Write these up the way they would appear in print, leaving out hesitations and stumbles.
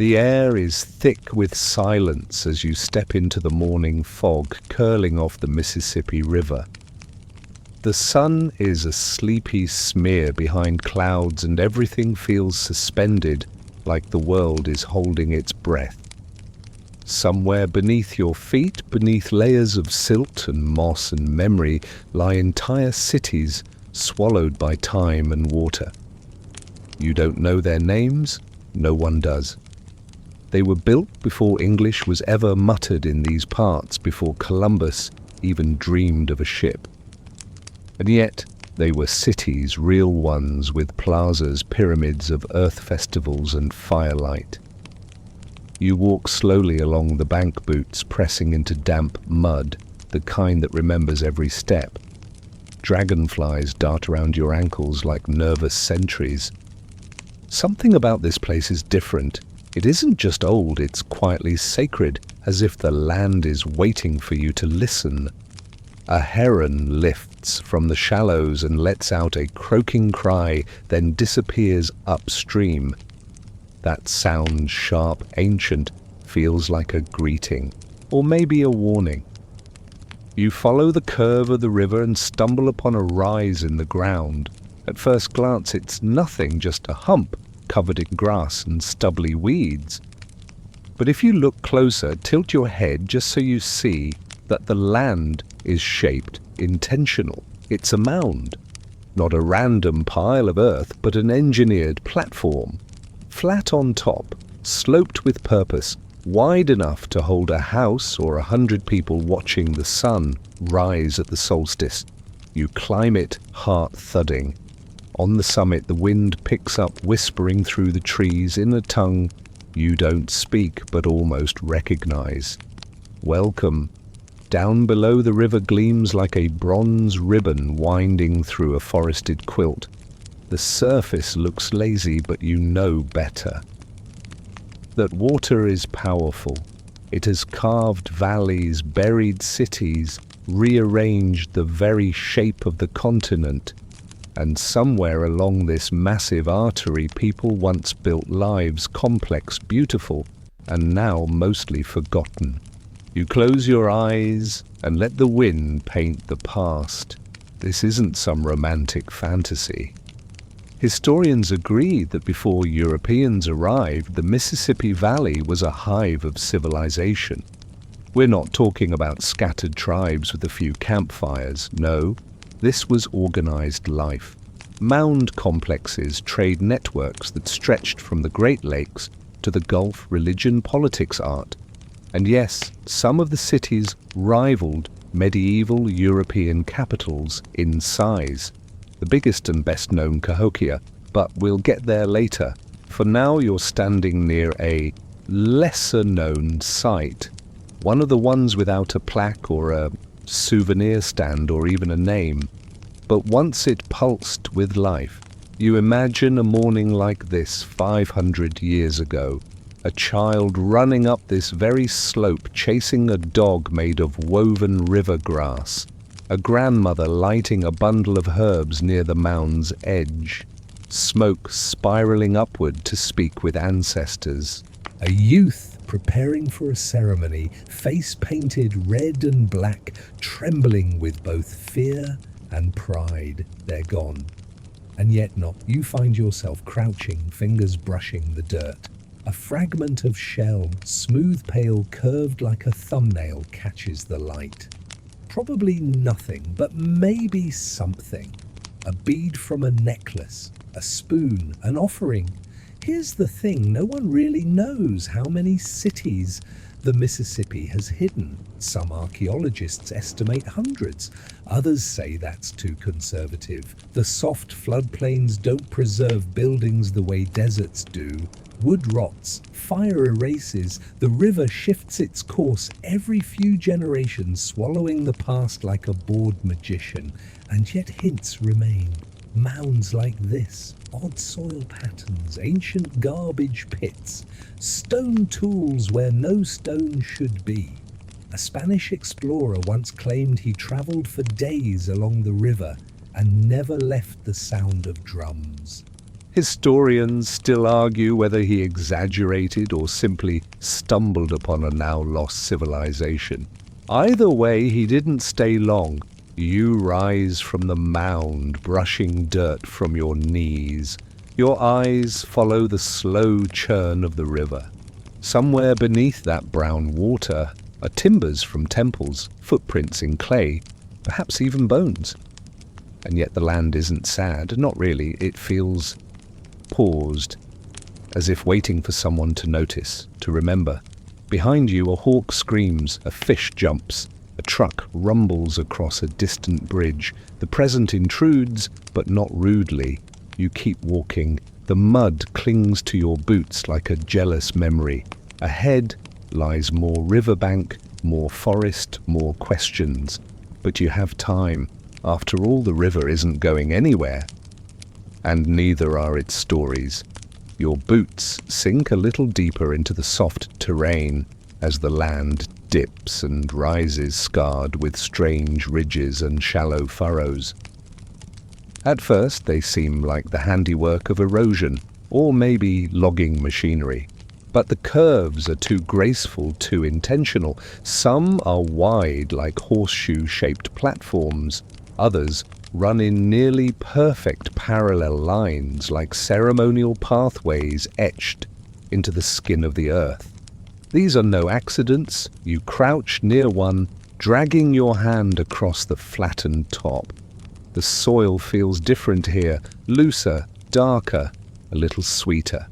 The air is thick with silence as you step into the morning fog curling off the Mississippi River. The sun is a sleepy smear behind clouds and everything feels suspended like the world is holding its breath. Somewhere beneath your feet, beneath layers of silt and moss and memory, lie entire cities swallowed by time and water. You don't know their names, no one does. They were built before English was ever muttered in these parts, before Columbus even dreamed of a ship. And yet, they were cities, real ones, with plazas, pyramids of earth festivals and firelight. You walk slowly along the bank boots, pressing into damp mud, the kind that remembers every step. Dragonflies dart around your ankles like nervous sentries. Something about this place is different. It isn't just old, it's quietly sacred, as if the land is waiting for you to listen. A heron lifts from the shallows and lets out a croaking cry, then disappears upstream. That sound, sharp, ancient, feels like a greeting, or maybe a warning. You follow the curve of the river and stumble upon a rise in the ground. At first glance, it's nothing, just a hump covered in grass and stubbly weeds. But if you look closer, tilt your head just so you see that the land is shaped intentional. It's a mound, not a random pile of earth, but an engineered platform. Flat on top, sloped with purpose, wide enough to hold a house or 100 people watching the sun rise at the solstice. You climb it, heart thudding. On the summit, the wind picks up, whispering through the trees in a tongue you don't speak but almost recognize. Welcome. Down below, the river gleams like a bronze ribbon winding through a forested quilt. The surface looks lazy, but you know better. That water is powerful. It has carved valleys, buried cities, rearranged the very shape of the continent. And somewhere along this massive artery, people once built lives, complex, beautiful, and now mostly forgotten. You close your eyes and let the wind paint the past. This isn't some romantic fantasy. Historians agree that before Europeans arrived, the Mississippi Valley was a hive of civilization. We're not talking about scattered tribes with a few campfires. No, this was organized life. Mound complexes, trade networks that stretched from the Great Lakes to the Gulf, religion, politics, art. And yes, some of the cities rivaled medieval European capitals in size. The biggest and best known Cahokia, but we'll get there later. For now, you're standing near a lesser known site, one of the ones without a plaque or a souvenir stand or even a name. But once it pulsed with life, you imagine a morning like this 500 years ago. A child running up this very slope chasing a dog made of woven river grass. A grandmother lighting a bundle of herbs near the mound's edge. Smoke spiraling upward to speak with ancestors. A youth preparing for a ceremony, face painted red and black, trembling with both fear and pride. They're gone. And yet not. You find yourself crouching, fingers brushing the dirt. A fragment of shell, smooth pale, curved like a thumbnail, catches the light. Probably nothing, but maybe something. A bead from a necklace, a spoon, an offering. Here's the thing, no one really knows how many cities the Mississippi has hidden. Some archaeologists estimate hundreds. Others say that's too conservative. The soft floodplains don't preserve buildings the way deserts do. Wood rots, fire erases, the river shifts its course every few generations, swallowing the past like a bored magician. And yet hints remain. Mounds like this, odd soil patterns, ancient garbage pits, stone tools where no stone should be. A Spanish explorer once claimed he traveled for days along the river and never left the sound of drums. Historians still argue whether he exaggerated or simply stumbled upon a now-lost civilization. Either way, he didn't stay long. You rise from the mound, brushing dirt from your knees. Your eyes follow the slow churn of the river. Somewhere beneath that brown water are timbers from temples, footprints in clay, perhaps even bones. And yet the land isn't sad, not really. It feels paused, as if waiting for someone to notice, to remember. Behind you, a hawk screams, a fish jumps, a truck rumbles across a distant bridge. The present intrudes, but not rudely. You keep walking. The mud clings to your boots like a jealous memory. Ahead lies more riverbank, more forest, more questions. But you have time. After all, the river isn't going anywhere. And neither are its stories. Your boots sink a little deeper into the soft terrain as the land dips and rises, scarred with strange ridges and shallow furrows. At first they seem like the handiwork of erosion, or maybe logging machinery. But the curves are too graceful, too intentional. Some are wide like horseshoe-shaped platforms. Others run in nearly perfect parallel lines like ceremonial pathways etched into the skin of the earth. These are no accidents. You crouch near one, dragging your hand across the flattened top. The soil feels different here, looser, darker, a little sweeter.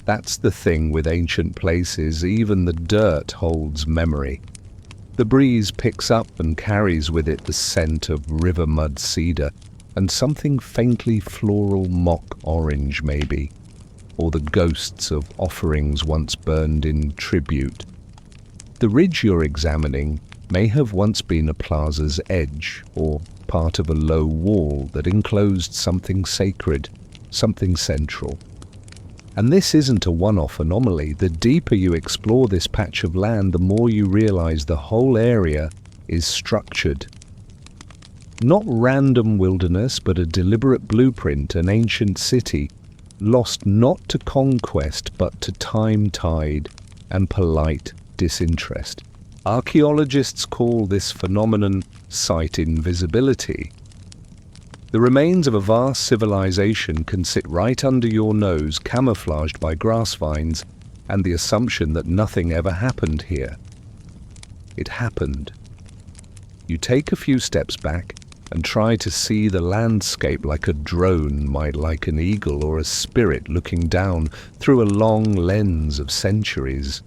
That's the thing with ancient places, even the dirt holds memory. The breeze picks up and carries with it the scent of river mud cedar and something faintly floral mock orange maybe, or the ghosts of offerings once burned in tribute. The ridge you're examining may have once been a plaza's edge or part of a low wall that enclosed something sacred, something central. And this isn't a one-off anomaly. The deeper you explore this patch of land, the more you realize the whole area is structured. Not random wilderness, but a deliberate blueprint, an ancient city, lost not to conquest, but to time tide and polite disinterest. Archaeologists call this phenomenon site invisibility. The remains of a vast civilization can sit right under your nose, camouflaged by grass vines, and the assumption that nothing ever happened here. It happened. You take a few steps back and try to see the landscape like a drone might, like an eagle or a spirit looking down through a long lens of centuries.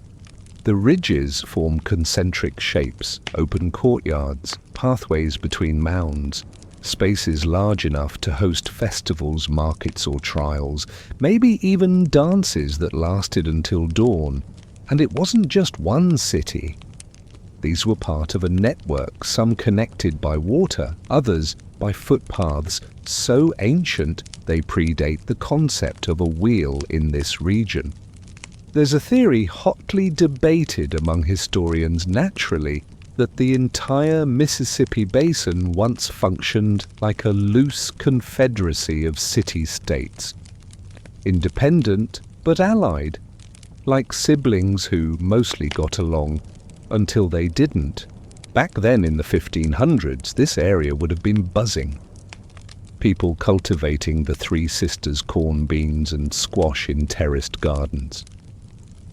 The ridges form concentric shapes, open courtyards, pathways between mounds, spaces large enough to host festivals, markets or trials, maybe even dances that lasted until dawn. And it wasn't just one city. These were part of a network, some connected by water, others by footpaths so ancient they predate the concept of a wheel in this region. There's a theory hotly debated among historians naturally that the entire Mississippi basin once functioned like a loose confederacy of city-states, independent but allied, like siblings who mostly got along until they didn't. Back then in the 1500s, this area would have been buzzing. People cultivating the Three Sisters corn beans and squash in terraced gardens.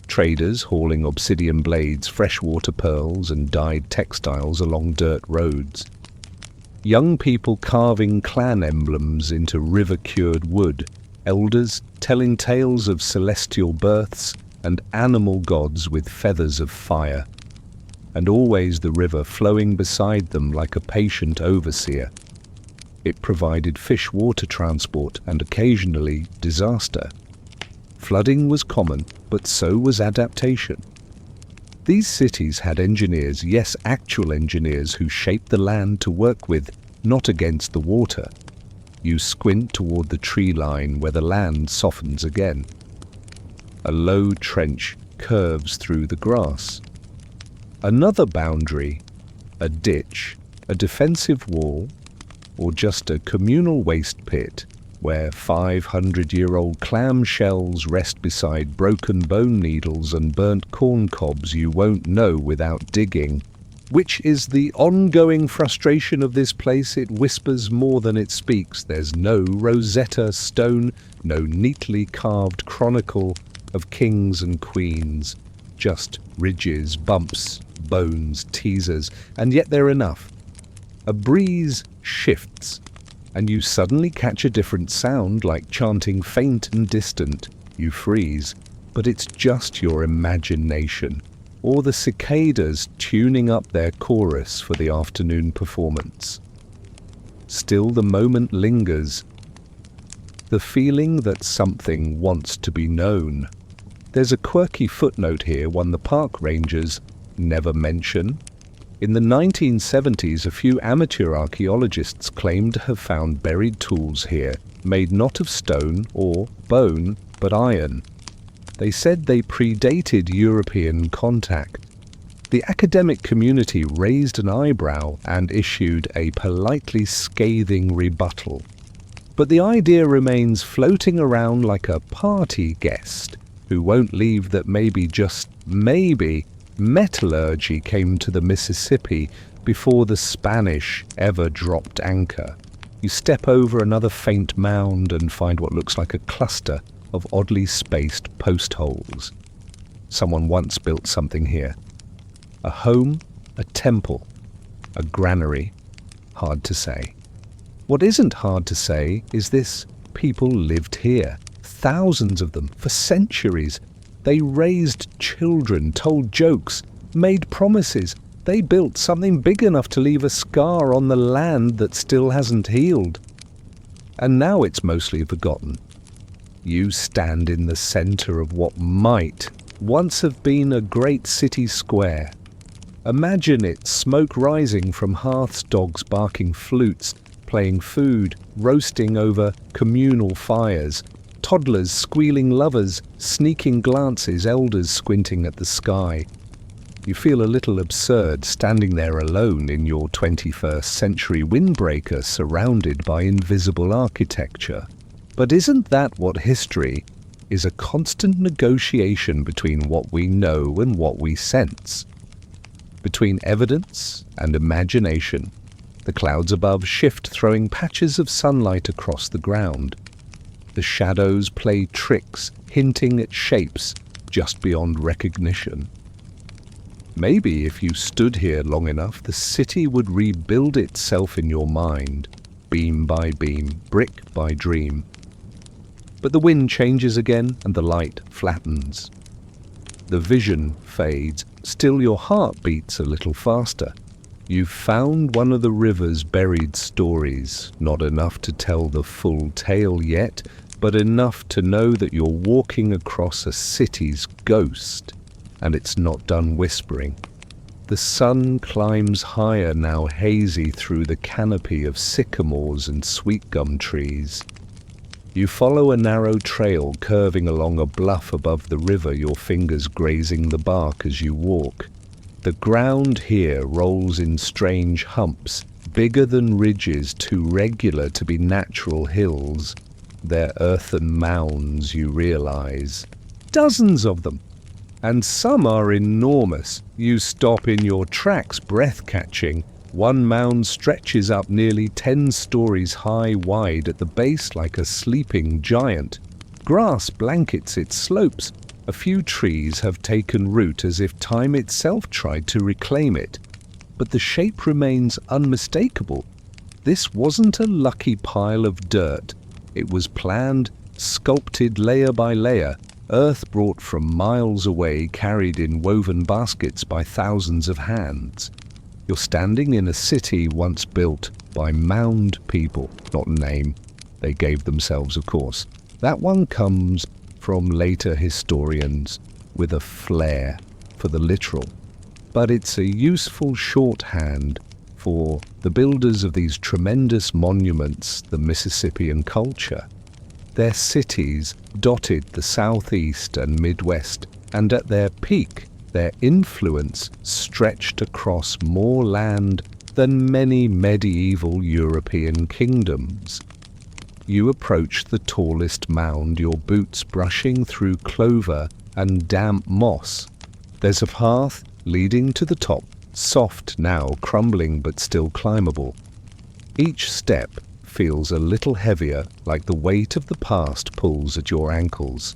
Traders hauling obsidian blades, freshwater pearls and dyed textiles along dirt roads. Young people carving clan emblems into river-cured wood. Elders telling tales of celestial births and animal gods with feathers of fire. And always the river flowing beside them like a patient overseer. It provided fish water transport and occasionally disaster. Flooding was common, but so was adaptation. These cities had engineers, yes, actual engineers, who shaped the land to work with, not against the water. You squint toward the tree line where the land softens again. A low trench curves through the grass. Another boundary, a ditch, a defensive wall, or just a communal waste pit, where 500-year-old clam shells rest beside broken bone needles and burnt corn cobs you won't know without digging. Which is the ongoing frustration of this place. It whispers more than it speaks. There's no Rosetta Stone, no neatly carved chronicle of kings and queens. Just ridges, bumps, bones, teasers, and yet they're enough. A breeze shifts, and you suddenly catch a different sound, like chanting faint and distant. You freeze, but it's just your imagination, or the cicadas tuning up their chorus for the afternoon performance. Still the moment lingers, the feeling that something wants to be known. There's a quirky footnote here, one the park rangers never mention. In the 1970s, a few amateur archaeologists claimed to have found buried tools here, made not of stone or bone, but iron. They said they predated European contact. The academic community raised an eyebrow and issued a politely scathing rebuttal. But the idea remains floating around like a party guest who won't leave that maybe, just maybe, metallurgy came to the Mississippi before the Spanish ever dropped anchor. You step over another faint mound and find what looks like a cluster of oddly spaced post holes. Someone once built something here. A home, a temple, a granary. Hard to say. What isn't hard to say is this: people lived here, thousands of them, for centuries. They raised children, told jokes, made promises. They built something big enough to leave a scar on the land that still hasn't healed. And now it's mostly forgotten. You stand in the center of what might once have been a great city square. Imagine it, smoke rising from hearths, dogs barking flutes, playing food, roasting over communal fires, toddlers squealing lovers, sneaking glances, elders squinting at the sky. You feel a little absurd standing there alone in your 21st century windbreaker surrounded by invisible architecture. But isn't that what history is? A constant negotiation between what we know and what we sense, between evidence and imagination. The clouds above shift, throwing patches of sunlight across the ground. The shadows play tricks, hinting at shapes just beyond recognition. Maybe if you stood here long enough, the city would rebuild itself in your mind, beam by beam, brick by dream. But the wind changes again and the light flattens. The vision fades, still your heart beats a little faster. You've found one of the river's buried stories, not enough to tell the full tale yet, but enough to know that you're walking across a city's ghost, and it's not done whispering. The sun climbs higher now, hazy through the canopy of sycamores and sweet gum trees. You follow a narrow trail curving along a bluff above the river, your fingers grazing the bark as you walk. The ground here rolls in strange humps, bigger than ridges, too regular to be natural hills. They're earthen mounds, you realize. Dozens of them. And some are enormous. You stop in your tracks, breath-catching. One mound stretches up nearly 10 stories high, wide at the base like a sleeping giant. Grass blankets its slopes. A few trees have taken root as if time itself tried to reclaim it. But the shape remains unmistakable. This wasn't a lucky pile of dirt. It was planned, sculpted layer by layer, earth brought from miles away, carried in woven baskets by thousands of hands. You're standing in a city once built by mound people, not a name they gave themselves, of course. That one comes from later historians with a flair for the literal. But it's a useful shorthand for the builders of these tremendous monuments, the Mississippian culture. Their cities dotted the southeast and midwest, and at their peak, their influence stretched across more land than many medieval European kingdoms. You approach the tallest mound, your boots brushing through clover and damp moss. There's a path leading to the top, soft now, crumbling but still climbable. Each step feels a little heavier, like the weight of the past pulls at your ankles.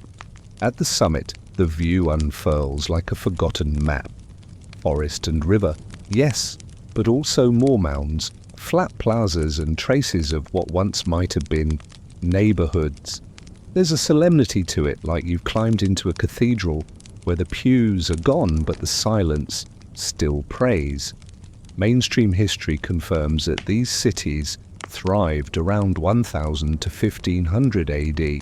At the summit, the view unfurls like a forgotten map. Forest and river, yes, but also more mounds, flat plazas and traces of what once might have been neighborhoods. There's a solemnity to it, like you've climbed into a cathedral where the pews are gone but the silence still prays. Mainstream history confirms that these cities thrived around 1000 to 1500 AD.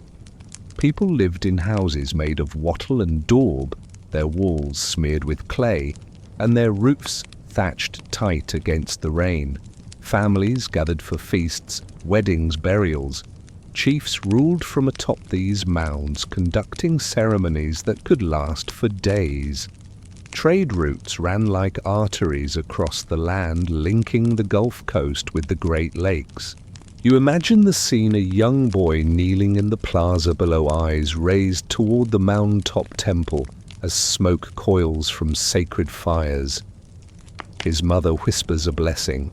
People lived in houses made of wattle and daub, their walls smeared with clay, and their roofs thatched tight against the rain. Families gathered for feasts, weddings, burials. Chiefs ruled from atop these mounds, conducting ceremonies that could last for days. Trade routes ran like arteries across the land, linking the Gulf Coast with the Great Lakes. You imagine the scene: a young boy kneeling in the plaza below, eyes raised toward the mound-top temple as smoke coils from sacred fires. His mother whispers a blessing.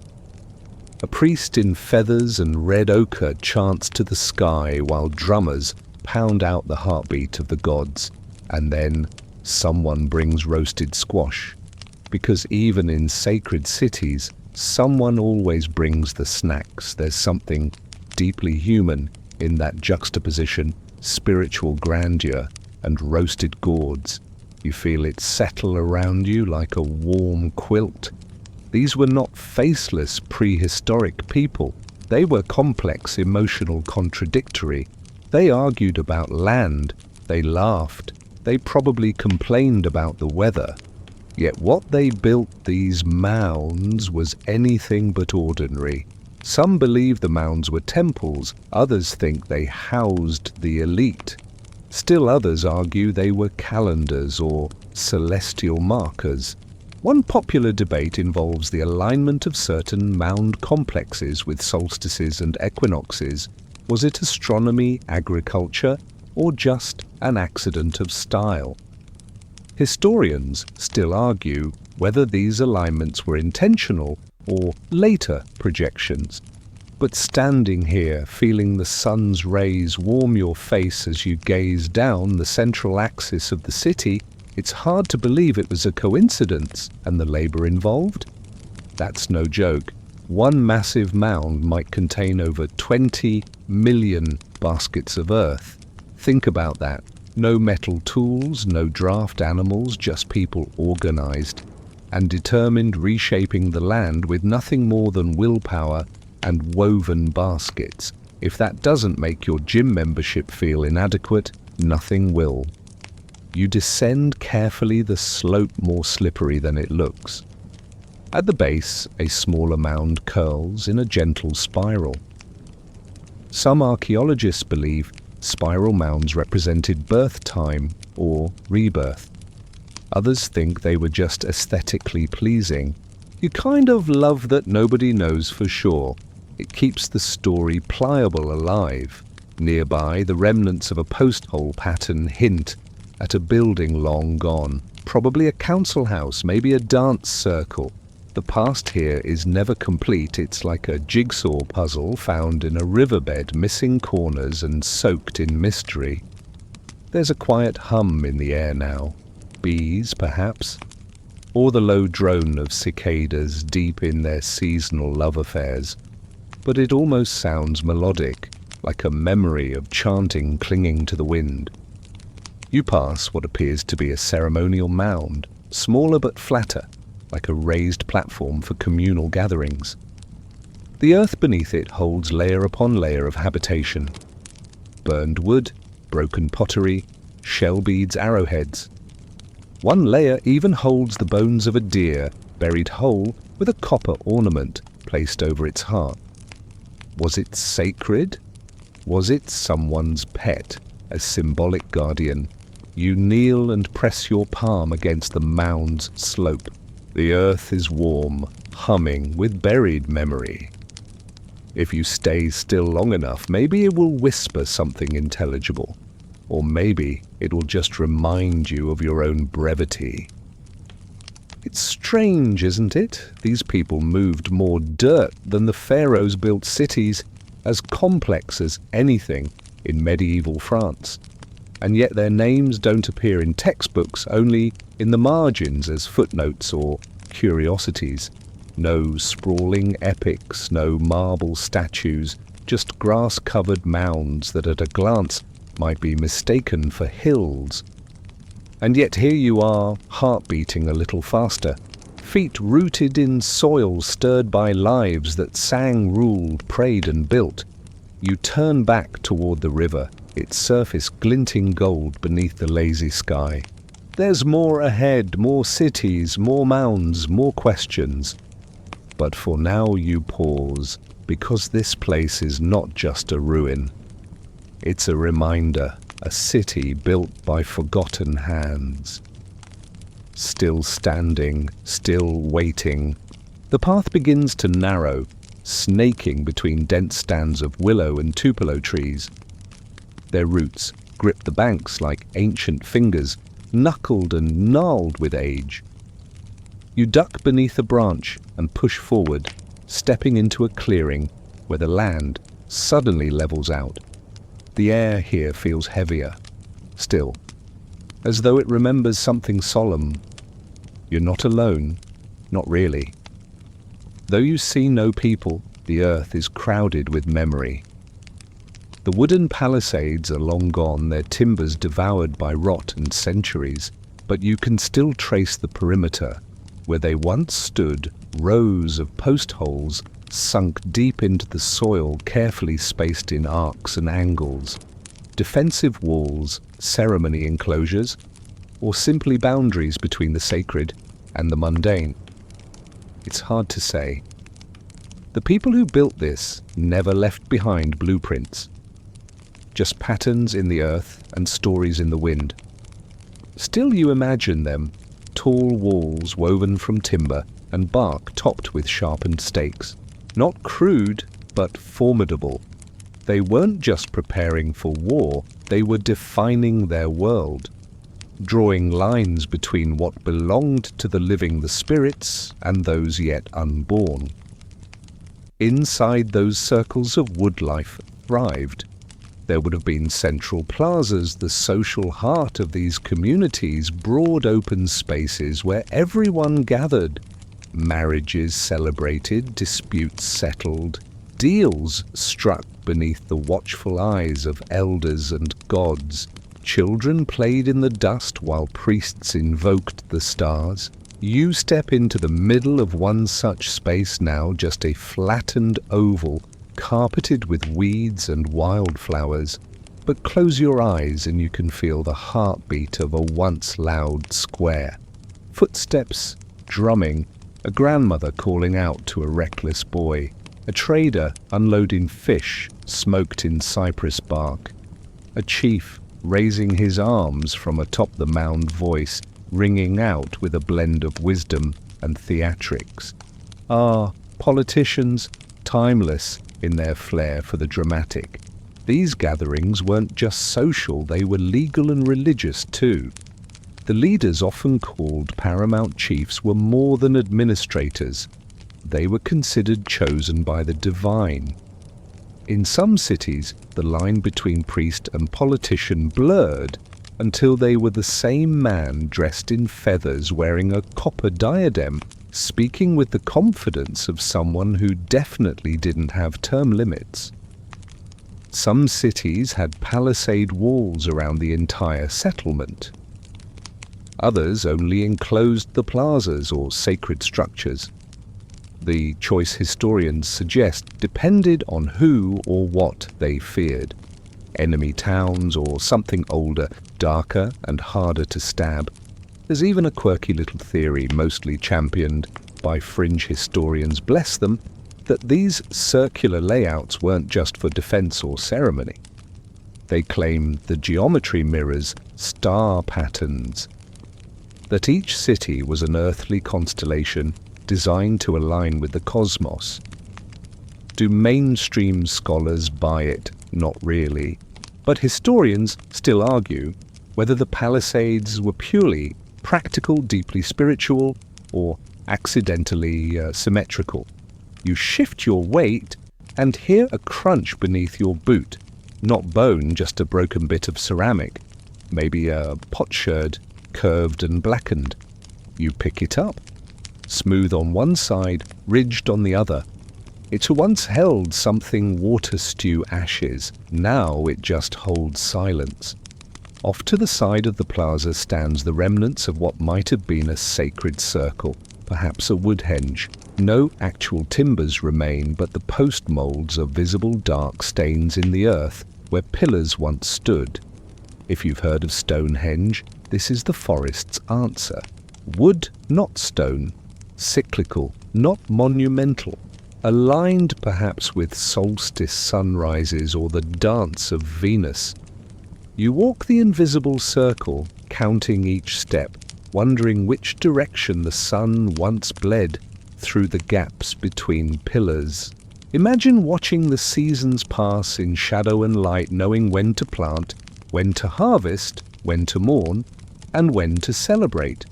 A priest in feathers and red ochre chants to the sky while drummers pound out the heartbeat of the gods. And then someone brings roasted squash, because even in sacred cities, someone always brings the snacks. There's something deeply human in that juxtaposition, spiritual grandeur and roasted gourds. You feel it settle around you like a warm quilt. These were not faceless prehistoric people. They were complex, emotional, contradictory. They argued about land. They laughed. They probably complained about the weather. Yet what they built, these mounds, was anything but ordinary. Some believe the mounds were temples. Others think they housed the elite. Still others argue they were calendars or celestial markers. One popular debate involves the alignment of certain mound complexes with solstices and equinoxes. Was it astronomy, agriculture, or just an accident of style? Historians still argue whether these alignments were intentional or later projections. But standing here, feeling the sun's rays warm your face as you gaze down the central axis of the city, it's hard to believe it was a coincidence. And the labor involved? That's no joke. One massive mound might contain over 20 million baskets of earth. Think about that. No metal tools, no draft animals, just people organized and determined, reshaping the land with nothing more than willpower and woven baskets. If that doesn't make your gym membership feel inadequate, nothing will. You descend carefully, the slope more slippery than it looks. At the base, a smaller mound curls in a gentle spiral. Some archaeologists believe spiral mounds represented birth time or rebirth. Others think they were just aesthetically pleasing. You kind of love that nobody knows for sure. It keeps the story pliable, alive. Nearby, the remnants of a post hole pattern hint at a building long gone. Probably a council house, maybe a dance circle. The past here is never complete. It's like a jigsaw puzzle found in a riverbed, missing corners and soaked in mystery. There's a quiet hum in the air now. Bees, perhaps? Or the low drone of cicadas deep in their seasonal love affairs. But it almost sounds melodic, like a memory of chanting clinging to the wind. You pass what appears to be a ceremonial mound, smaller but flatter, like a raised platform for communal gatherings. The earth beneath it holds layer upon layer of habitation. Burned wood, broken pottery, shell beads, arrowheads. One layer even holds the bones of a deer, buried whole with a copper ornament placed over its heart. Was it sacred? Was it someone's pet, a symbolic guardian? You kneel and press your palm against the mound's slope. The earth is warm, humming with buried memory. If you stay still long enough, maybe it will whisper something intelligible. Or maybe it will just remind you of your own brevity. It's strange, isn't it? These people moved more dirt than the pharaohs built cities as complex as anything in medieval France. And yet their names don't appear in textbooks, only in the margins as footnotes or curiosities. No sprawling epics, no marble statues, just grass-covered mounds that at a glance might be mistaken for hills. And yet here you are, heart beating a little faster, feet rooted in soil stirred by lives that sang, ruled, prayed and built. You turn back toward the river, its surface glinting gold beneath the lazy sky. There's more ahead, more cities, more mounds, more questions. But for now you pause, because this place is not just a ruin. It's a reminder, a city built by forgotten hands. Still standing, still waiting. The path begins to narrow, snaking between dense stands of willow and tupelo trees. Their roots grip the banks like ancient fingers, knuckled and gnarled with age. You duck beneath a branch and push forward, stepping into a clearing where the land suddenly levels out. The air here feels heavier, still, as though it remembers something solemn. You're not alone, not really. Though you see no people, the earth is crowded with memory. The wooden palisades are long gone, their timbers devoured by rot and centuries, but you can still trace the perimeter, where they once stood, rows of post holes sunk deep into the soil, carefully spaced in arcs and angles. Defensive walls, ceremony enclosures, or simply boundaries between the sacred and the mundane. It's hard to say. The people who built this never left behind blueprints. Just patterns in the earth and stories in the wind. Still you imagine them, tall walls woven from timber and bark topped with sharpened stakes. Not crude, but formidable. They weren't just preparing for war, they were defining their world, drawing lines between what belonged to the living, the spirits, and those yet unborn. Inside those circles of wood life thrived. There would have been central plazas, the social heart of these communities, broad open spaces where everyone gathered. Marriages celebrated, disputes settled, deals struck beneath the watchful eyes of elders and gods. Children played in the dust while priests invoked the stars. You step into the middle of one such space now, just a flattened oval, carpeted with weeds and wildflowers. But close your eyes and you can feel the heartbeat of a once loud square. Footsteps, drumming, a grandmother calling out to a reckless boy, a trader unloading fish smoked in cypress bark, a chief raising his arms from atop the mound, voice ringing out with a blend of wisdom and theatrics. Politicians, timeless in their flair for the dramatic. These gatherings weren't just social, they were legal and religious too. The leaders, often called paramount chiefs, were more than administrators. They were considered chosen by the divine. In some cities, the line between priest and politician blurred until they were the same man dressed in feathers, wearing a copper diadem, speaking with the confidence of someone who definitely didn't have term limits. Some cities had palisade walls around the entire settlement. Others only enclosed the plazas or sacred structures. The choice historians suggest depended on who or what they feared. Enemy towns or something older, darker and harder to stab. There's even a quirky little theory, mostly championed by fringe historians, bless them, that these circular layouts weren't just for defense or ceremony. They claim the geometry mirrors star patterns, that each city was an earthly constellation designed to align with the cosmos. Do mainstream scholars buy it? Not really. But historians still argue whether the Palisades were purely practical, deeply spiritual, or accidentally symmetrical. You shift your weight and hear a crunch beneath your boot. Not bone, just a broken bit of ceramic. Maybe a potsherd, curved and blackened. You pick it up. Smooth on one side, ridged on the other. It once held something water stew ashes. Now it just holds silence. Off to the side of the plaza stands the remnants of what might have been a sacred circle, perhaps a woodhenge. No actual timbers remain, but the post molds are visible dark stains in the earth where pillars once stood. If you've heard of Stonehenge, this is the forest's answer. Wood, not stone. Cyclical, not monumental. Aligned perhaps with solstice sunrises or the dance of Venus. You walk the invisible circle, counting each step, wondering which direction the sun once bled through the gaps between pillars. Imagine watching the seasons pass in shadow and light, knowing when to plant, when to harvest, when to mourn, and when to celebrate.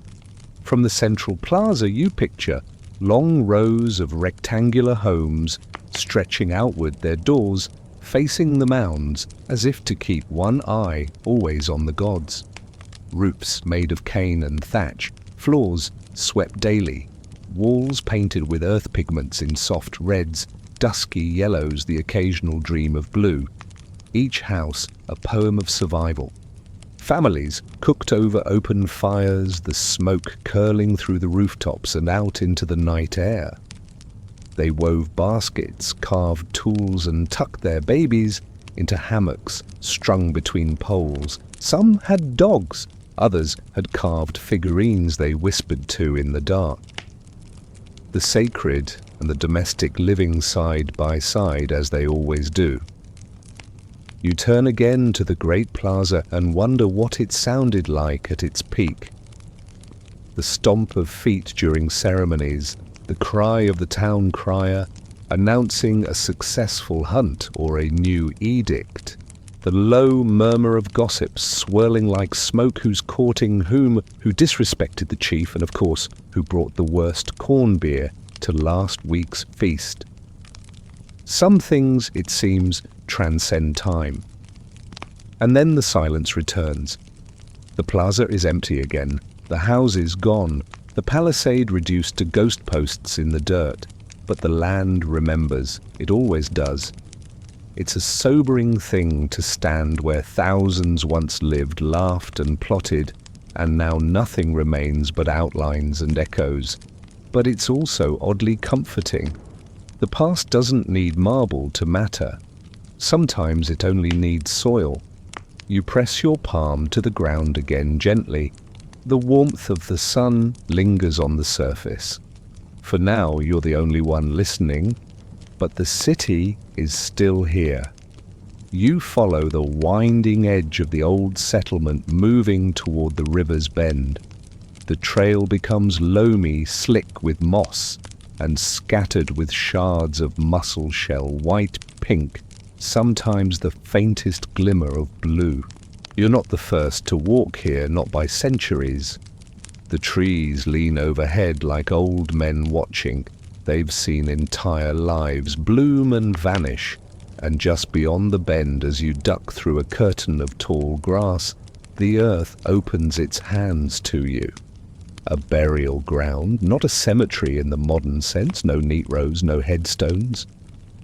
From the central plaza you picture long rows of rectangular homes stretching outward, their doors facing the mounds as if to keep one eye always on the gods. Roofs made of cane and thatch, floors swept daily, walls painted with earth pigments in soft reds, dusky yellows, the occasional dream of blue. Each house a poem of survival. Families cooked over open fires, the smoke curling through the rooftops and out into the night air. They wove baskets, carved tools, and tucked their babies into hammocks strung between poles. Some had dogs, others had carved figurines they whispered to in the dark. The sacred and the domestic living side by side as they always do. You turn again to the great plaza and wonder what it sounded like at its peak. The stomp of feet during ceremonies, the cry of the town crier announcing a successful hunt or a new edict, the low murmur of gossips swirling like smoke, who's courting whom, who disrespected the chief, and of course who brought the worst corn beer to last week's feast. Some things, it seems, transcend time. And then the silence returns. The plaza is empty again, the houses gone, the palisade reduced to ghost posts in the dirt. But the land remembers, it always does. It's a sobering thing to stand where thousands once lived, laughed and plotted, and now nothing remains but outlines and echoes. But it's also oddly comforting. The past doesn't need marble to matter. Sometimes it only needs soil. You press your palm to the ground again gently. The warmth of the sun lingers on the surface. For now, you're the only one listening, but the city is still here. You follow the winding edge of the old settlement moving toward the river's bend. The trail becomes loamy, slick with moss, and scattered with shards of mussel shell, white, pink, sometimes the faintest glimmer of blue. You're not the first to walk here, not by centuries. The trees lean overhead like old men watching. They've seen entire lives bloom and vanish, and just beyond the bend, as you duck through a curtain of tall grass, the earth opens its hands to you. A burial ground, not a cemetery in the modern sense, no neat rows, no headstones,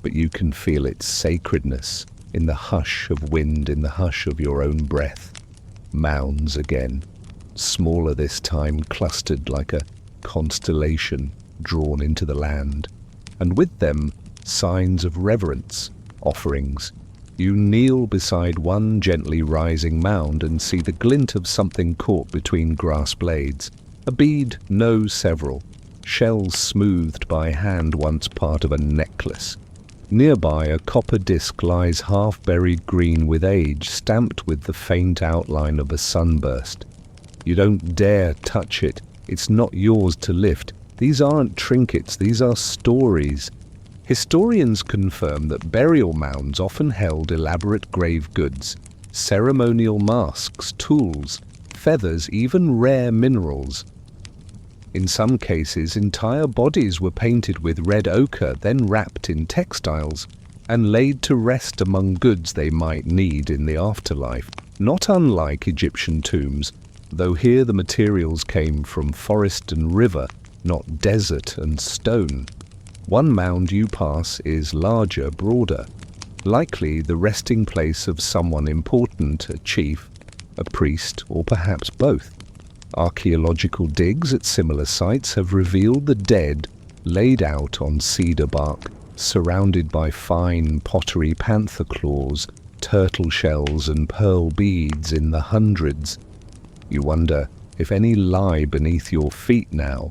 but you can feel its sacredness in the hush of wind, in the hush of your own breath. Mounds again, smaller this time, clustered like a constellation drawn into the land, and with them signs of reverence, offerings. You kneel beside one gently rising mound and see the glint of something caught between grass blades. A bead, no, several. Shells smoothed by hand, once part of a necklace. Nearby, a copper disc lies half-buried green with age, stamped with the faint outline of a sunburst. You don't dare touch it. It's not yours to lift. These aren't trinkets, these are stories. Historians confirm that burial mounds often held elaborate grave goods, ceremonial masks, tools, feathers, even rare minerals. In some cases, entire bodies were painted with red ochre, then wrapped in textiles, and laid to rest among goods they might need in the afterlife, not unlike Egyptian tombs, though here the materials came from forest and river, not desert and stone. One mound you pass is larger, broader, likely the resting place of someone important, a chief, a priest, or perhaps both. Archaeological digs at similar sites have revealed the dead laid out on cedar bark, surrounded by fine pottery, panther claws, turtle shells and pearl beads in the hundreds. You wonder if any lie beneath your feet now.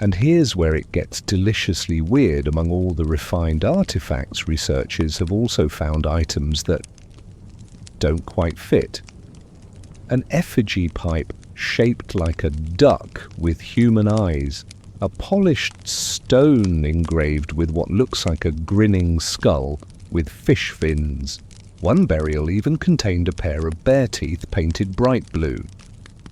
And here's where it gets deliciously weird. Among all the refined artifacts, researchers have also found items that don't quite fit. An effigy pipe shaped like a duck with human eyes, a polished stone engraved with what looks like a grinning skull with fish fins. One burial even contained a pair of bear teeth painted bright blue.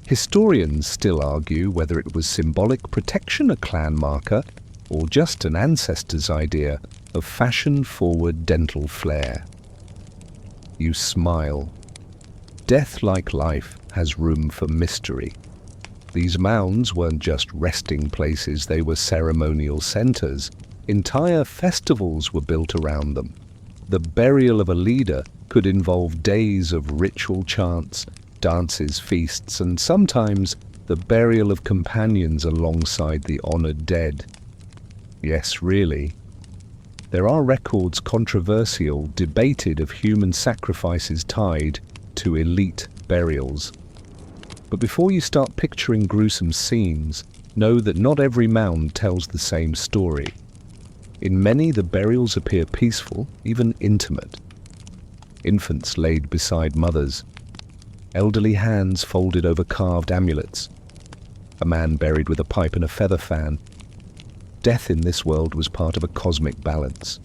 Historians still argue whether it was symbolic protection, a clan marker, or just an ancestor's idea of fashion-forward dental flair. You smile. Death, like life, has room for mystery. These mounds weren't just resting places, they were ceremonial centers. Entire festivals were built around them. The burial of a leader could involve days of ritual chants, dances, feasts, and sometimes the burial of companions alongside the honored dead. Yes, really. There are records, controversial, debated, of human sacrifices tied to elite burials. But before you start picturing gruesome scenes, know that not every mound tells the same story. In many, the burials appear peaceful, even intimate. Infants laid beside mothers, elderly hands folded over carved amulets, a man buried with a pipe and a feather fan. Death in this world was part of a cosmic balance,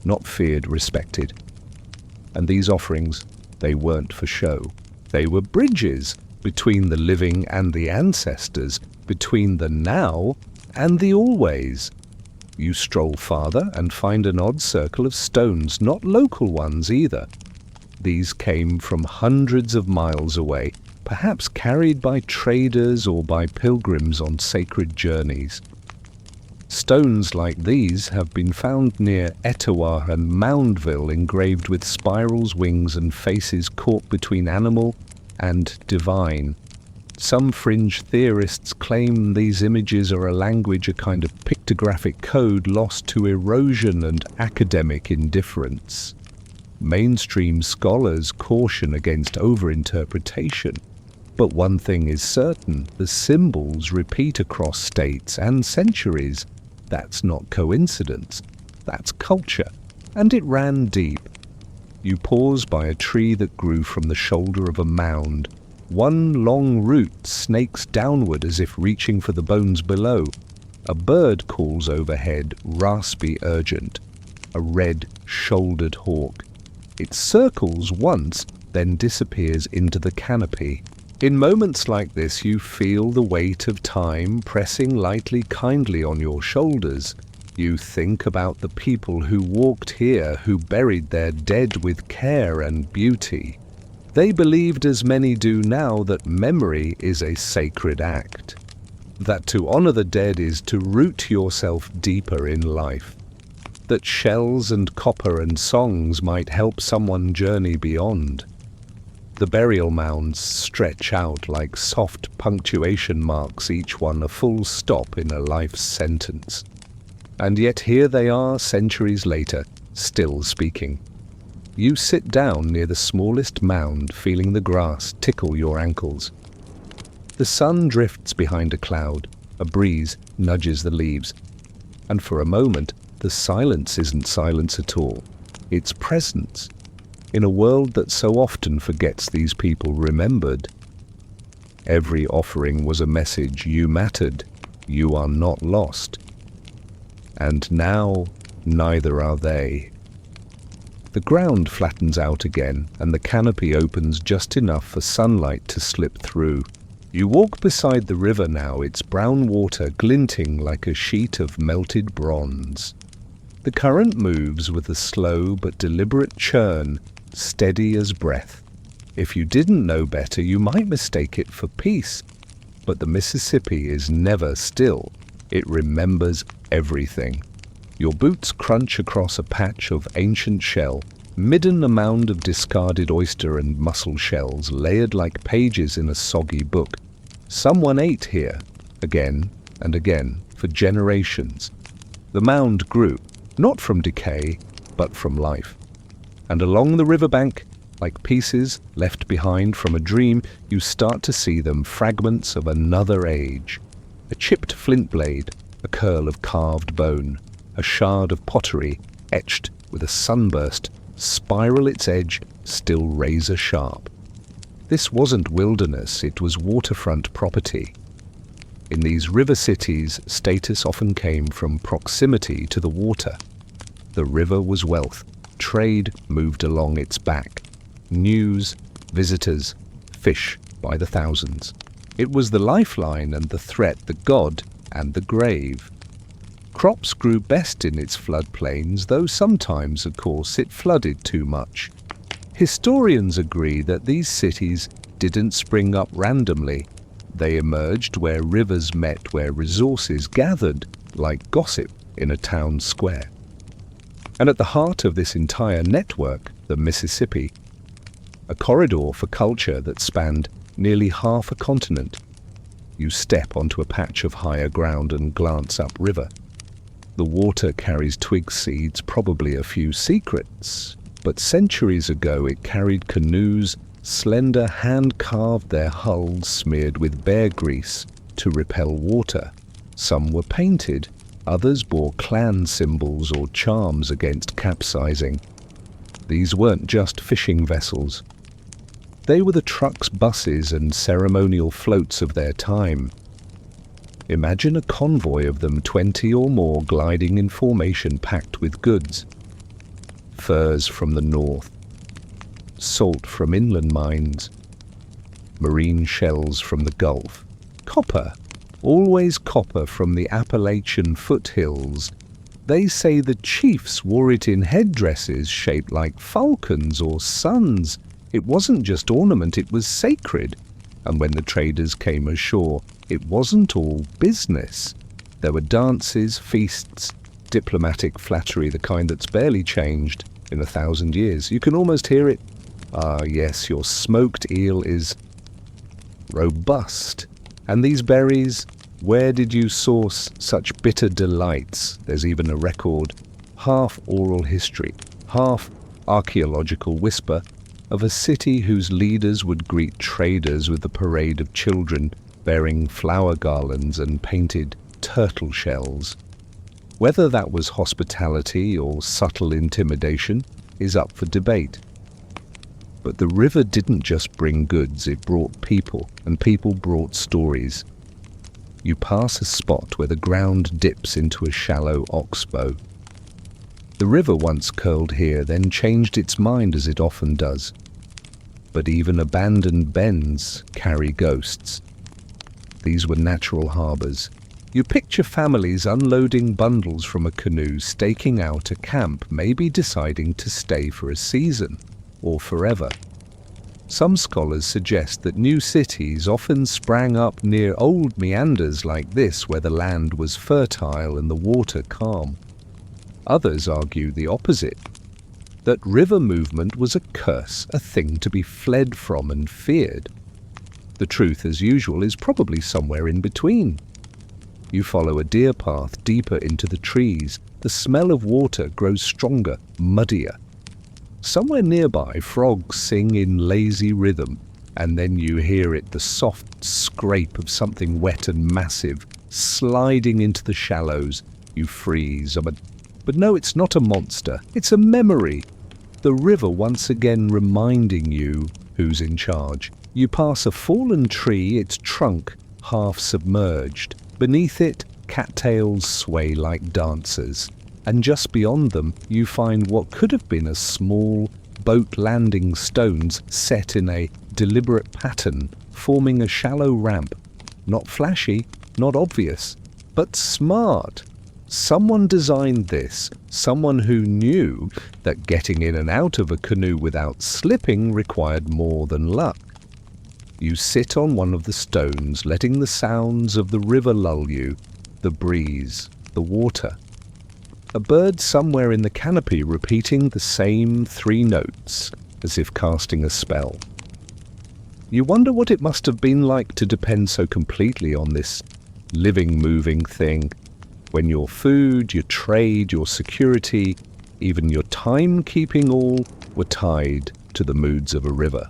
not feared, respected. And these offerings, they weren't for show. They were bridges between the living and the ancestors, between the now and the always. You stroll farther and find an odd circle of stones, not local ones either. These came from hundreds of miles away, perhaps carried by traders or by pilgrims on sacred journeys. Stones like these have been found near Etowah and Moundville, engraved with spirals, wings, and faces caught between animal and divine. Some fringe theorists claim these images are a language, a kind of pictographic code lost to erosion and academic indifference. Mainstream scholars caution against overinterpretation. But one thing is certain, the symbols repeat across states and centuries. That's not coincidence, that's culture, and it ran deep. You pause by a tree that grew from the shoulder of a mound. One long root snakes downward as if reaching for the bones below. A bird calls overhead, raspy, urgent. A red-shouldered hawk. It circles once, then disappears into the canopy. In moments like this, you feel the weight of time pressing lightly, kindly on your shoulders. You think about the people who walked here, who buried their dead with care and beauty. They believed, as many do now, that memory is a sacred act. That to honor the dead is to root yourself deeper in life. That shells and copper and songs might help someone journey beyond. The burial mounds stretch out like soft punctuation marks, each one a full stop in a life's sentence. And yet here they are, centuries later, still speaking. You sit down near the smallest mound, feeling the grass tickle your ankles. The sun drifts behind a cloud, a breeze nudges the leaves, and for a moment the silence isn't silence at all. It's presence. In a world that so often forgets these people remembered. Every offering was a message: you mattered, you are not lost. And now Neither are they. The ground flattens out again, and the canopy opens just enough for sunlight to slip through. You walk beside the river now, its brown water glinting like a sheet of melted bronze. The current moves with a slow but deliberate churn, steady as breath. If you didn't know better, you might mistake it for peace. But the Mississippi is never still. It remembers everything. Your boots crunch across a patch of ancient shell, midden a mound of discarded oyster and mussel shells layered like pages in a soggy book. Someone ate here, again and again, for generations. The mound grew, not from decay, but from life. And along the riverbank, like pieces left behind from a dream, you start to see them, fragments of another age. A chipped flint blade, a curl of carved bone, a shard of pottery etched with a sunburst, spiral its edge still razor sharp. This wasn't wilderness, it was waterfront property. In these river cities, status often came from proximity to the water. The river was wealth. Trade moved along its back. News, visitors, fish by the thousands. It was the lifeline and the threat, the god and the grave. Crops grew best in its floodplains, though sometimes, of course, it flooded too much. Historians agree that these cities didn't spring up randomly. They emerged where rivers met, where resources gathered, like gossip in a town square. And at the heart of this entire network, the Mississippi, a corridor for culture that spanned nearly half a continent. You step onto a patch of higher ground and glance upriver. The water carries twig seeds, probably a few secrets, but centuries ago it carried canoes, slender, hand-carved, their hulls smeared with bear grease to repel water. Some were painted, others bore clan symbols or charms against capsizing. These weren't just fishing vessels. They were the trucks, buses, and ceremonial floats of their time. Imagine a convoy of them, 20 or more, gliding in formation packed with goods. Furs from the north, salt from inland mines, marine shells from the Gulf, copper, always copper from the Appalachian foothills. They say the chiefs wore it in headdresses shaped like falcons or suns. It wasn't just ornament, it was sacred. And when the traders came ashore, it wasn't all business. There were dances, feasts, diplomatic flattery, the kind that's barely changed in 1,000 years. You can almost hear it. Ah, yes, your smoked eel is robust. And these berries, where did you source such bitter delights? There's even a record, half oral history, half archaeological whisper, of a city whose leaders would greet traders with a parade of children bearing flower garlands and painted turtle shells. Whether that was hospitality or subtle intimidation is up for debate. But the river didn't just bring goods, it brought people, and people brought stories. You pass a spot where the ground dips into a shallow oxbow. The river once curled here, then changed its mind as it often does. But even abandoned bends carry ghosts. These were natural harbours. You picture families unloading bundles from a canoe, staking out a camp, maybe deciding to stay for a season, or forever. Some scholars suggest that new cities often sprang up near old meanders like this, where the land was fertile and the water calm. Others argue the opposite, that river movement was a curse, a thing to be fled from and feared. The truth, as usual, is probably somewhere in between. You follow a deer path deeper into the trees. The smell of water grows stronger, muddier. Somewhere nearby, frogs sing in lazy rhythm, and then you hear it, the soft scrape of something wet and massive, sliding into the shallows. You freeze. But no, it's not a monster. It's a memory. The river once again reminding you who's in charge. You pass a fallen tree, its trunk half submerged. Beneath it, cattails sway like dancers. and just beyond them you find what could have been a small boat landing stones set in a deliberate pattern, forming a shallow ramp. Not flashy, not obvious, but smart. Someone designed this, someone who knew that getting in and out of a canoe without slipping required more than luck. You sit on one of the stones, letting the sounds of the river lull you, the breeze, the water. A bird somewhere in the canopy repeating the same 3 notes, as if casting a spell. You wonder what it must have been like to depend so completely on this living, moving thing, when your food, your trade, your security, even your timekeeping all were tied to the moods of a river.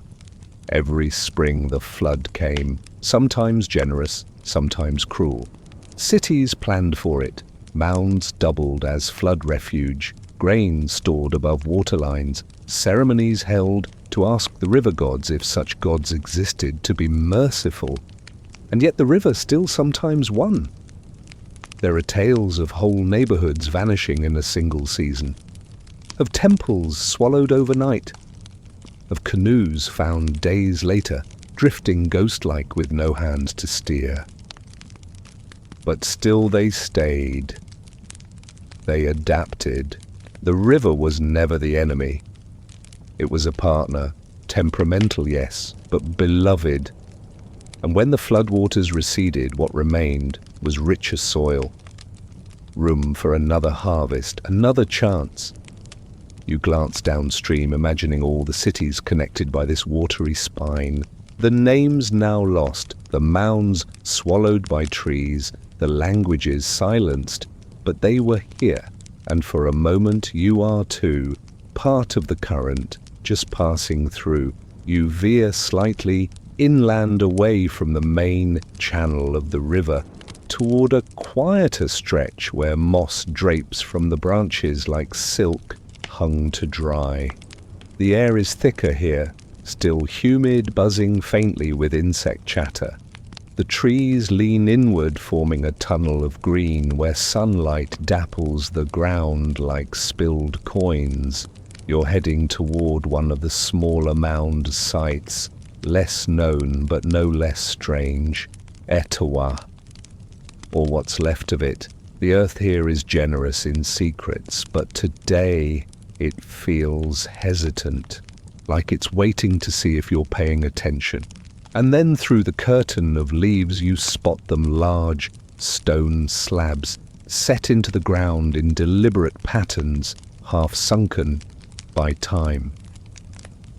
Every spring the flood came, sometimes generous, sometimes cruel. Cities planned for it, mounds doubled as flood refuge, grain stored above waterlines, ceremonies held to ask the river gods, if such gods existed, to be merciful. And yet the river still sometimes won. There are tales of whole neighborhoods vanishing in a single season, of temples swallowed overnight, of canoes found days later, drifting ghost-like with no hands to steer. But still they stayed. They adapted. The river was never the enemy. It was a partner, temperamental, yes, but beloved. And when the floodwaters receded, what remained was richer soil. Room for another harvest, another chance. You glance downstream, imagining all the cities connected by this watery spine. The names now lost, the mounds swallowed by trees, the languages silenced, but they were here, and for a moment you are too, part of the current, just passing through. You veer slightly inland away from the main channel of the river, toward a quieter stretch where moss drapes from the branches like silk hung to dry. The air is thicker here, still humid, buzzing faintly with insect chatter. The trees lean inward, forming a tunnel of green where sunlight dapples the ground like spilled coins. You're heading toward one of the smaller mound sites, less known but no less strange, Etowah, or what's left of it. The earth here is generous in secrets, but today it feels hesitant, like it's waiting to see if you're paying attention. And then through the curtain of leaves you spot them, large stone slabs set into the ground in deliberate patterns, half sunken by time.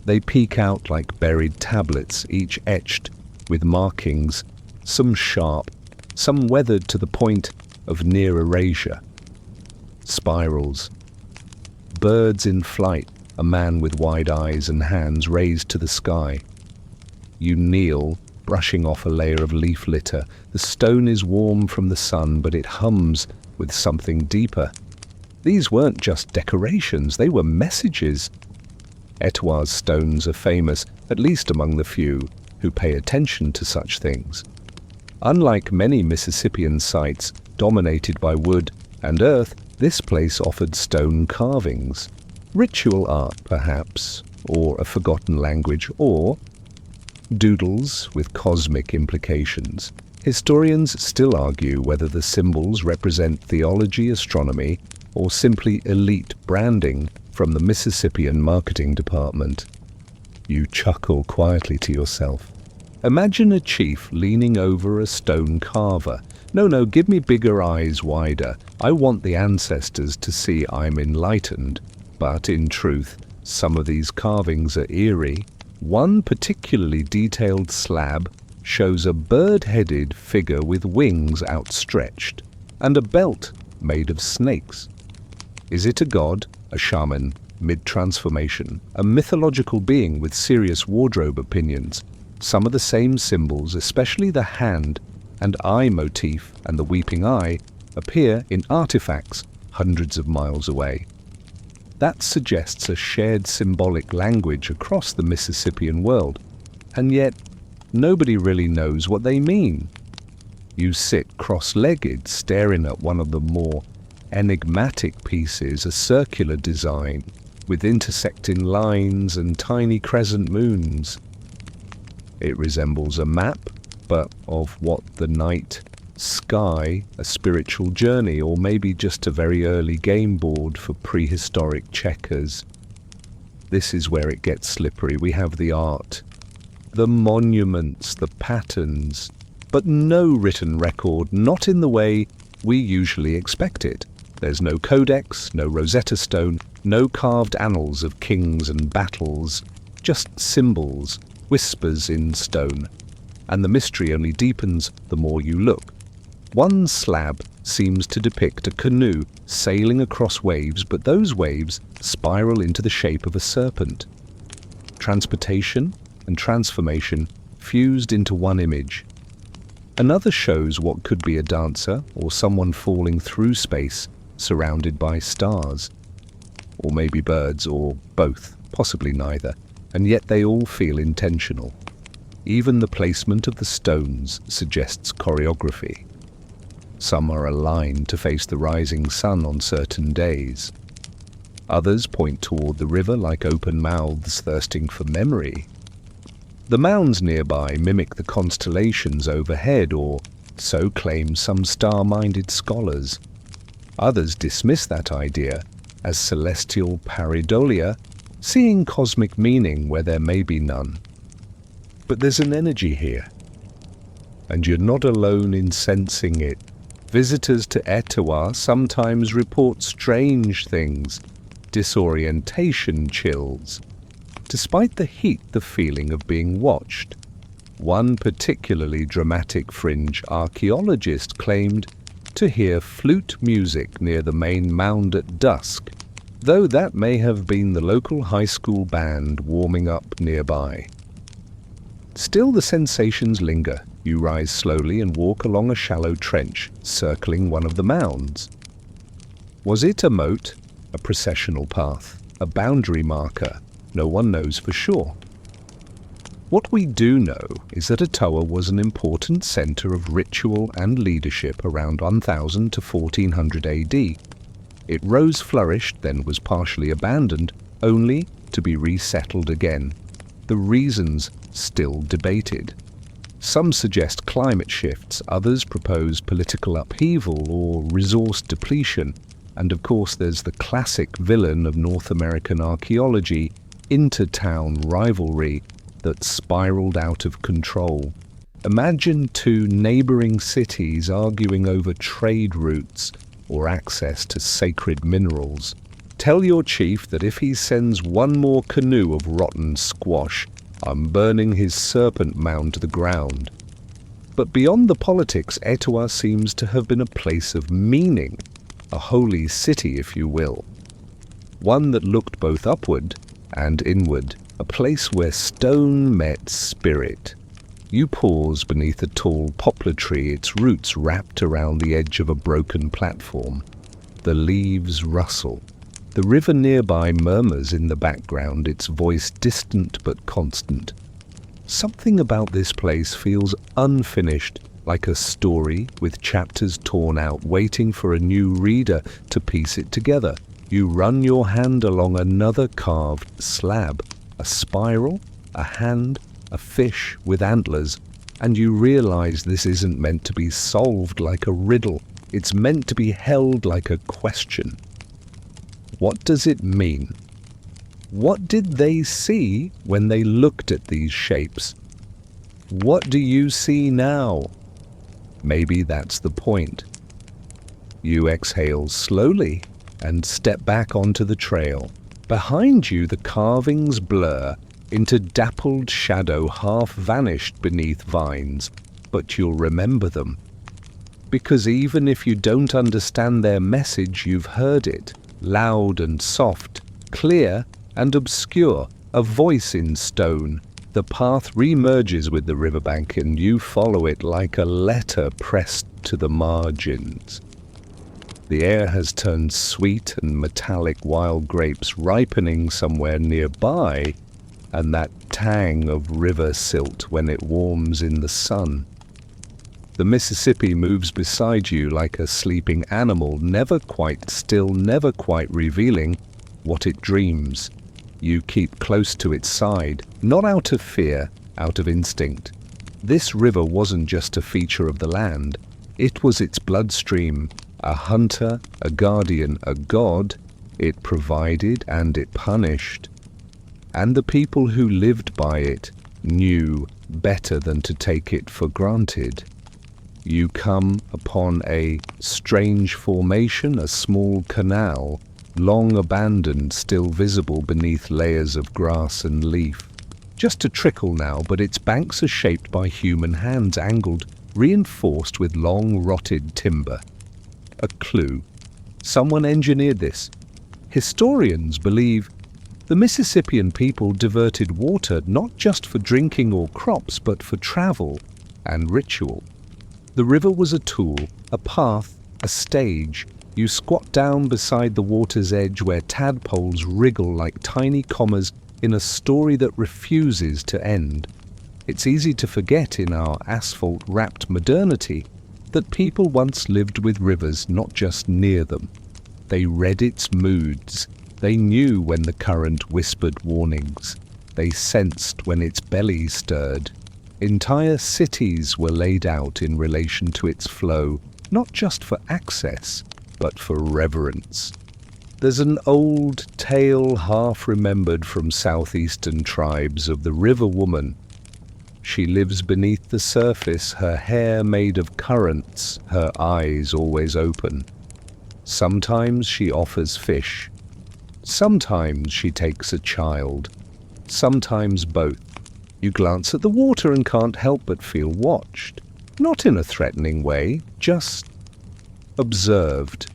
They peek out like buried tablets, each etched with markings, some sharp, some weathered to the point of near erasure. Spirals. Birds in flight, a man with wide eyes and hands raised to the sky. You kneel, brushing off a layer of leaf litter. The stone is warm from the sun, but it hums with something deeper. These weren't just decorations, they were messages. Etowah's stones are famous, at least among the few who pay attention to such things. Unlike many Mississippian sites dominated by wood and earth, this place offered stone carvings. Ritual art, perhaps, or a forgotten language, or doodles with cosmic implications. Historians still argue whether the symbols represent theology, astronomy, or simply elite branding from the Mississippian marketing department. You chuckle quietly to yourself. Imagine a chief leaning over a stone carver. No, give me bigger eyes, wider. I want the ancestors to see I'm enlightened. But in truth, some of these carvings are eerie. One particularly detailed slab shows a bird-headed figure with wings outstretched, and a belt made of snakes. Is it a god, a shaman, mid-transformation, a mythological being with serious wardrobe opinions? Some of the same symbols, especially the hand and eye motif and the weeping eye, appear in artifacts hundreds of miles away. That suggests a shared symbolic language across the Mississippian world, and yet nobody really knows what they mean. You sit cross-legged, staring at one of the more enigmatic pieces a circular design with intersecting lines and tiny crescent moons. It resembles a map, but of what the night sky, a spiritual journey, or maybe just a very early game board for prehistoric checkers. This is where it gets slippery. We have the art, the monuments, the patterns, but no written record, not in the way we usually expect it. There's no codex, no Rosetta Stone, no carved annals of kings and battles, just symbols, whispers in stone. And the mystery only deepens the more you look. One slab seems to depict a canoe sailing across waves, but those waves spiral into the shape of a serpent. Transportation and transformation fused into one image. Another shows what could be a dancer or someone falling through space, surrounded by stars. Or maybe birds, or both, possibly neither, and yet they all feel intentional. Even the placement of the stones suggests choreography. Some are aligned to face the rising sun on certain days. Others point toward the river like open mouths thirsting for memory. The mounds nearby mimic the constellations overhead, or so claim some star-minded scholars. Others dismiss that idea as celestial pareidolia, seeing cosmic meaning where there may be none. But there's an energy here, and you're not alone in sensing it. Visitors to Etowah sometimes report strange things, disorientation chills. Despite the heat, the feeling of being watched. One particularly dramatic fringe archaeologist claimed to hear flute music near the main mound at dusk, though that may have been the local high school band warming up nearby. Still, the sensations linger. You rise slowly and walk along a shallow trench, circling one of the mounds. Was it a moat, a processional path, a boundary marker? No one knows for sure. What we do know is that Etowah was an important center of ritual and leadership around 1000 to 1400 AD. It rose flourished, then was partially abandoned, only to be resettled again. The reasons still debated. Some suggest climate shifts, others propose political upheaval or resource depletion, and of course there's the classic villain of North American archaeology, inter-town rivalry that spiraled out of control. Imagine two neighboring cities arguing over trade routes or access to sacred minerals. Tell your chief that if he sends one more canoe of rotten squash, I'm burning his serpent mound to the ground. But beyond the politics, Etowah seems to have been a place of meaning, a holy city, if you will. One that looked both upward and inward, a place where stone met spirit. You pause beneath a tall poplar tree, its roots wrapped around the edge of a broken platform. The leaves rustle. The river nearby murmurs in the background, its voice distant but constant. Something about this place feels unfinished, like a story with chapters torn out, waiting for a new reader to piece it together. You run your hand along another carved slab, a spiral, a hand, a fish with antlers, and you realize this isn't meant to be solved like a riddle. It's meant to be held like a question. What does it mean? What did they see when they looked at these shapes? What do you see now? Maybe that's the point. You exhale slowly and step back onto the trail. Behind you, the carvings blur into dappled shadow, half vanished beneath vines, but you'll remember them. Because even if you don't understand their message, you've heard it. Loud and soft, clear and obscure, a voice in stone. The path re-merges with the riverbank and you follow it like a letter pressed to the margins. The air has turned sweet and metallic, wild grapes ripening somewhere nearby, and that tang of river silt when it warms in the sun. The Mississippi moves beside you like a sleeping animal, never quite still, never quite revealing what it dreams. You keep close to its side, not out of fear, out of instinct. This river wasn't just a feature of the land. It was its bloodstream, a hunter, a guardian, a god. It provided and it punished. And the people who lived by it knew better than to take it for granted. You come upon a strange formation, a small canal, long abandoned, still visible beneath layers of grass and leaf. Just a trickle now, but its banks are shaped by human hands, angled, reinforced with long rotted timber. A clue. Someone engineered this. Historians believe the Mississippian people diverted water not just for drinking or crops, but for travel and ritual. The river was a tool, a path, a stage. You squat down beside the water's edge where tadpoles wriggle like tiny commas in a story that refuses to end. It's easy to forget in our asphalt-wrapped modernity that people once lived with rivers, not just near them. They read its moods. They knew when the current whispered warnings. They sensed when its belly stirred. Entire cities were laid out in relation to its flow, not just for access, but for reverence. There's an old tale half-remembered from southeastern tribes of the river woman. She lives beneath the surface, her hair made of currents, her eyes always open. Sometimes she offers fish. Sometimes she takes a child. Sometimes both. You glance at the water and can't help but feel watched. Not in a threatening way, just observed.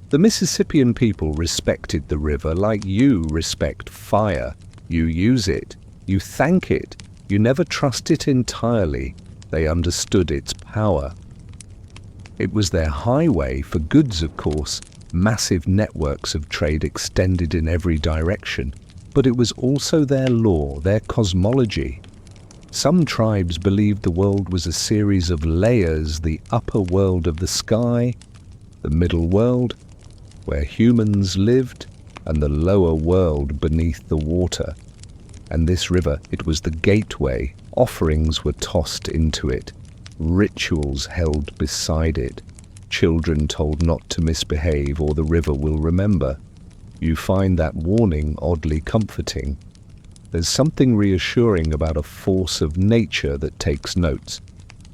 The Mississippian people respected the river like you respect fire. You use it. You thank it. You never trust it entirely. They understood its power. It was their highway for goods, of course. Massive networks of trade extended in every direction. But it was also their law, their cosmology. Some tribes believed the world was a series of layers, the upper world of the sky, the middle world, where humans lived, and the lower world beneath the water. And this river, it was the gateway. Offerings were tossed into it, rituals held beside it, children told not to misbehave or the river will remember. You find that warning oddly comforting. There's something reassuring about a force of nature that takes notes.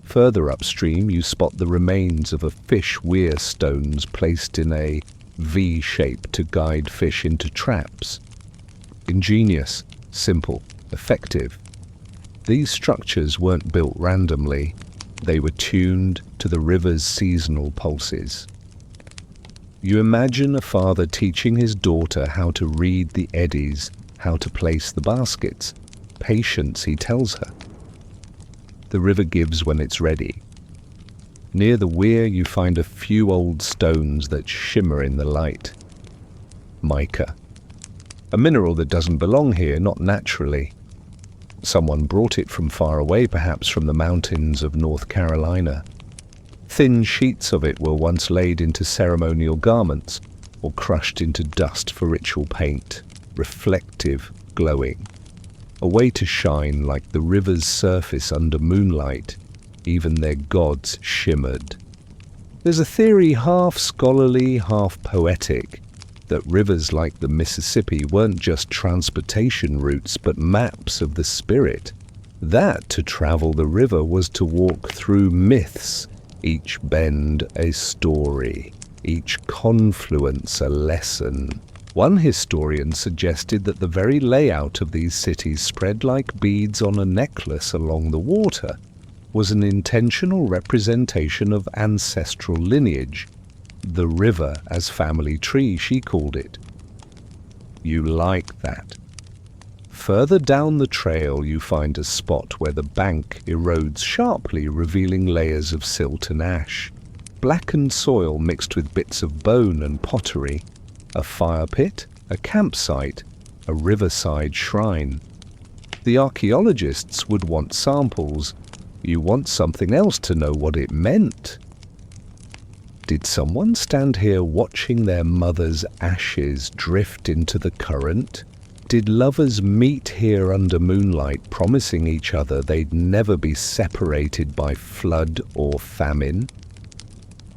Further upstream, you spot the remains of a fish weir stones placed in a V shape to guide fish into traps. Ingenious, simple, effective. These structures weren't built randomly. They were tuned to the river's seasonal pulses. You imagine a father teaching his daughter how to read the eddies, how to place the baskets. Patience, he tells her. The river gives when it's ready. Near the weir you find a few old stones that shimmer in the light. Mica. A mineral that doesn't belong here, not naturally. Someone brought it from far away, perhaps from the mountains of North Carolina. Thin sheets of it were once laid into ceremonial garments or crushed into dust for ritual paint, reflective, glowing. A way to shine like the river's surface under moonlight. Even their gods shimmered. There's a theory, half scholarly, half poetic, that rivers like the Mississippi weren't just transportation routes but maps of the spirit. That to travel the river was to walk through myths, each bend a story, each confluence a lesson. One historian suggested that the very layout of these cities spread like beads on a necklace along the water was an intentional representation of ancestral lineage. The river as family tree, she called it. You like that. Further down the trail you find a spot where the bank erodes sharply, revealing layers of silt and ash. Blackened soil mixed with bits of bone and pottery. A fire pit, a campsite, a riverside shrine. The archaeologists would want samples. You want something else to know what it meant. Did someone stand here watching their mother's ashes drift into the current? Did lovers meet here under moonlight, promising each other they'd never be separated by flood or famine?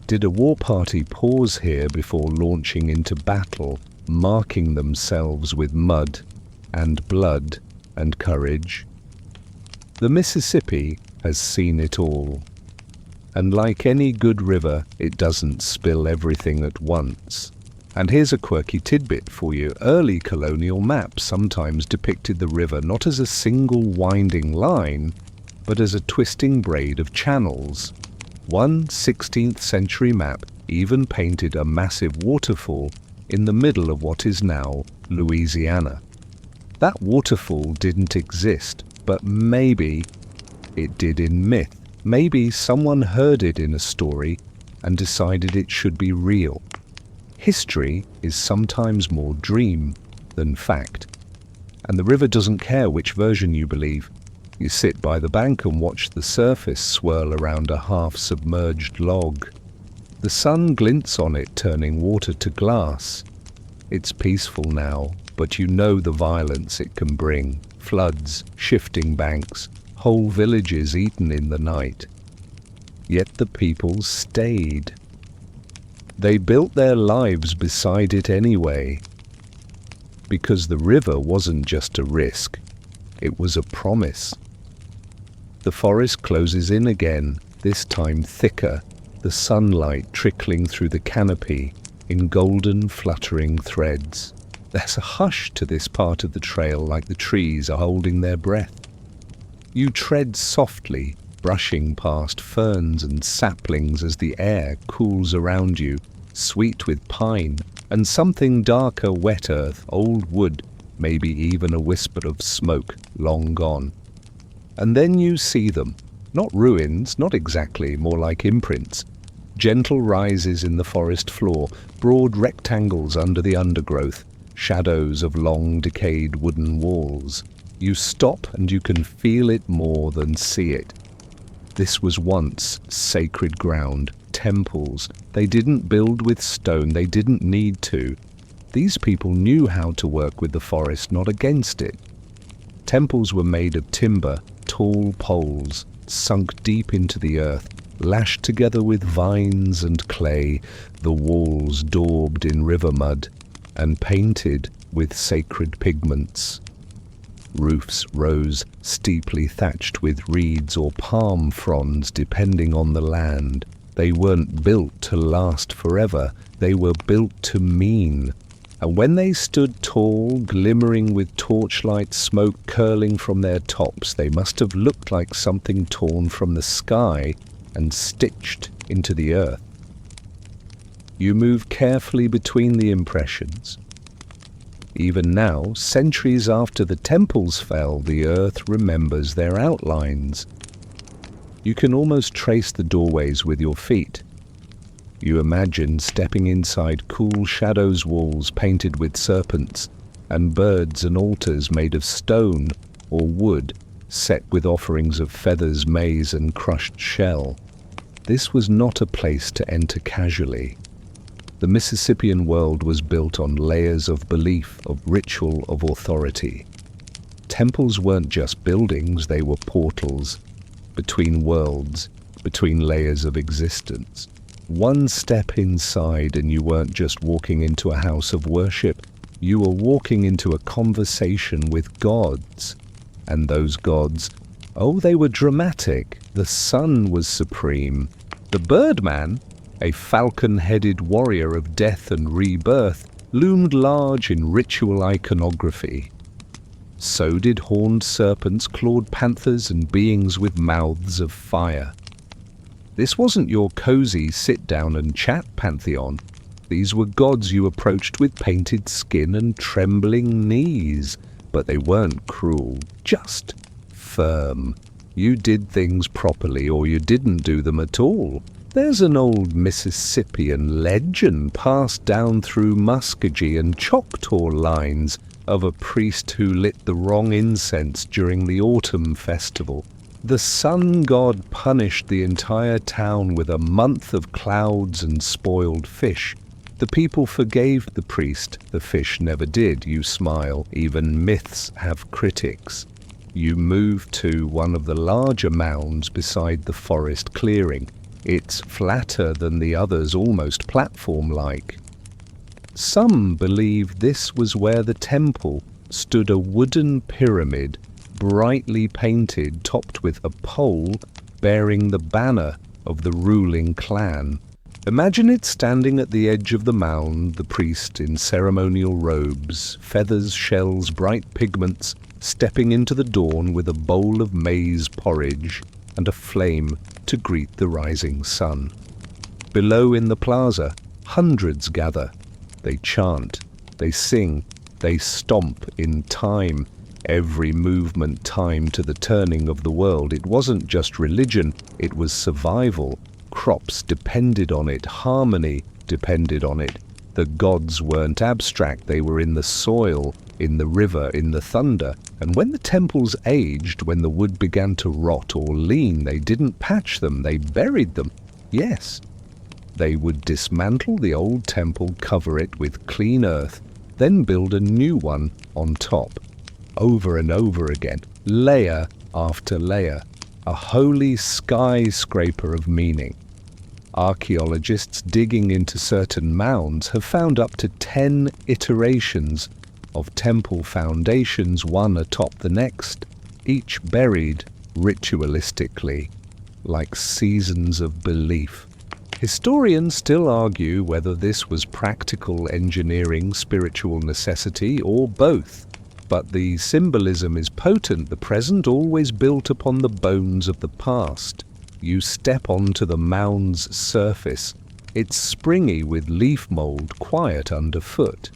Did a war party pause here before launching into battle, marking themselves with mud and blood and courage? The Mississippi has seen it all. And like any good river, it doesn't spill everything at once. And here's a quirky tidbit for you. Early colonial maps sometimes depicted the river not as a single winding line, but as a twisting braid of channels. One 16th century map even painted a massive waterfall in the middle of what is now Louisiana. That waterfall didn't exist, but maybe it did in myth. Maybe someone heard it in a story and decided it should be real. History is sometimes more dream than fact. And the river doesn't care which version you believe. You sit by the bank and watch the surface swirl around a half-submerged log. The sun glints on it, turning water to glass. It's peaceful now, but you know the violence it can bring. Floods, shifting banks, whole villages eaten in the night. Yet the people stayed. They built their lives beside it anyway. Because the river wasn't just a risk, it was a promise. The forest closes in again, this time thicker, the sunlight trickling through the canopy in golden fluttering threads. There's a hush to this part of the trail, like the trees are holding their breath. You tread softly, brushing past ferns and saplings as the air cools around you, sweet with pine and something darker, wet earth, old wood, maybe even a whisper of smoke long gone. And then you see them, not ruins, not exactly, more like imprints. Gentle rises in the forest floor, broad rectangles under the undergrowth, shadows of long decayed wooden walls. You stop and you can feel it more than see it. This was once sacred ground, temples. They didn't build with stone, they didn't need to. These people knew how to work with the forest, not against it. Temples were made of timber, tall poles, sunk deep into the earth, lashed together with vines and clay, the walls daubed in river mud, and painted with sacred pigments. Roofs rose steeply thatched with reeds or palm fronds depending on the land. They weren't built to last forever, they were built to mean. And when they stood tall, glimmering with torchlight smoke curling from their tops, they must have looked like something torn from the sky and stitched into the earth. You move carefully between the impressions. Even now, centuries after the temples fell, the earth remembers their outlines. You can almost trace the doorways with your feet. You imagine stepping inside cool shadows walls painted with serpents, and birds and altars made of stone or wood, set with offerings of feathers, maize, and crushed shell. This was not a place to enter casually. The Mississippian world was built on layers of belief, of ritual, of authority. Temples weren't just buildings, they were portals between worlds, between layers of existence. One step inside and you weren't just walking into a house of worship, you were walking into a conversation with gods. And those gods, oh, they were dramatic. The sun was supreme. The Birdman, a falcon-headed warrior of death and rebirth, loomed large in ritual iconography. So did horned serpents, clawed panthers, and beings with mouths of fire. This wasn't your cozy sit-down-and-chat pantheon. These were gods you approached with painted skin and trembling knees. But they weren't cruel, just firm. You did things properly or you didn't do them at all. There's an old Mississippian legend passed down through Muskogee and Choctaw lines of a priest who lit the wrong incense during the autumn festival. The sun god punished the entire town with a month of clouds and spoiled fish. The people forgave the priest, the fish never did. You smile, even myths have critics. You move to one of the larger mounds beside the forest clearing. It's flatter than the others, almost platform-like. Some believe this was where the temple stood, a wooden pyramid, brightly painted, topped with a pole bearing the banner of the ruling clan. Imagine it standing at the edge of the mound, the priest in ceremonial robes, feathers, shells, bright pigments, stepping into the dawn with a bowl of maize porridge and a flame to greet the rising sun. Below in the plaza, hundreds gather. They chant, they sing, they stomp in time. Every movement timed to the turning of the world. It wasn't just religion, it was survival. Crops depended on it, harmony depended on it. The gods weren't abstract, they were in the soil, in the river, in the thunder. And when the temples aged, when the wood began to rot or lean, they didn't patch them, they buried them. Yes, they would dismantle the old temple, cover it with clean earth, then build a new one on top. Over and over again, layer after layer, a holy skyscraper of meaning. Archaeologists digging into certain mounds have found up to 10 iterations of temple foundations, one atop the next, each buried ritualistically, like seasons of belief. Historians still argue whether this was practical engineering, spiritual necessity, or both. But the symbolism is potent, the present always built upon the bones of the past. You step onto the mound's surface. It's springy with leaf mold, quiet underfoot.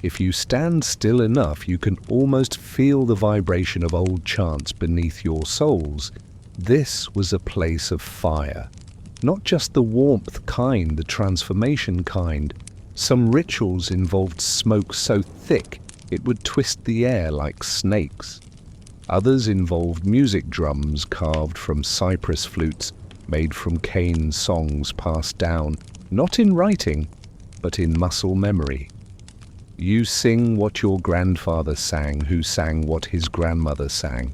If you stand still enough, you can almost feel the vibration of old chants beneath your soles. This was a place of fire. Not just the warmth kind, the transformation kind. Some rituals involved smoke so thick it would twist the air like snakes. Others involved music drums carved from cypress flutes, made from cane songs passed down, not in writing, but in muscle memory. You sing what your grandfather sang, who sang what his grandmother sang.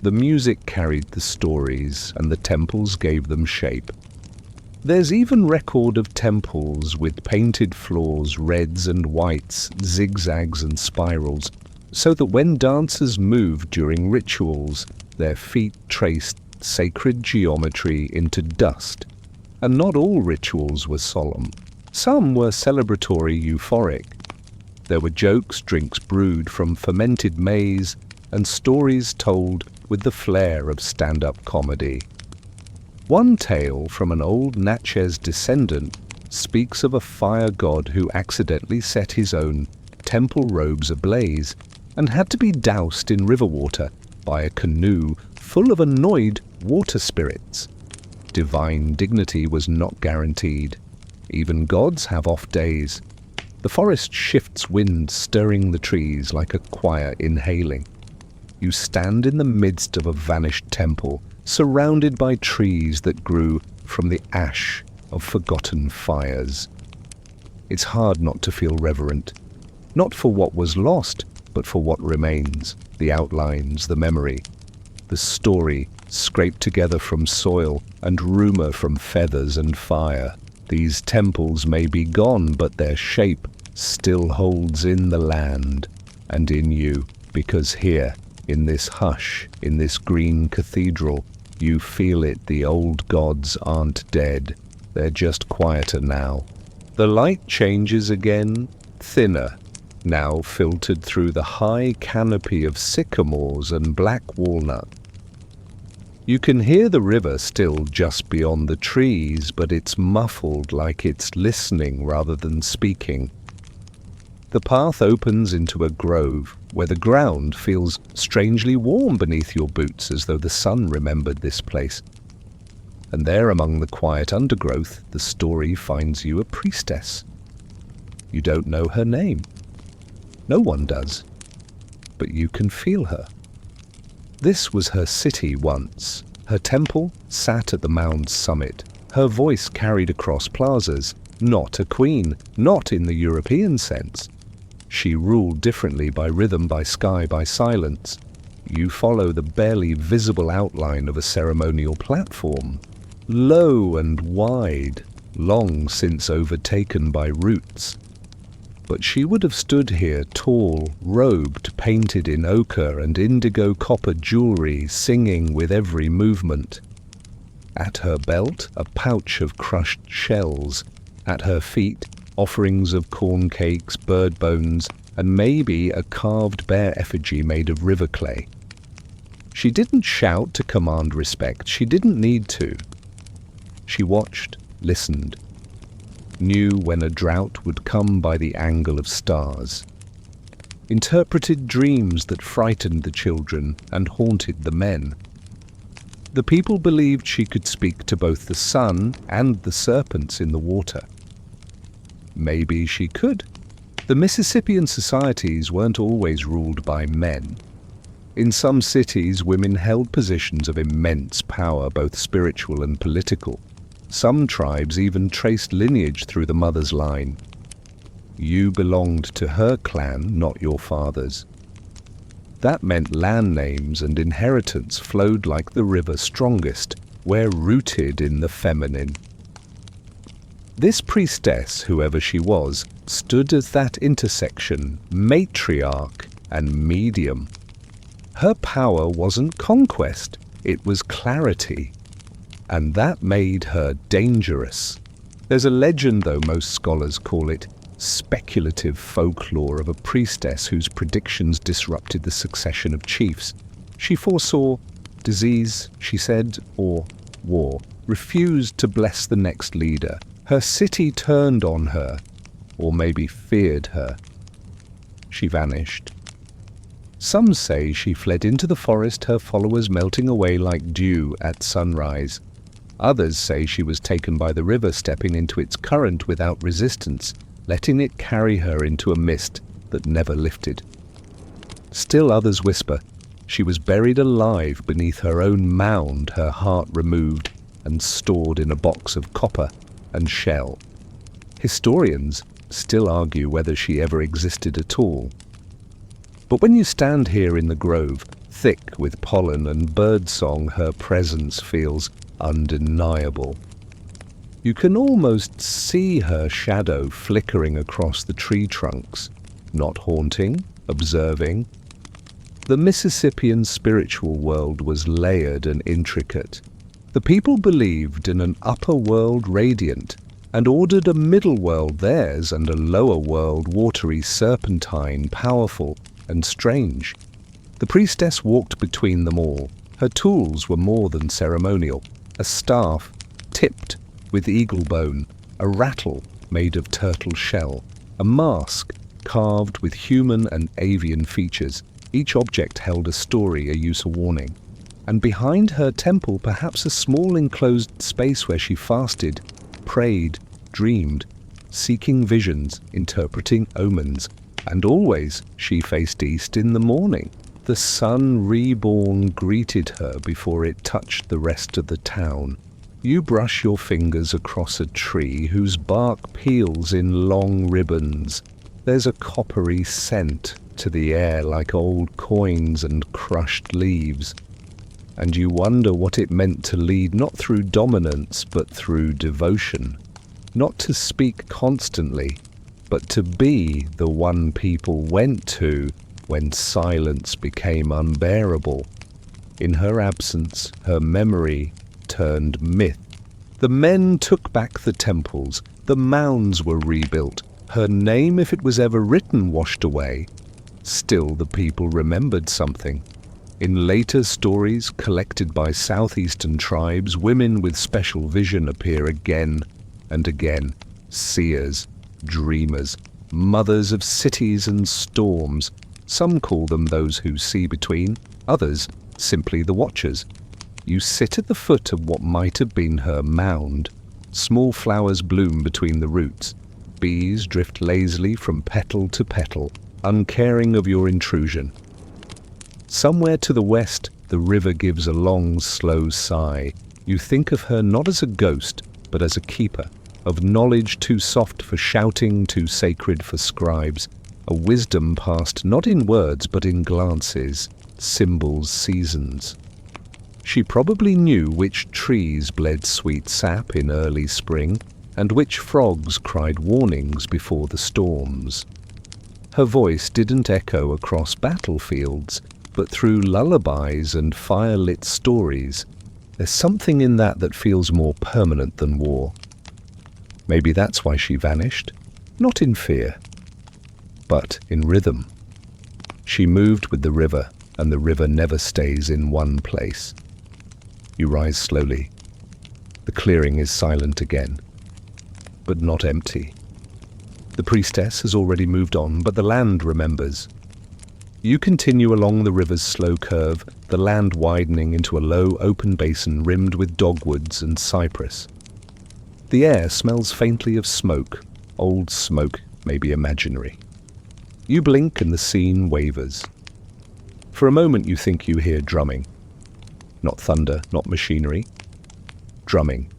The music carried the stories, and the temples gave them shape. There's even record of temples with painted floors, reds and whites, zigzags and spirals, so that when dancers moved during rituals, their feet traced sacred geometry into dust. And not all rituals were solemn. Some were celebratory, euphoric. There were jokes, drinks brewed from fermented maize, and stories told with the flair of stand-up comedy. One tale from an old Natchez descendant speaks of a fire god who accidentally set his own temple robes ablaze and had to be doused in river water by a canoe full of annoyed water spirits. Divine dignity was not guaranteed. Even gods have off days. The forest shifts wind, stirring the trees like a choir inhaling. You stand in the midst of a vanished temple, surrounded by trees that grew from the ash of forgotten fires. It's hard not to feel reverent, not for what was lost, but for what remains, the outlines, the memory, the story scraped together from soil and rumor from feathers and fire. These temples may be gone, but their shape still holds in the land and in you, because here, in this hush, in this green cathedral, you feel it. The old gods aren't dead. They're just quieter now. The light changes again, thinner, now filtered through the high canopy of sycamores and black walnut. You can hear the river still just beyond the trees, but it's muffled, like it's listening rather than speaking. The path opens into a grove where the ground feels strangely warm beneath your boots, as though the sun remembered this place. And there among the quiet undergrowth, the story finds you a priestess. You don't know her name. No one does. But you can feel her. This was her city once. Her temple sat at the Mounds summit. Her voice carried across plazas. Not a queen, not in the European sense. She ruled differently, by rhythm, by sky, by silence. You follow the barely visible outline of a ceremonial platform, low and wide, long since overtaken by roots. But she would have stood here tall, robed, painted in ochre and indigo copper jewelry, singing with every movement. At her belt, a pouch of crushed shells. At her feet, offerings of corn cakes, bird bones, and maybe a carved bear effigy made of river clay. She didn't shout to command respect. She didn't need to. She watched, listened, knew when a drought would come by the angle of stars, interpreted dreams that frightened the children and haunted the men. The people believed she could speak to both the sun and the serpents in the water. Maybe she could. The Mississippian societies weren't always ruled by men. In some cities, women held positions of immense power, both spiritual and political. Some tribes even traced lineage through the mother's line. You belonged to her clan, not your father's. That meant land names and inheritance flowed like the river strongest, where rooted in the feminine. This priestess, whoever she was, stood at that intersection, matriarch and medium. Her power wasn't conquest, it was clarity. And that made her dangerous. There's a legend, though most scholars call it speculative folklore, of a priestess whose predictions disrupted the succession of chiefs. She foresaw disease, she said, or war, refused to bless the next leader. Her city turned on her, or maybe feared her. She vanished. Some say she fled into the forest, her followers melting away like dew at sunrise. Others say she was taken by the river, stepping into its current without resistance, letting it carry her into a mist that never lifted. Still others whisper she was buried alive beneath her own mound, her heart removed and stored in a box of copper and shell. Historians still argue whether she ever existed at all. But when you stand here in the grove, thick with pollen and birdsong, her presence feels undeniable. You can almost see her shadow flickering across the tree trunks, not haunting, observing. The Mississippian spiritual world was layered and intricate. The people believed in an upper world radiant, and ordered a middle world theirs and a lower world watery, serpentine, powerful, and strange. The priestess walked between them all. Her tools were more than ceremonial. A staff tipped with eagle bone, a rattle made of turtle shell, a mask carved with human and avian features. Each object held a story, a use, a warning. And behind her temple, perhaps a small enclosed space where she fasted, prayed, dreamed, seeking visions, interpreting omens. And always she faced east in the morning. The sun reborn greeted her before it touched the rest of the town. You brush your fingers across a tree whose bark peels in long ribbons. There's a coppery scent to the air like old coins and crushed leaves. And you wonder what it meant to lead not through dominance but through devotion. Not to speak constantly, but to be the one people went to when silence became unbearable. In her absence, her memory turned myth. The men took back the temples, the mounds were rebuilt, her name, if it was ever written, washed away. Still the people remembered something. In later stories collected by southeastern tribes, women with special vision appear again and again, seers, dreamers, mothers of cities and storms. Some call them those who see between, others simply the watchers. You sit at the foot of what might have been her mound. Small flowers bloom between the roots. Bees drift lazily from petal to petal, uncaring of your intrusion. Somewhere to the west, The river gives a long, slow sigh. You think of her not as a ghost, but as a keeper, of knowledge too soft for shouting, too sacred for scribes, a wisdom passed not in words but in glances, symbols, seasons. She probably knew which trees bled sweet sap in early spring, and which frogs cried warnings before the storms. Her voice didn't echo across battlefields, but through lullabies and fire-lit stories. There's something in that feels more permanent than war. Maybe that's why she vanished, not in fear, but in rhythm. She moved with the river, and the river never stays in one place. You rise slowly. The clearing is silent again, but not empty. The priestess has already moved on, but the land remembers. You continue along the river's slow curve, the land widening into a low, open basin rimmed with dogwoods and cypress. The air smells faintly of smoke, old smoke, maybe imaginary. You blink and the scene wavers. For a moment you think you hear drumming. Not thunder, not machinery. Drumming.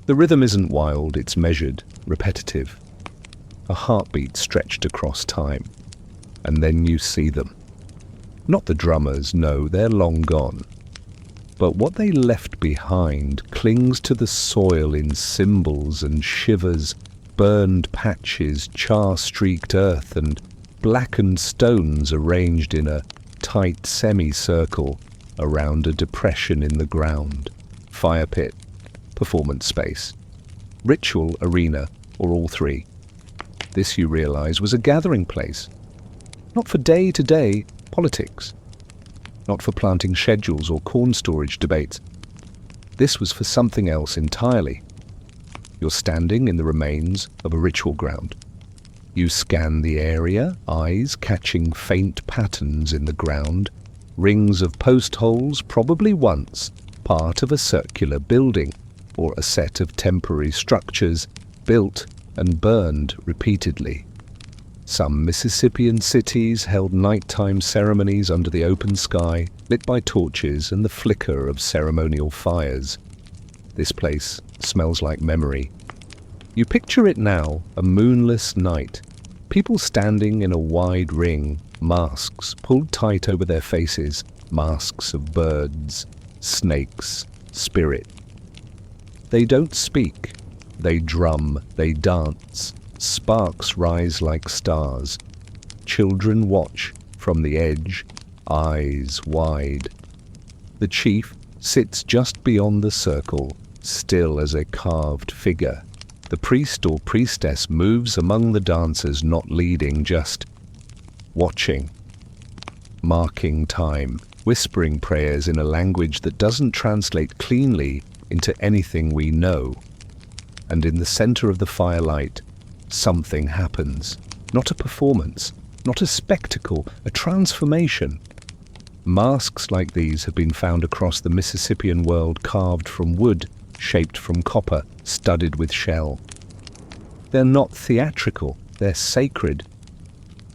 The rhythm isn't wild, it's measured, repetitive. A heartbeat stretched across time. And then you see them. Not the drummers, no, they're long gone. But what they left behind clings to the soil in symbols and shivers, burned patches, char-streaked earth, and blackened stones arranged in a tight semicircle around a depression in the ground. Fire pit, performance space, ritual arena, or all three. This, you realize, was a gathering place. Not for day-to-day politics. Not for planting schedules or corn storage debates. This was for something else entirely. You're standing in the remains of a ritual ground. You scan the area, eyes catching faint patterns in the ground, rings of post holes, probably once part of a circular building or a set of temporary structures built and burned repeatedly. Some Mississippian cities held nighttime ceremonies under the open sky, lit by torches and the flicker of ceremonial fires. This place smells like memory. You picture it now, a moonless night. People standing in a wide ring, masks pulled tight over their faces, masks of birds, snakes, spirit. They don't speak. They drum, they dance. Sparks rise like stars. Children watch from the edge, eyes wide. The chief sits just beyond the circle, still as a carved figure. The priest or priestess moves among the dancers, not leading, just watching, marking time, whispering prayers in a language that doesn't translate cleanly into anything we know. And in the center of the firelight, something happens. Not a performance, not a spectacle, a transformation. Masks like these have been found across the Mississippian world, carved from wood, shaped from copper, studded with shell. They're not theatrical, they're sacred.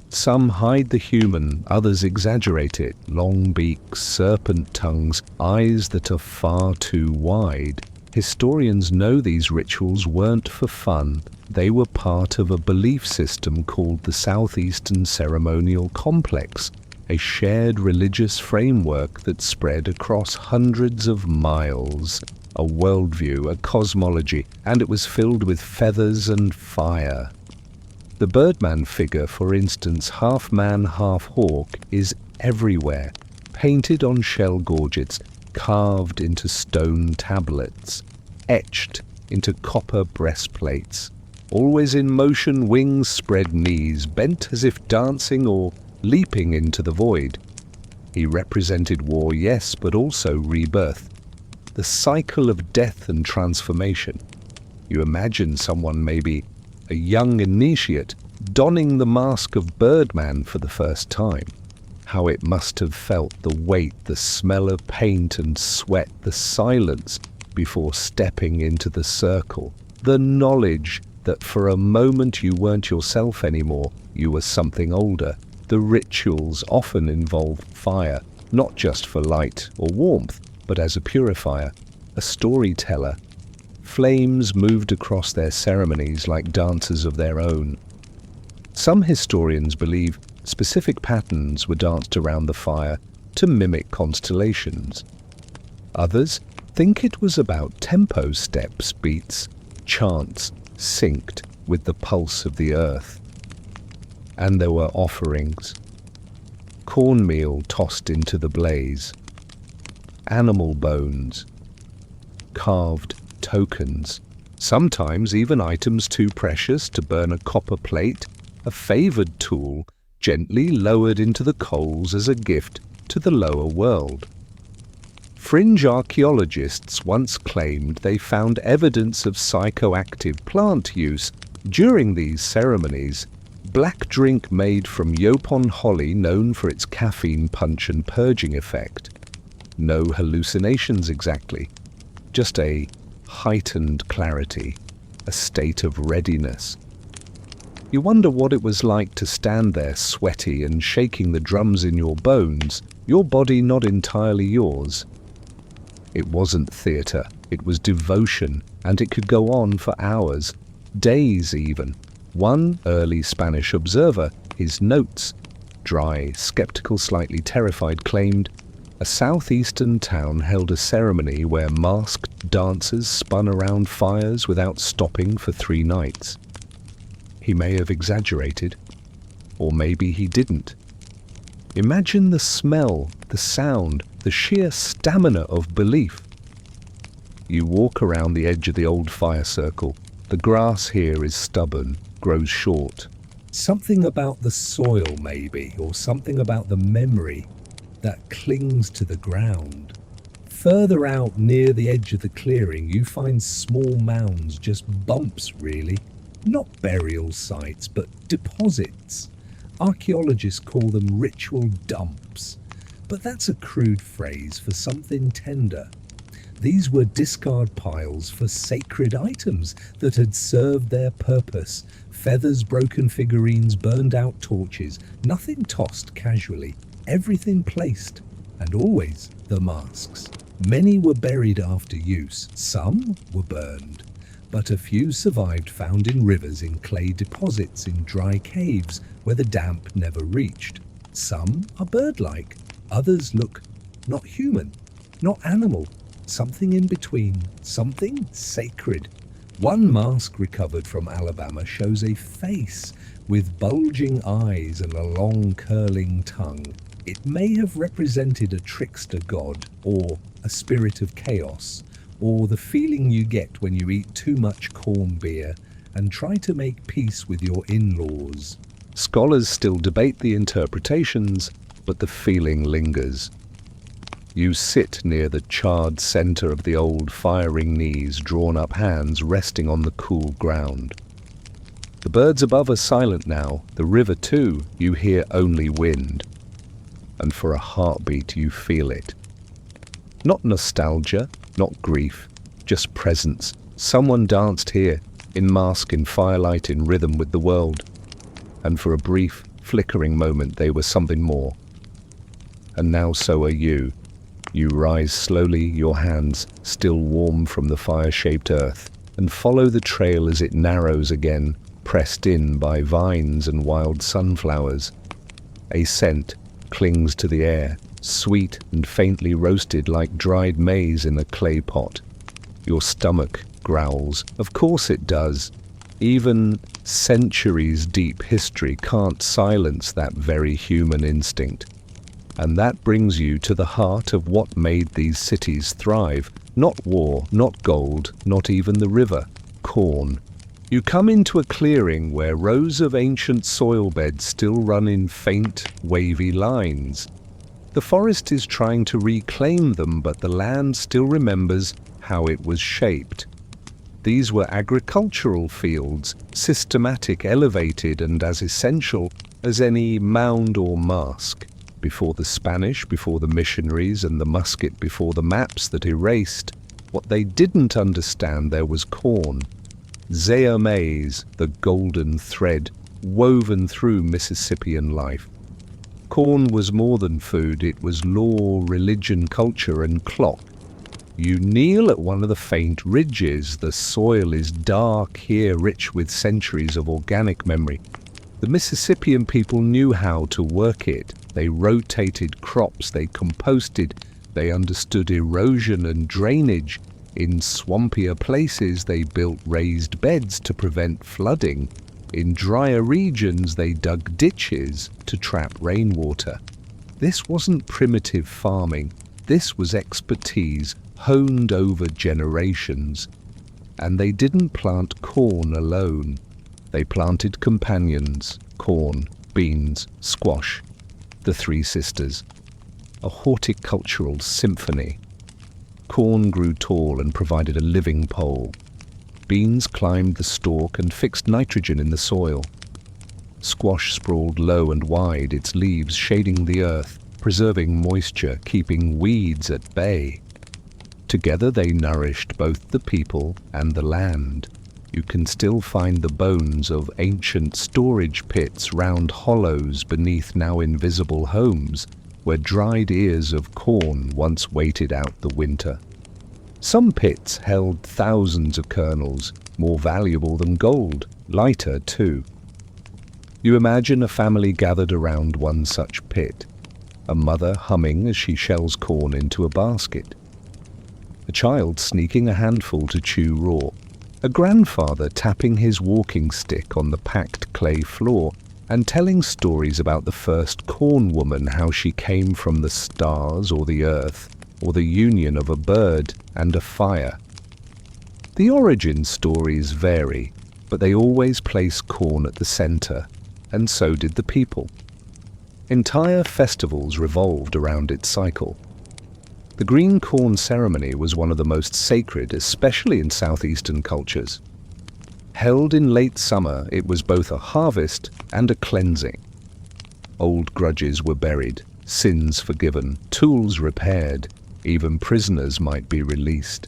Some hide the human, others exaggerate it. Long beaks, serpent tongues, eyes that are far too wide. Historians know these rituals weren't for fun. They were part of a belief system called the Southeastern Ceremonial Complex, a shared religious framework that spread across hundreds of miles, a worldview, a cosmology, and it was filled with feathers and fire. The Birdman figure, for instance, half man, half hawk, is everywhere, painted on shell gorgets, carved into stone tablets, etched into copper breastplates. Always in motion, wings spread, knees bent as if dancing or leaping into the void. He represented war, yes, but also rebirth, the cycle of death and transformation. You imagine someone, maybe a young initiate, donning the mask of Birdman for the first time. How it must have felt, the weight, the smell of paint and sweat, the silence before stepping into the circle, the knowledge that for a moment you weren't yourself anymore, you were something older. The rituals often involved fire, not just for light or warmth, but as a purifier, a storyteller. Flames moved across their ceremonies like dancers of their own. Some historians believe specific patterns were danced around the fire to mimic constellations. Others think it was about tempo steps, beats, chants synced with the pulse of the earth. And there were offerings. Cornmeal tossed into the blaze, animal bones, carved tokens, sometimes even items too precious to burn a copper plate, a favored tool gently lowered into the coals as a gift to the lower world. Fringe archaeologists once claimed they found evidence of psychoactive plant use during these ceremonies. Black drink made from Yopon holly known for its caffeine punch and purging effect. No hallucinations exactly, just a heightened clarity, a state of readiness. You wonder what it was like to stand there sweaty and shaking the drums in your bones, your body not entirely yours. It wasn't theatre, it was devotion, and it could go on for hours, days even. One early Spanish observer, his notes, dry, skeptical, slightly terrified, claimed, a southeastern town held a ceremony where masked dancers spun around fires without stopping for 3 nights. He may have exaggerated, or maybe he didn't. Imagine the smell, the sound, the sheer stamina of belief. You walk around the edge of the old fire circle. The grass here is stubborn, grows short. Something about the soil, maybe, or something about the memory that clings to the ground. Further out near the edge of the clearing, you find small mounds, just bumps really. Not burial sites, but deposits. Archaeologists call them ritual dumps, but that's a crude phrase for something tender. These were discard piles for sacred items that had served their purpose. Feathers, broken figurines, burned out torches, nothing tossed casually, everything placed, and always the masks. Many were buried after use, some were burned, but a few survived, found in rivers, in clay deposits, in dry caves where the damp never reached. Some are bird-like, others look not human, not animal, something in between, something sacred. One mask recovered from Alabama shows a face with bulging eyes and a long curling tongue. It may have represented a trickster god, or a spirit of chaos, or the feeling you get when you eat too much corned beer and try to make peace with your in-laws. Scholars still debate the interpretations, but the feeling lingers. You sit near the charred center of the old firing knees, drawn up hands resting on the cool ground. The birds above are silent now, the river too, you hear only wind. And for a heartbeat you feel it. Not nostalgia, not grief, just presence. Someone danced here, in mask, in firelight, in rhythm with the world. And for a brief, flickering moment they were something more. And now so are you. You rise slowly, your hands still warm from the fire-shaped earth, and follow the trail as it narrows again, pressed in by vines and wild sunflowers. A scent clings to the air, sweet and faintly roasted like dried maize in a clay pot. Your stomach growls. Of course it does. Even centuries-deep history can't silence that very human instinct. And that brings you to the heart of what made these cities thrive. Not war, not gold, not even the river. Corn. You come into a clearing where rows of ancient soil beds still run in faint, wavy lines. The forest is trying to reclaim them, but the land still remembers how it was shaped. These were agricultural fields, systematic, elevated, and as essential as any mound or mask. Before the Spanish, before the missionaries, and the musket before the maps that erased. What they didn't understand there was corn. Zea maize, the golden thread, woven through Mississippian life. Corn was more than food, it was law, religion, culture, and clock. You kneel at one of the faint ridges. The soil is dark here, rich with centuries of organic memory. The Mississippian people knew how to work it. They rotated crops, they composted, they understood erosion and drainage. In swampier places, they built raised beds to prevent flooding. In drier regions, they dug ditches to trap rainwater. This wasn't primitive farming. This was expertise honed over generations. And they didn't plant corn alone. They planted companions: corn, beans, squash, the three sisters. A horticultural symphony. Corn grew tall and provided a living pole. Beans climbed the stalk and fixed nitrogen in the soil. Squash sprawled low and wide, its leaves shading the earth, preserving moisture, keeping weeds at bay. Together they nourished both the people and the land. You can still find the bones of ancient storage pits, round hollows beneath now invisible homes, where dried ears of corn once waited out the winter. Some pits held thousands of kernels, more valuable than gold, lighter too. You imagine a family gathered around one such pit, a mother humming as she shells corn into a basket, a child sneaking a handful to chew raw, a grandfather tapping his walking stick on the packed clay floor and telling stories about the first corn woman, how she came from the stars or the earth, or the union of a bird and a fire. The origin stories vary, but they always place corn at the center, and so did the people. Entire festivals revolved around its cycle. The green corn ceremony was one of the most sacred, especially in southeastern cultures. Held in late summer, it was both a harvest and a cleansing. Old grudges were buried, sins forgiven, tools repaired, even prisoners might be released.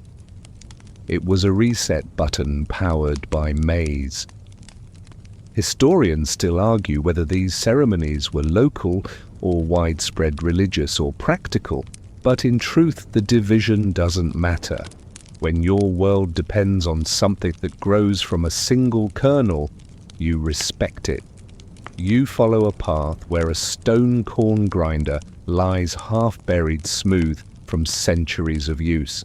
It was a reset button powered by maize. Historians still argue whether these ceremonies were local or widespread, religious or practical, but in truth the division doesn't matter. When your world depends on something that grows from a single kernel, you respect it. You follow a path where a stone corn grinder lies half-buried smooth from centuries of use.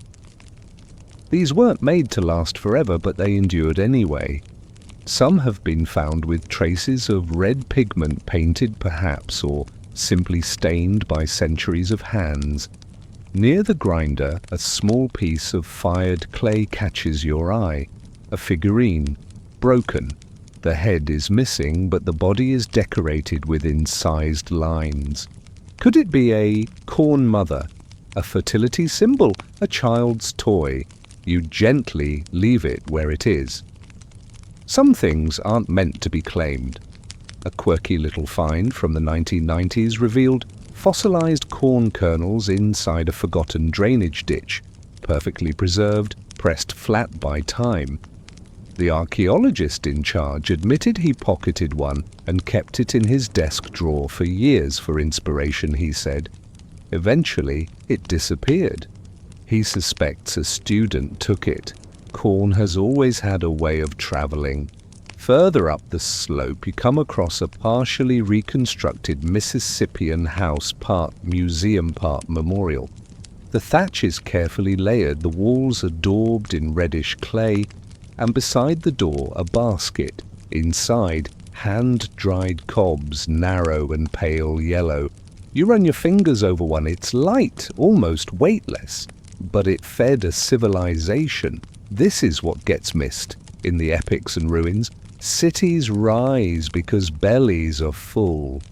These weren't made to last forever, but they endured anyway. Some have been found with traces of red pigment painted perhaps, or simply stained by centuries of hands. Near the grinder, a small piece of fired clay catches your eye, a figurine, broken. The head is missing, but the body is decorated with incised lines. Could it be a corn mother, a fertility symbol, a child's toy? You gently leave it where it is. Some things aren't meant to be claimed. A quirky little find from the 1990s revealed fossilized corn kernels inside a forgotten drainage ditch, perfectly preserved, pressed flat by time. The archaeologist in charge admitted he pocketed one and kept it in his desk drawer for years for inspiration, he said. Eventually, it disappeared. He suspects a student took it. Corn has always had a way of traveling. Further up the slope, you come across a partially reconstructed Mississippian house museum part memorial. The thatch is carefully layered, the walls are daubed in reddish clay, and beside the door a basket. Inside, hand-dried cobs, narrow and pale yellow. You run your fingers over one, it's light, almost weightless, but it fed a civilization. This is what gets missed in the epics and ruins. Cities rise because bellies are full.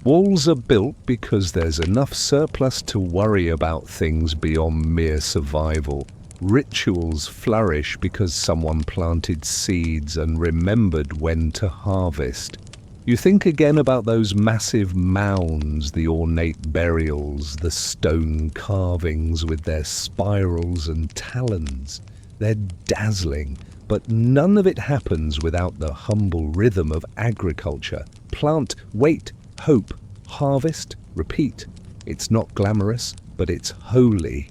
Walls are built because there's enough surplus to worry about things beyond mere survival. Rituals flourish because someone planted seeds and remembered when to harvest. You think again about those massive mounds, the ornate burials, the stone carvings with their spirals and talons. They're dazzling, but none of it happens without the humble rhythm of agriculture. Plant, wait, hope, Harvest, repeat. It's not glamorous, but it's holy.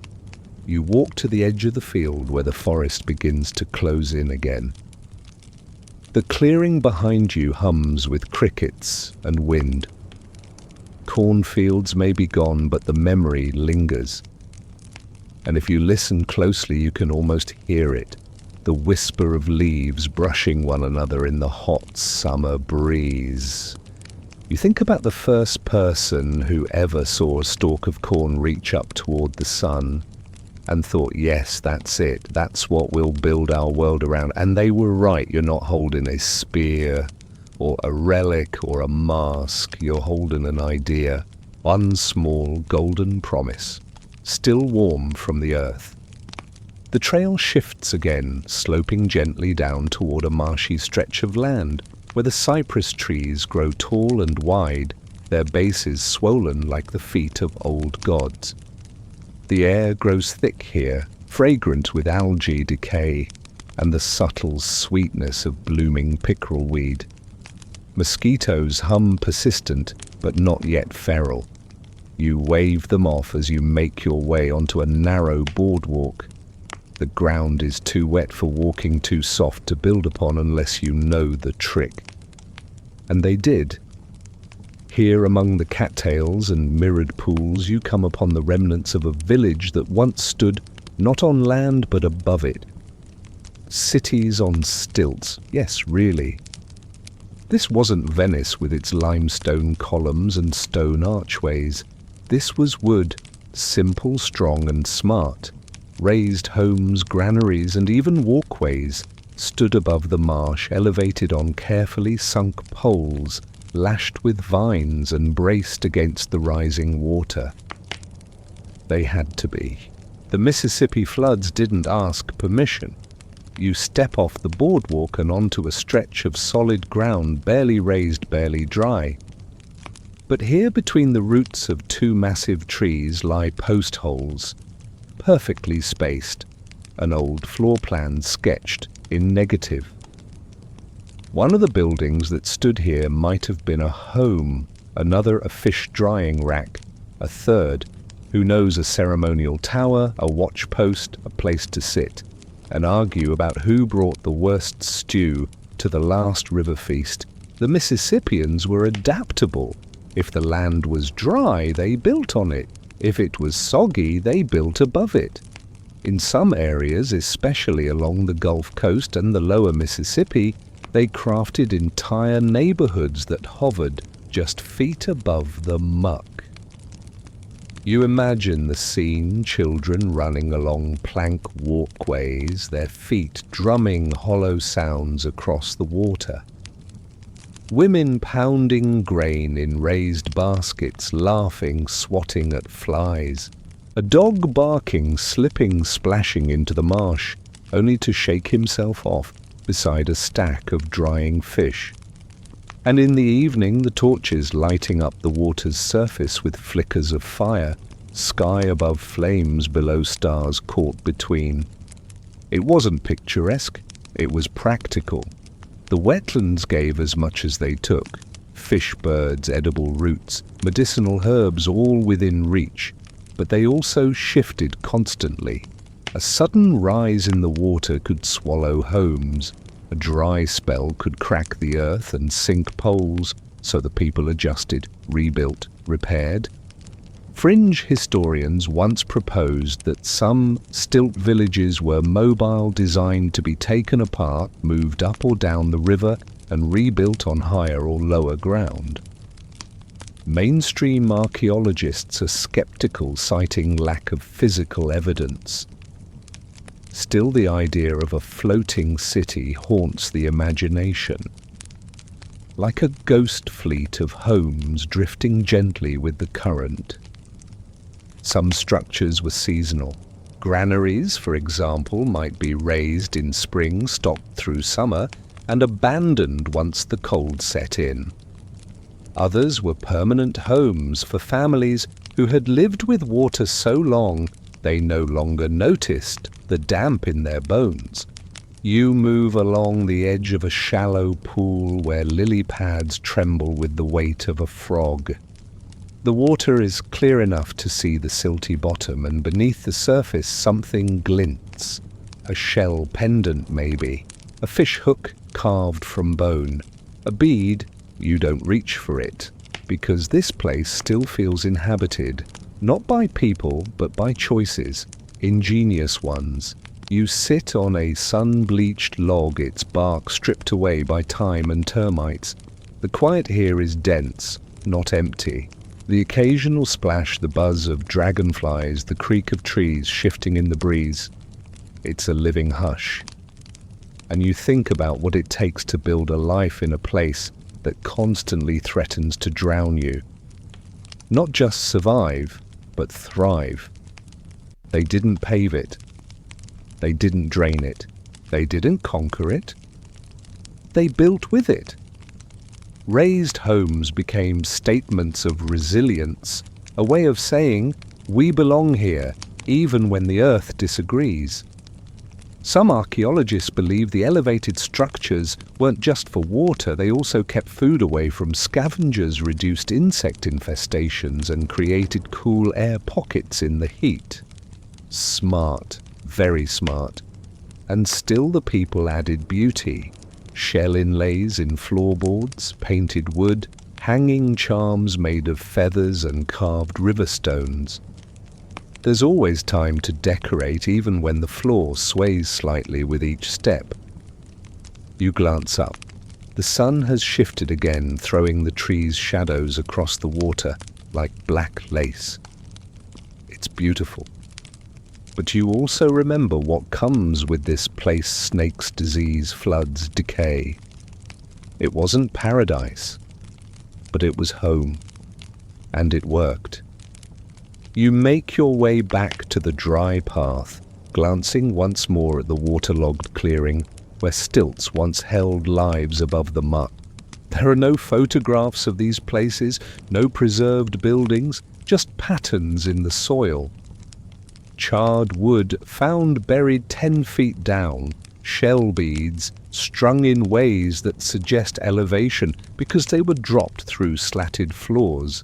You walk to the edge of the field where the forest begins to close in again. The clearing behind you hums with crickets and wind. Cornfields may be gone, but the memory lingers. And if you listen closely, you can almost hear it, the whisper of leaves brushing one another in the hot summer breeze. You think about the first person who ever saw a stalk of corn reach up toward the sun and thought, yes, that's it, that's what we'll build our world around. And they were right. You're not holding a spear or a relic or a mask. You're holding an idea, one small golden promise, still warm from the earth. The trail shifts again, sloping gently down toward a marshy stretch of land where the cypress trees grow tall and wide, their bases swollen like the feet of old gods. The air grows thick here, fragrant with algae decay and the subtle sweetness of blooming pickerel weed. Mosquitoes hum persistent, but not yet feral. You wave them off as you make your way onto a narrow boardwalk. The ground is too wet for walking, too soft to build upon unless you know the trick. And they did. Here among the cattails and mirrored pools you come upon the remnants of a village that once stood not on land but above it. Cities on stilts, yes, really. This wasn't Venice with its limestone columns and stone archways. This was wood, simple, strong and smart. Raised homes, granaries and even walkways stood above the marsh, elevated on carefully sunk poles, lashed with vines and braced against the rising water. They had to be. The Mississippi floods didn't ask permission. You step off the boardwalk and onto a stretch of solid ground, barely raised, barely dry. But here between the roots of two massive trees lie post holes, perfectly spaced, an old floor plan sketched in negative. One of the buildings that stood here might have been a home, another a fish drying rack, a third, who knows, a ceremonial tower, a watch post, a place to sit and argue about who brought the worst stew to the last river feast. The Mississippians were adaptable. If the land was dry, they built on it. If it was soggy, they built above it. In some areas, especially along the Gulf Coast and the lower Mississippi, they crafted entire neighborhoods that hovered just feet above the muck. You imagine the scene, children running along plank walkways, their feet drumming hollow sounds across the water. Women pounding grain in raised baskets, laughing, swatting at flies. A dog barking, slipping, splashing into the marsh, only to shake himself off beside a stack of drying fish. And in the evening, the torches lighting up the water's surface with flickers of fire, sky above flames, below stars caught between. It wasn't picturesque, it was practical. The wetlands gave as much as they took. Fish, birds, edible roots, medicinal herbs, all within reach. But they also shifted constantly. A sudden rise in the water could swallow homes. A dry spell could crack the earth and sink poles, so the people adjusted, rebuilt, repaired. Fringe historians once proposed that some stilt villages were mobile, designed to be taken apart, moved up or down the river, and rebuilt on higher or lower ground. Mainstream archaeologists are skeptical, citing lack of physical evidence. Still, the idea of a floating city haunts the imagination. Like a ghost fleet of homes drifting gently with the current. Some structures were seasonal. Granaries, for example, might be raised in spring, stocked through summer, and abandoned once the cold set in. Others were permanent homes for families who had lived with water so long they no longer noticed the damp in their bones. You move along the edge of a shallow pool where lily pads tremble with the weight of a frog. The water is clear enough to see the silty bottom, and beneath the surface something glints. A shell pendant maybe, a fish hook carved from bone, a bead. You don't reach for it, because this place still feels inhabited, not by people but by choices, ingenious ones. You sit on a sun-bleached log, its bark stripped away by time and termites. The quiet here is dense, not empty. The occasional splash, the buzz of dragonflies, the creak of trees shifting in the breeze. It's a living hush. And you think about what it takes to build a life in a place that constantly threatens to drown you. Not just survive, but thrive. They didn't pave it. They didn't drain it. They didn't conquer it. They built with it. Raised homes became statements of resilience, a way of saying, we belong here, even when the earth disagrees. Some archaeologists believe the elevated structures weren't just for water, they also kept food away from scavengers, reduced insect infestations, and created cool air pockets in the heat. Smart, very smart. And still the people added beauty. Shell inlays in floorboards, painted wood, hanging charms made of feathers and carved river stones. There's always time to decorate, even when the floor sways slightly with each step. You glance up. The sun has shifted again, throwing the trees' shadows across the water like black lace. It's beautiful. But you also remember what comes with this place: snakes, disease, floods, decay. It wasn't paradise, but it was home, and it worked. You make your way back to the dry path, glancing once more at the waterlogged clearing where stilts once held lives above the muck. There are no photographs of these places, no preserved buildings, just patterns in the soil. Charred wood found buried 10 feet down, shell beads strung in ways that suggest elevation because they were dropped through slatted floors.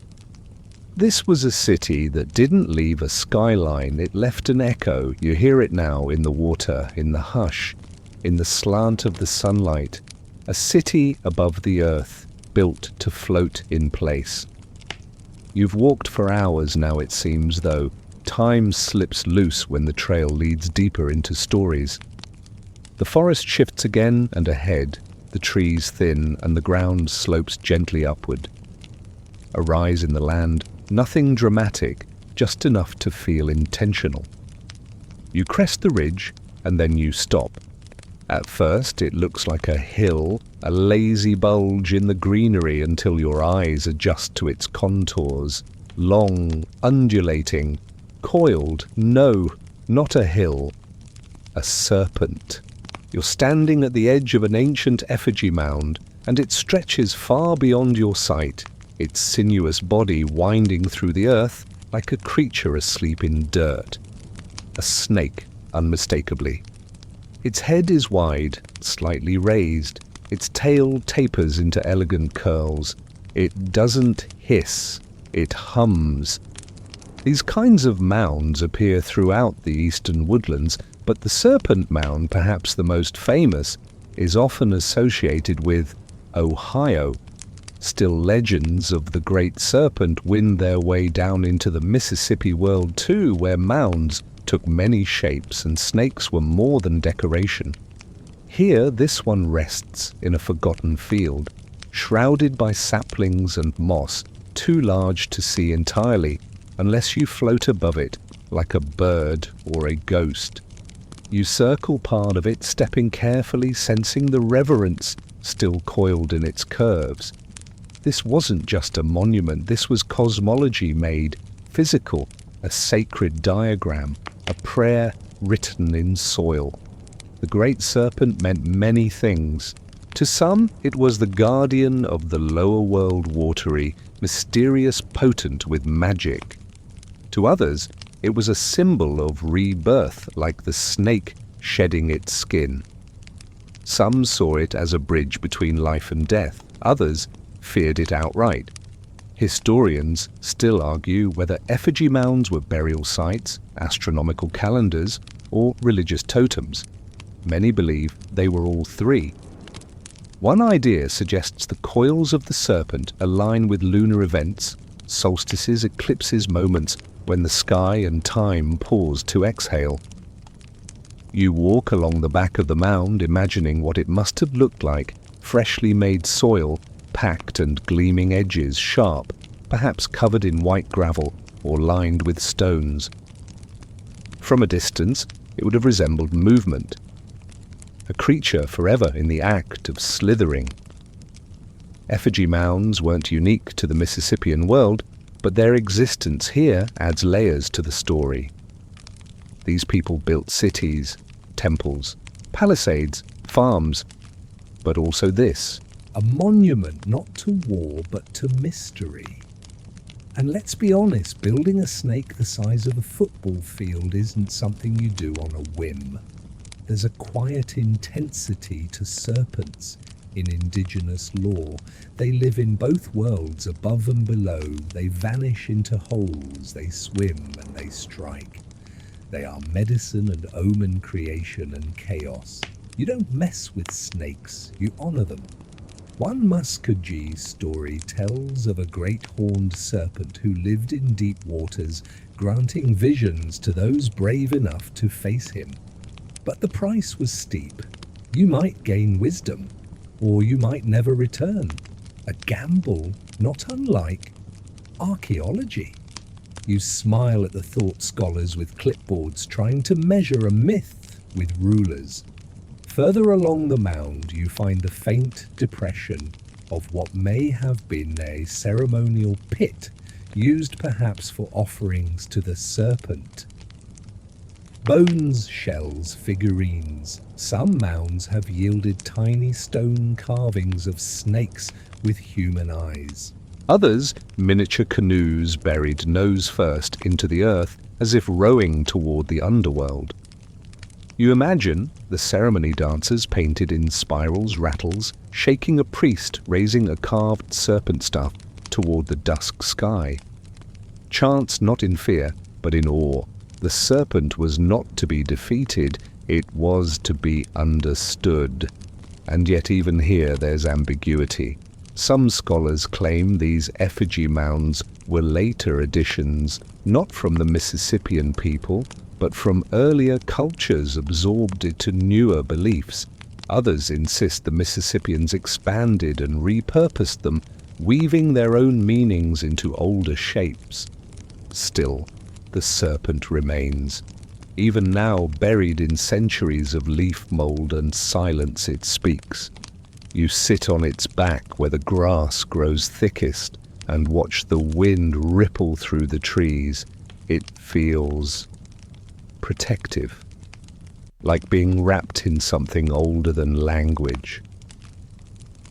This was a city that didn't leave a skyline, it left an echo. You hear it now in the water, in the hush, in the slant of the sunlight. A city above the earth, built to float in place. You've walked for hours now, it seems, though. Time slips loose when the trail leads deeper into stories. The forest shifts again, and ahead, the trees thin and the ground slopes gently upward. A rise in the land, nothing dramatic, just enough to feel intentional. You crest the ridge, and then you stop. At first it looks like a hill, a lazy bulge in the greenery, until your eyes adjust to its contours. Long, undulating, coiled, no, not a hill, a serpent. You're standing at the edge of an ancient effigy mound, and it stretches far beyond your sight, its sinuous body winding through the earth like a creature asleep in dirt. A snake, unmistakably. Its head is wide, slightly raised. Its tail tapers into elegant curls. It doesn't hiss, it hums. These kinds of mounds appear throughout the eastern woodlands, but the serpent mound, perhaps the most famous, is often associated with Ohio. Still, legends of the great serpent wind their way down into the Mississippi world too, where mounds took many shapes and snakes were more than decoration. Here, this one rests in a forgotten field, shrouded by saplings and moss, too large to see entirely, unless you float above it like a bird or a ghost. You circle part of it, stepping carefully, sensing the reverence still coiled in its curves. This wasn't just a monument, this was cosmology made physical, a sacred diagram, a prayer written in soil. The great serpent meant many things. To some, it was the guardian of the lower world, watery, mysterious, potent with magic. To others, it was a symbol of rebirth, like the snake shedding its skin. Some saw it as a bridge between life and death. Others feared it outright. Historians still argue whether effigy mounds were burial sites, astronomical calendars, or religious totems. Many believe they were all three. One idea suggests the coils of the serpent align with lunar events, solstices, eclipses, moments when the sky and time pause to exhale. You walk along the back of the mound imagining what it must have looked like, freshly made soil, packed and gleaming edges sharp, perhaps covered in white gravel or lined with stones. From a distance, it would have resembled movement. A creature forever in the act of slithering. Effigy mounds weren't unique to the Mississippian world, but their existence here adds layers to the story. These people built cities, temples, palisades, farms, but also this. A monument not to war, but to mystery. And let's be honest, building a snake the size of a football field isn't something you do on a whim. There's a quiet intensity to serpents in indigenous lore. They live in both worlds, above and below. They vanish into holes, they swim and they strike. They are medicine and omen, creation and chaos. You don't mess with snakes, you honor them. One Muskogee story tells of a great horned serpent who lived in deep waters, granting visions to those brave enough to face him. But the price was steep. You might gain wisdom, or you might never return. A gamble not unlike archaeology. You smile at the thought scholars with clipboards trying to measure a myth with rulers. Further along the mound, you find the faint depression of what may have been a ceremonial pit used perhaps for offerings to the serpent. Bones, shells, figurines. Some mounds have yielded tiny stone carvings of snakes with human eyes. Others, miniature canoes buried nose first into the earth as if rowing toward the underworld. You imagine the ceremony dancers painted in spirals, rattles, shaking a priest raising a carved serpent staff toward the dusk sky. Chants not in fear, but in awe. The serpent was not to be defeated, it was to be understood. And yet even here there's ambiguity. Some scholars claim these effigy mounds were later additions, not from the Mississippian people, but from earlier cultures absorbed into newer beliefs. Others insist the Mississippians expanded and repurposed them, weaving their own meanings into older shapes. Still, the serpent remains. Even now, buried in centuries of leaf mold and silence, it speaks. You sit on its back where the grass grows thickest and watch the wind ripple through the trees. It feels protective, like being wrapped in something older than language.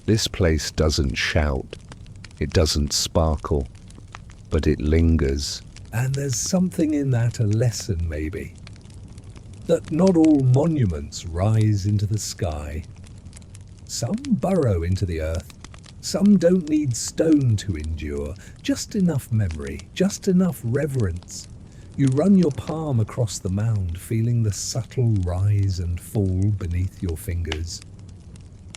This place doesn't shout, it doesn't sparkle, but it lingers. And there's something in that, a lesson maybe, that not all monuments rise into the sky. Some burrow into the earth. Some don't need stone to endure, just enough memory, just enough reverence. You run your palm across the mound, feeling the subtle rise and fall beneath your fingers.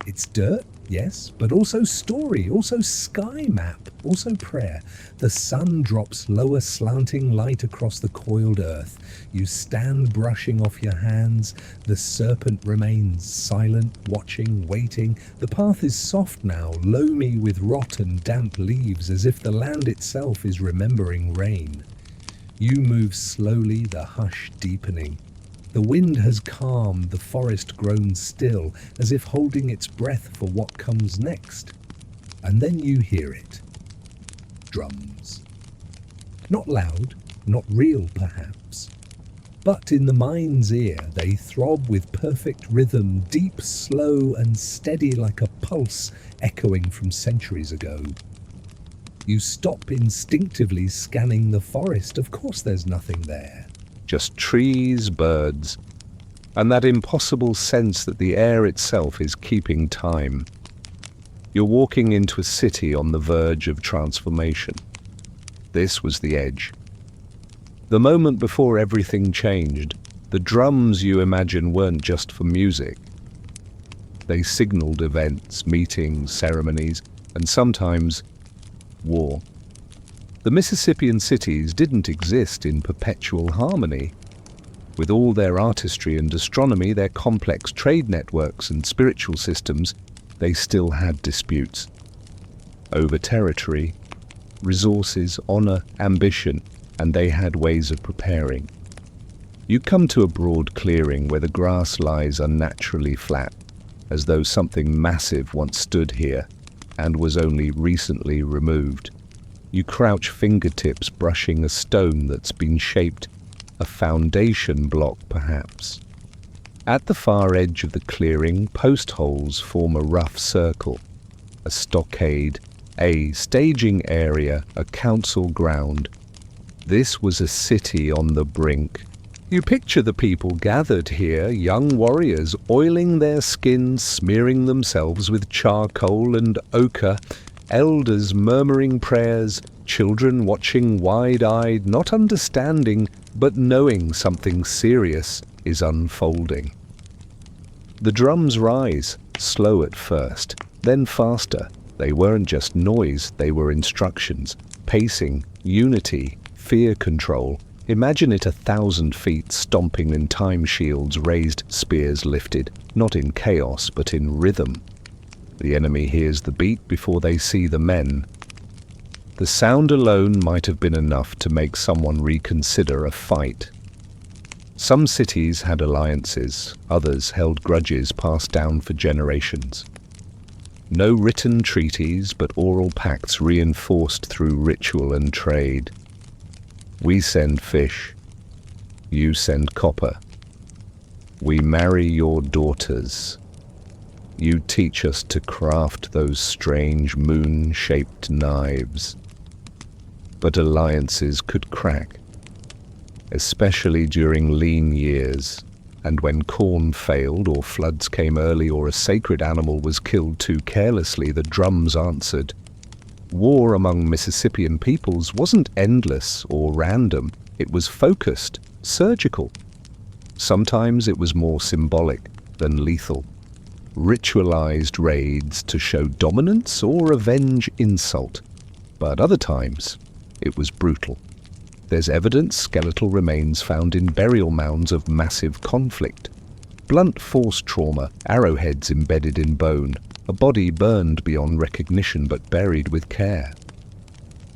It's dirt, yes, but also story, also sky map, also prayer. The sun drops lower slanting light across the coiled earth. You stand brushing off your hands. The serpent remains silent, watching, waiting. The path is soft now, loamy with rot and damp leaves, as if the land itself is remembering rain. You move slowly, the hush deepening. The wind has calmed, the forest grown still, as if holding its breath for what comes next. And then you hear it. Drums. Not loud, not real perhaps, but in the mind's ear they throb with perfect rhythm, deep, slow and steady like a pulse echoing from centuries ago. You stop instinctively scanning the forest. Of course there's nothing there. Just trees, birds, and that impossible sense that the air itself is keeping time. You're walking into a city on the verge of transformation. This was the edge. The moment before everything changed. The drums you imagine weren't just for music. They signaled events, meetings, ceremonies, and sometimes war. The Mississippian cities didn't exist in perpetual harmony. With all their artistry and astronomy, their complex trade networks and spiritual systems, they still had disputes over territory, resources, honor, ambition, and they had ways of preparing. You come to a broad clearing where the grass lies unnaturally flat, as though something massive once stood here and was only recently removed. You crouch fingertips brushing a stone that's been shaped, a foundation block perhaps. At the far edge of the clearing, post holes form a rough circle, a stockade, a staging area, a council ground. This was a city on the brink. You picture the people gathered here, young warriors oiling their skins, smearing themselves with charcoal and ochre, elders murmuring prayers, children watching wide-eyed, not understanding, but knowing something serious is unfolding. The drums rise, slow at first, then faster. They weren't just noise, they were instructions, pacing, unity, fear control. Imagine it 1,000 feet, stomping in time shields raised, spears lifted, not in chaos but in rhythm. The enemy hears the beat before they see the men. The sound alone might have been enough to make someone reconsider a fight. Some cities had alliances, others held grudges passed down for generations. No written treaties, but oral pacts reinforced through ritual and trade. We send fish, you send copper. We marry your daughters. You teach us to craft those strange moon-shaped knives. But alliances could crack, especially during lean years, and when corn failed or floods came early or a sacred animal was killed too carelessly, the drums answered. War among Mississippian peoples wasn't endless or random, it was focused, surgical. Sometimes it was more symbolic than lethal. Ritualized raids to show dominance or avenge insult. But other times, it was brutal. There's evidence skeletal remains found in burial mounds of massive conflict. Blunt force trauma, arrowheads embedded in bone, a body burned beyond recognition but buried with care.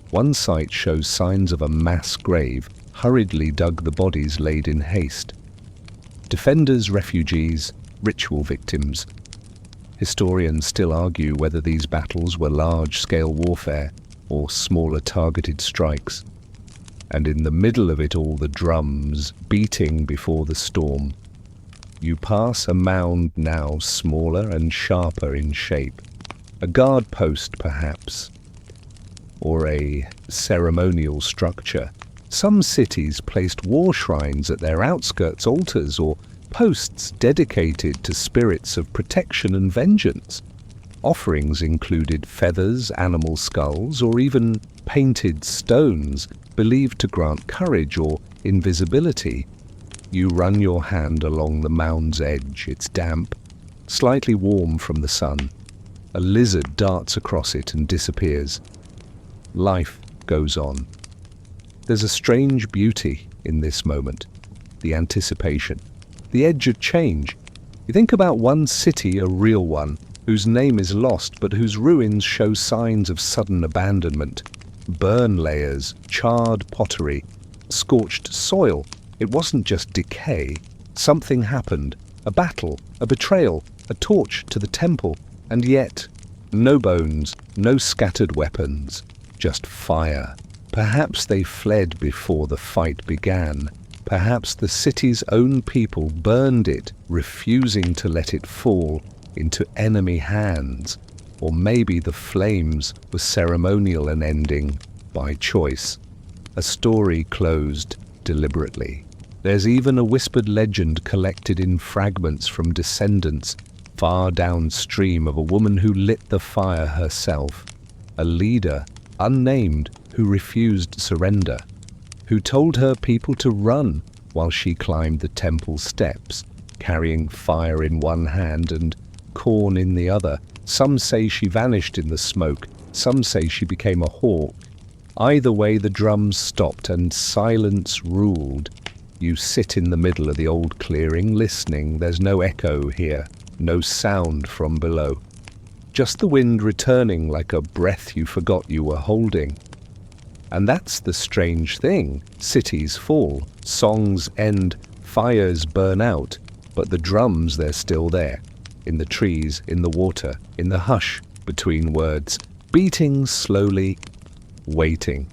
One site shows signs of a mass grave, hurriedly dug the bodies laid in haste. Defenders, refugees, ritual victims. Historians still argue whether these battles were large-scale warfare or smaller targeted strikes. And in the middle of it all, the drums beating before the storm. You pass a mound now smaller and sharper in shape. A guard post, perhaps, or a ceremonial structure. Some cities placed war shrines at their outskirts, altars or posts dedicated to spirits of protection and vengeance. Offerings included feathers, animal skulls, or even painted stones believed to grant courage or invisibility. You run your hand along the mound's edge. It's damp, slightly warm from the sun. A lizard darts across it and disappears. Life goes on. There's a strange beauty in this moment, the anticipation, the edge of change. You think about one city, a real one, whose name is lost but whose ruins show signs of sudden abandonment. Burn layers, charred pottery, scorched soil. It wasn't just decay. Something happened. A battle, a betrayal, a torch to the temple. And yet, no bones, no scattered weapons, just fire. Perhaps they fled before the fight began. Perhaps the city's own people burned it, refusing to let it fall into enemy hands. Or maybe the flames were ceremonial and ending by choice. A story closed deliberately. There's even a whispered legend collected in fragments from descendants, far downstream of a woman who lit the fire herself, a leader, unnamed, who refused surrender, who told her people to run while she climbed the temple steps, carrying fire in one hand and corn in the other. Some say she vanished in the smoke, some say she became a hawk. Either way, the drums stopped and silence ruled. You sit in the middle of the old clearing, listening. There's no echo here, no sound from below. Just the wind returning like a breath you forgot you were holding. And that's the strange thing. Cities fall, songs end, fires burn out, but the drums, they're still there. In the trees, in the water, in the hush between words, beating slowly, waiting.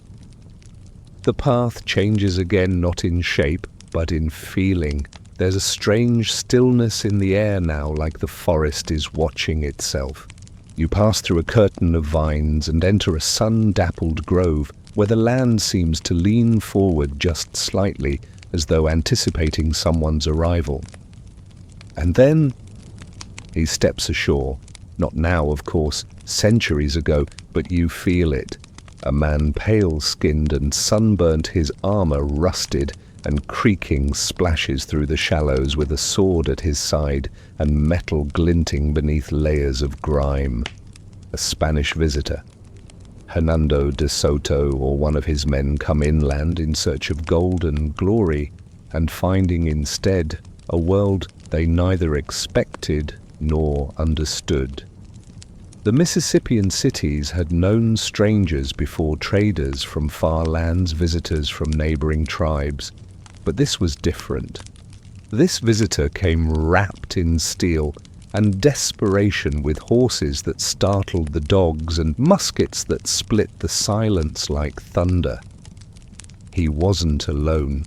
The path changes again, not in shape, but in feeling. There's a strange stillness in the air now, like the forest is watching itself. You pass through a curtain of vines and enter a sun-dappled grove, where the land seems to lean forward just slightly, as though anticipating someone's arrival. And then he steps ashore. Not now, of course, centuries ago, but you feel it. A man pale-skinned and sunburnt, his armor rusted and creaking, splashes through the shallows with a sword at his side and metal glinting beneath layers of grime. A Spanish visitor. Hernando de Soto or one of his men come inland in search of gold and glory, and finding instead a world they neither expected nor understood. The Mississippian cities had known strangers before, traders from far lands, visitors from neighboring tribes. But this was different. This visitor came wrapped in steel and desperation, with horses that startled the dogs and muskets that split the silence like thunder. He wasn't alone.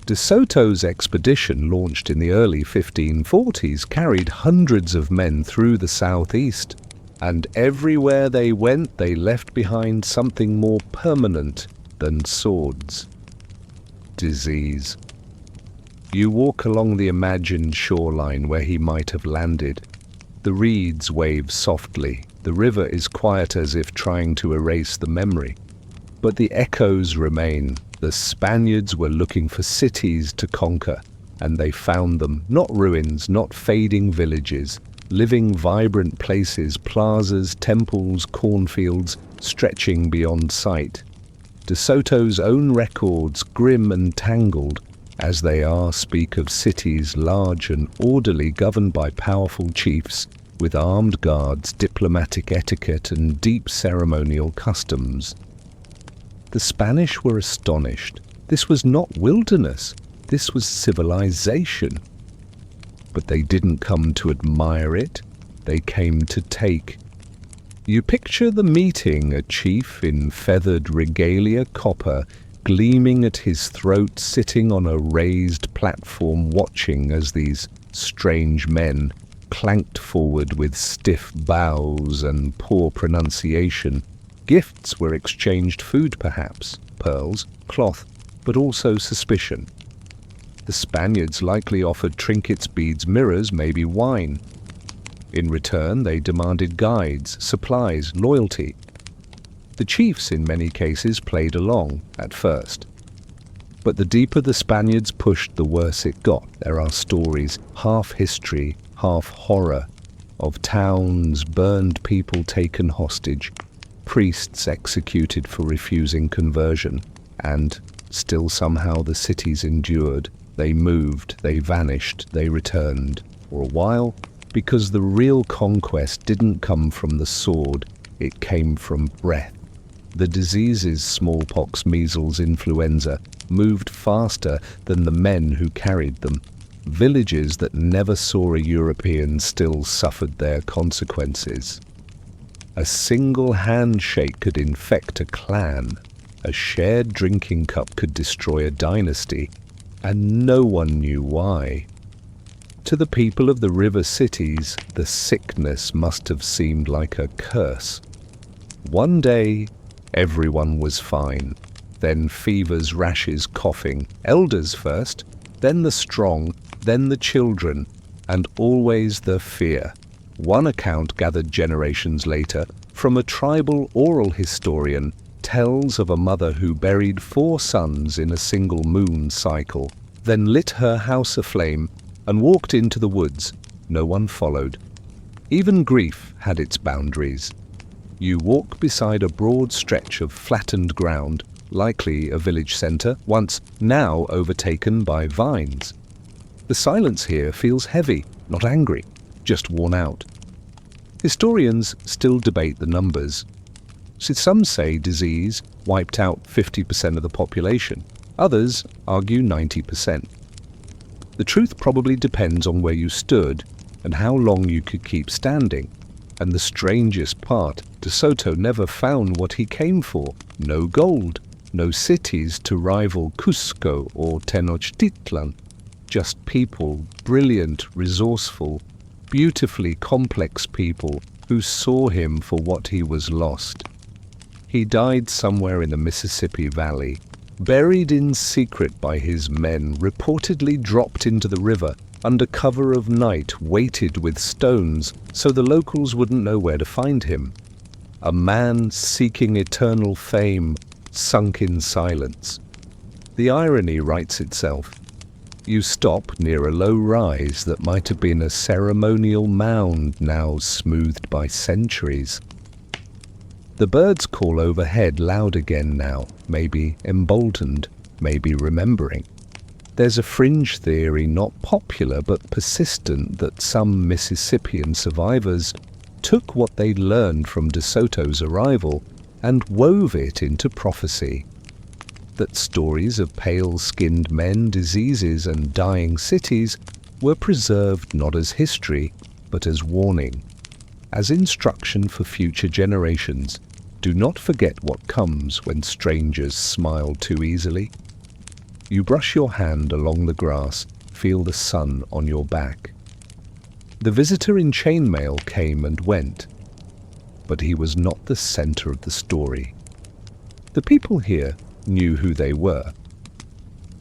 De Soto's expedition, launched in the early 1540s, carried hundreds of men through the southeast, and everywhere they went they left behind something more permanent than swords. Disease. You walk along the imagined shoreline where he might have landed. The reeds wave softly. The river is quiet, as if trying to erase the memory. But the echoes remain. The Spaniards were looking for cities to conquer, and they found them. Not ruins, not fading villages. Living, vibrant places, plazas, temples, cornfields, stretching beyond sight. De Soto's own records, grim and tangled, as they are, speak of cities large and orderly, governed by powerful chiefs, with armed guards, diplomatic etiquette, and deep ceremonial customs. The Spanish were astonished. This was not wilderness, this was civilization. But they didn't come to admire it, they came to take. You picture the meeting, a chief in feathered regalia, copper, gleaming at his throat, sitting on a raised platform, watching as these strange men clanked forward with stiff bows and poor pronunciation. Gifts were exchanged, food perhaps, pearls, cloth, but also suspicion. The Spaniards likely offered trinkets, beads, mirrors, maybe wine. In return, they demanded guides, supplies, loyalty. The chiefs, in many cases, played along at first. But the deeper the Spaniards pushed, the worse it got. There are stories, half history, half horror, of towns burned, people taken hostage, priests executed for refusing conversion, and still somehow the cities endured. They moved, they vanished, they returned. For a while, because the real conquest didn't come from the sword, it came from breath. The diseases, smallpox, measles, influenza, moved faster than the men who carried them. Villages that never saw a European still suffered their consequences. A single handshake could infect a clan. A shared drinking cup could destroy a dynasty, and no one knew why. To the people of the river cities, the sickness must have seemed like a curse. One day, everyone was fine. Then fevers, rashes, coughing. Elders first, then the strong, then the children. and always the fear. One account gathered generations later from a tribal oral historian tells of a mother who buried 4 sons in a single moon cycle, then lit her house aflame and walked into the woods. No one followed. Even grief had its boundaries. You walk beside a broad stretch of flattened ground, likely a village centre, once now overtaken by vines. The silence here feels heavy, not angry, just worn out. Historians still debate the numbers. Some say disease wiped out 50% of the population. Others argue 90%. The truth probably depends on where you stood and how long you could keep standing. And the strangest part, De Soto never found what he came for. No gold, no cities to rival Cusco or Tenochtitlan. Just people, brilliant, resourceful, beautifully complex people who saw him for what he was lost. He died somewhere in the Mississippi Valley, buried in secret by his men, reportedly dropped into the river under cover of night, weighted with stones so the locals wouldn't know where to find him. A man seeking eternal fame, sunk in silence. The irony writes itself. You stop near a low rise that might have been a ceremonial mound now smoothed by centuries. The birds call overhead loud again now, maybe emboldened, maybe remembering. There's a fringe theory, not popular but persistent, that some Mississippian survivors took what they'd learned from De Soto's arrival and wove it into prophecy. That stories of pale-skinned men, diseases, and dying cities were preserved not as history, but as warning, as instruction for future generations. Do not forget what comes when strangers smile too easily. You brush your hand along the grass, feel the sun on your back. The visitor in chainmail came and went, but he was not the center of the story. The people here knew who they were,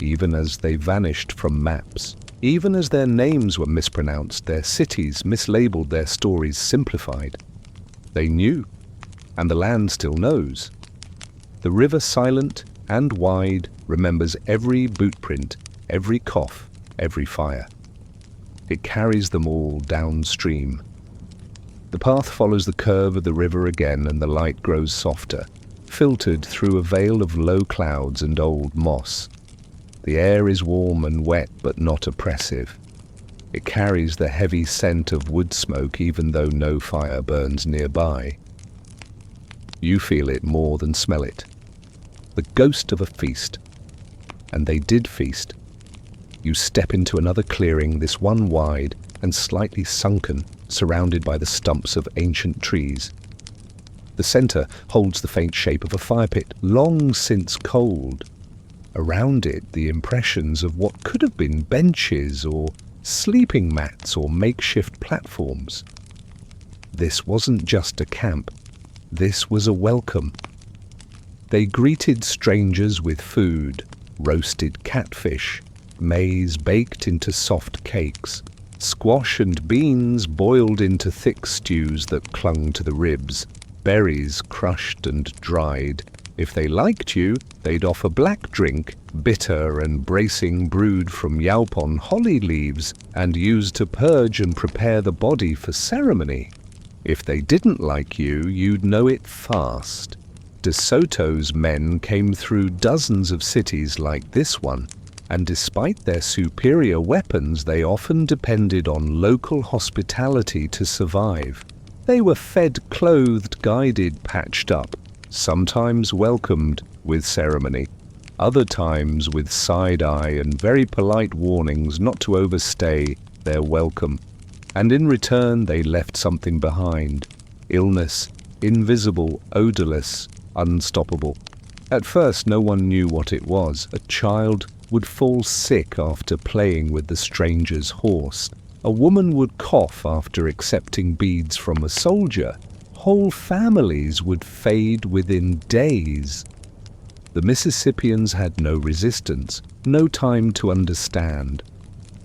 even as they vanished from maps, even as their names were mispronounced, their cities mislabeled, their stories simplified. They knew, and the land still knows. The river, silent and wide, remembers every bootprint, every cough, every fire. It carries them all downstream. The path follows the curve of the river again, and the light grows softer, filtered through a veil of low clouds and old moss. The air is warm and wet, but not oppressive. It carries the heavy scent of wood smoke, even though no fire burns nearby. You feel it more than smell it. The ghost of a feast. And they did feast. You step into another clearing, this one wide and slightly sunken, surrounded by the stumps of ancient trees. The center holds the faint shape of a fire pit, long since cold. Around it, the impressions of what could have been benches or sleeping mats or makeshift platforms. This wasn't just a camp. This was a welcome. They greeted strangers with food, roasted catfish, maize baked into soft cakes, squash and beans boiled into thick stews that clung to the ribs, berries crushed and dried. If they liked you, they'd offer black drink, bitter and bracing, brewed from yaupon holly leaves and used to purge and prepare the body for ceremony. If they didn't like you, you'd know it fast. De Soto's men came through dozens of cities like this one, and despite their superior weapons, they often depended on local hospitality to survive. They were fed, clothed, guided, patched up, sometimes welcomed with ceremony, other times with side-eye and very polite warnings not to overstay their welcome. And in return they left something behind. Illness, invisible, odorless, unstoppable. At first no one knew what it was. A child would fall sick after playing with the stranger's horse. A woman would cough after accepting beads from a soldier. Whole families would fade within days. The Mississippians had no resistance, no time to understand.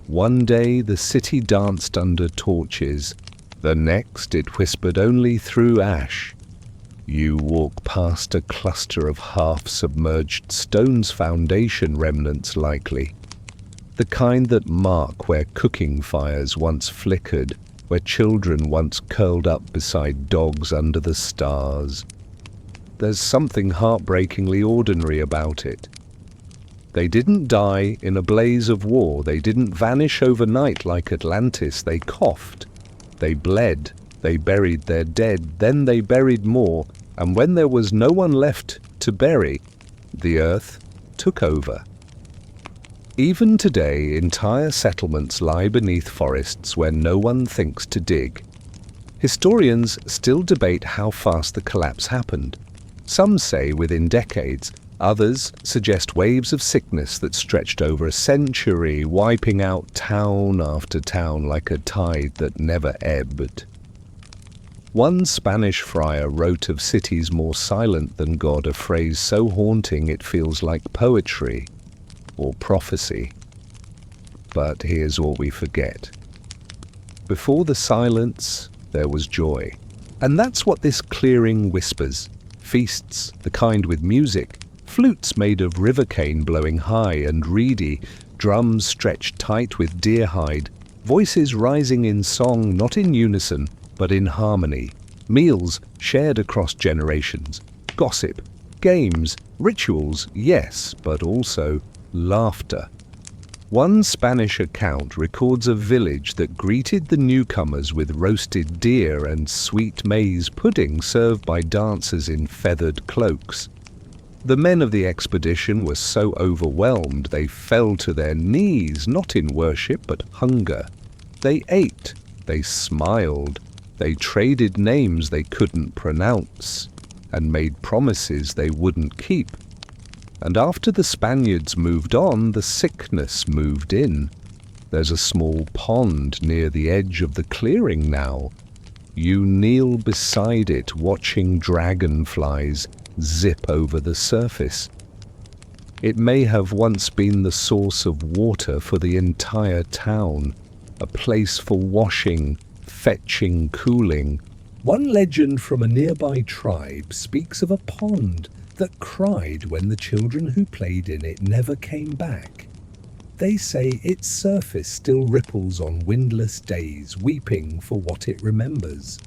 One day the city danced under torches, the next it whispered only through ash. You walk past a cluster of half-submerged stones, foundation remnants likely, the kind that mark where cooking fires once flickered, where children once curled up beside dogs under the stars. There's something heartbreakingly ordinary about it. They didn't die in a blaze of war. They didn't vanish overnight like Atlantis. They coughed. They bled. They buried their dead. Then they buried more. And when there was no one left to bury, the earth took over. Even today, entire settlements lie beneath forests where no one thinks to dig. Historians still debate how fast the collapse happened. Some say within decades. Others suggest waves of sickness that stretched over a century, wiping out town after town like a tide that never ebbed. One Spanish friar wrote of cities more silent than God, a phrase so haunting it feels like poetry or prophecy. But here's what we forget. Before the silence, there was joy. And that's what this clearing whispers. Feasts, the kind with music, flutes made of river cane blowing high and reedy, drums stretched tight with deer hide, voices rising in song not in unison but in harmony, meals shared across generations, gossip, games, rituals, yes, but also laughter. One Spanish account records a village that greeted the newcomers with roasted deer and sweet maize pudding served by dancers in feathered cloaks. The men of the expedition were so overwhelmed they fell to their knees, not in worship but hunger. They ate, they smiled, they traded names they couldn't pronounce, and made promises they wouldn't keep. And after the Spaniards moved on, the sickness moved in. There's a small pond near the edge of the clearing now. You kneel beside it, watching dragonflies zip over the surface. It may have once been the source of water for the entire town, a place for washing, fetching, cooling. One legend from a nearby tribe speaks of a pond that cried when the children who played in it never came back. They say its surface still ripples on windless days, weeping for what it remembers.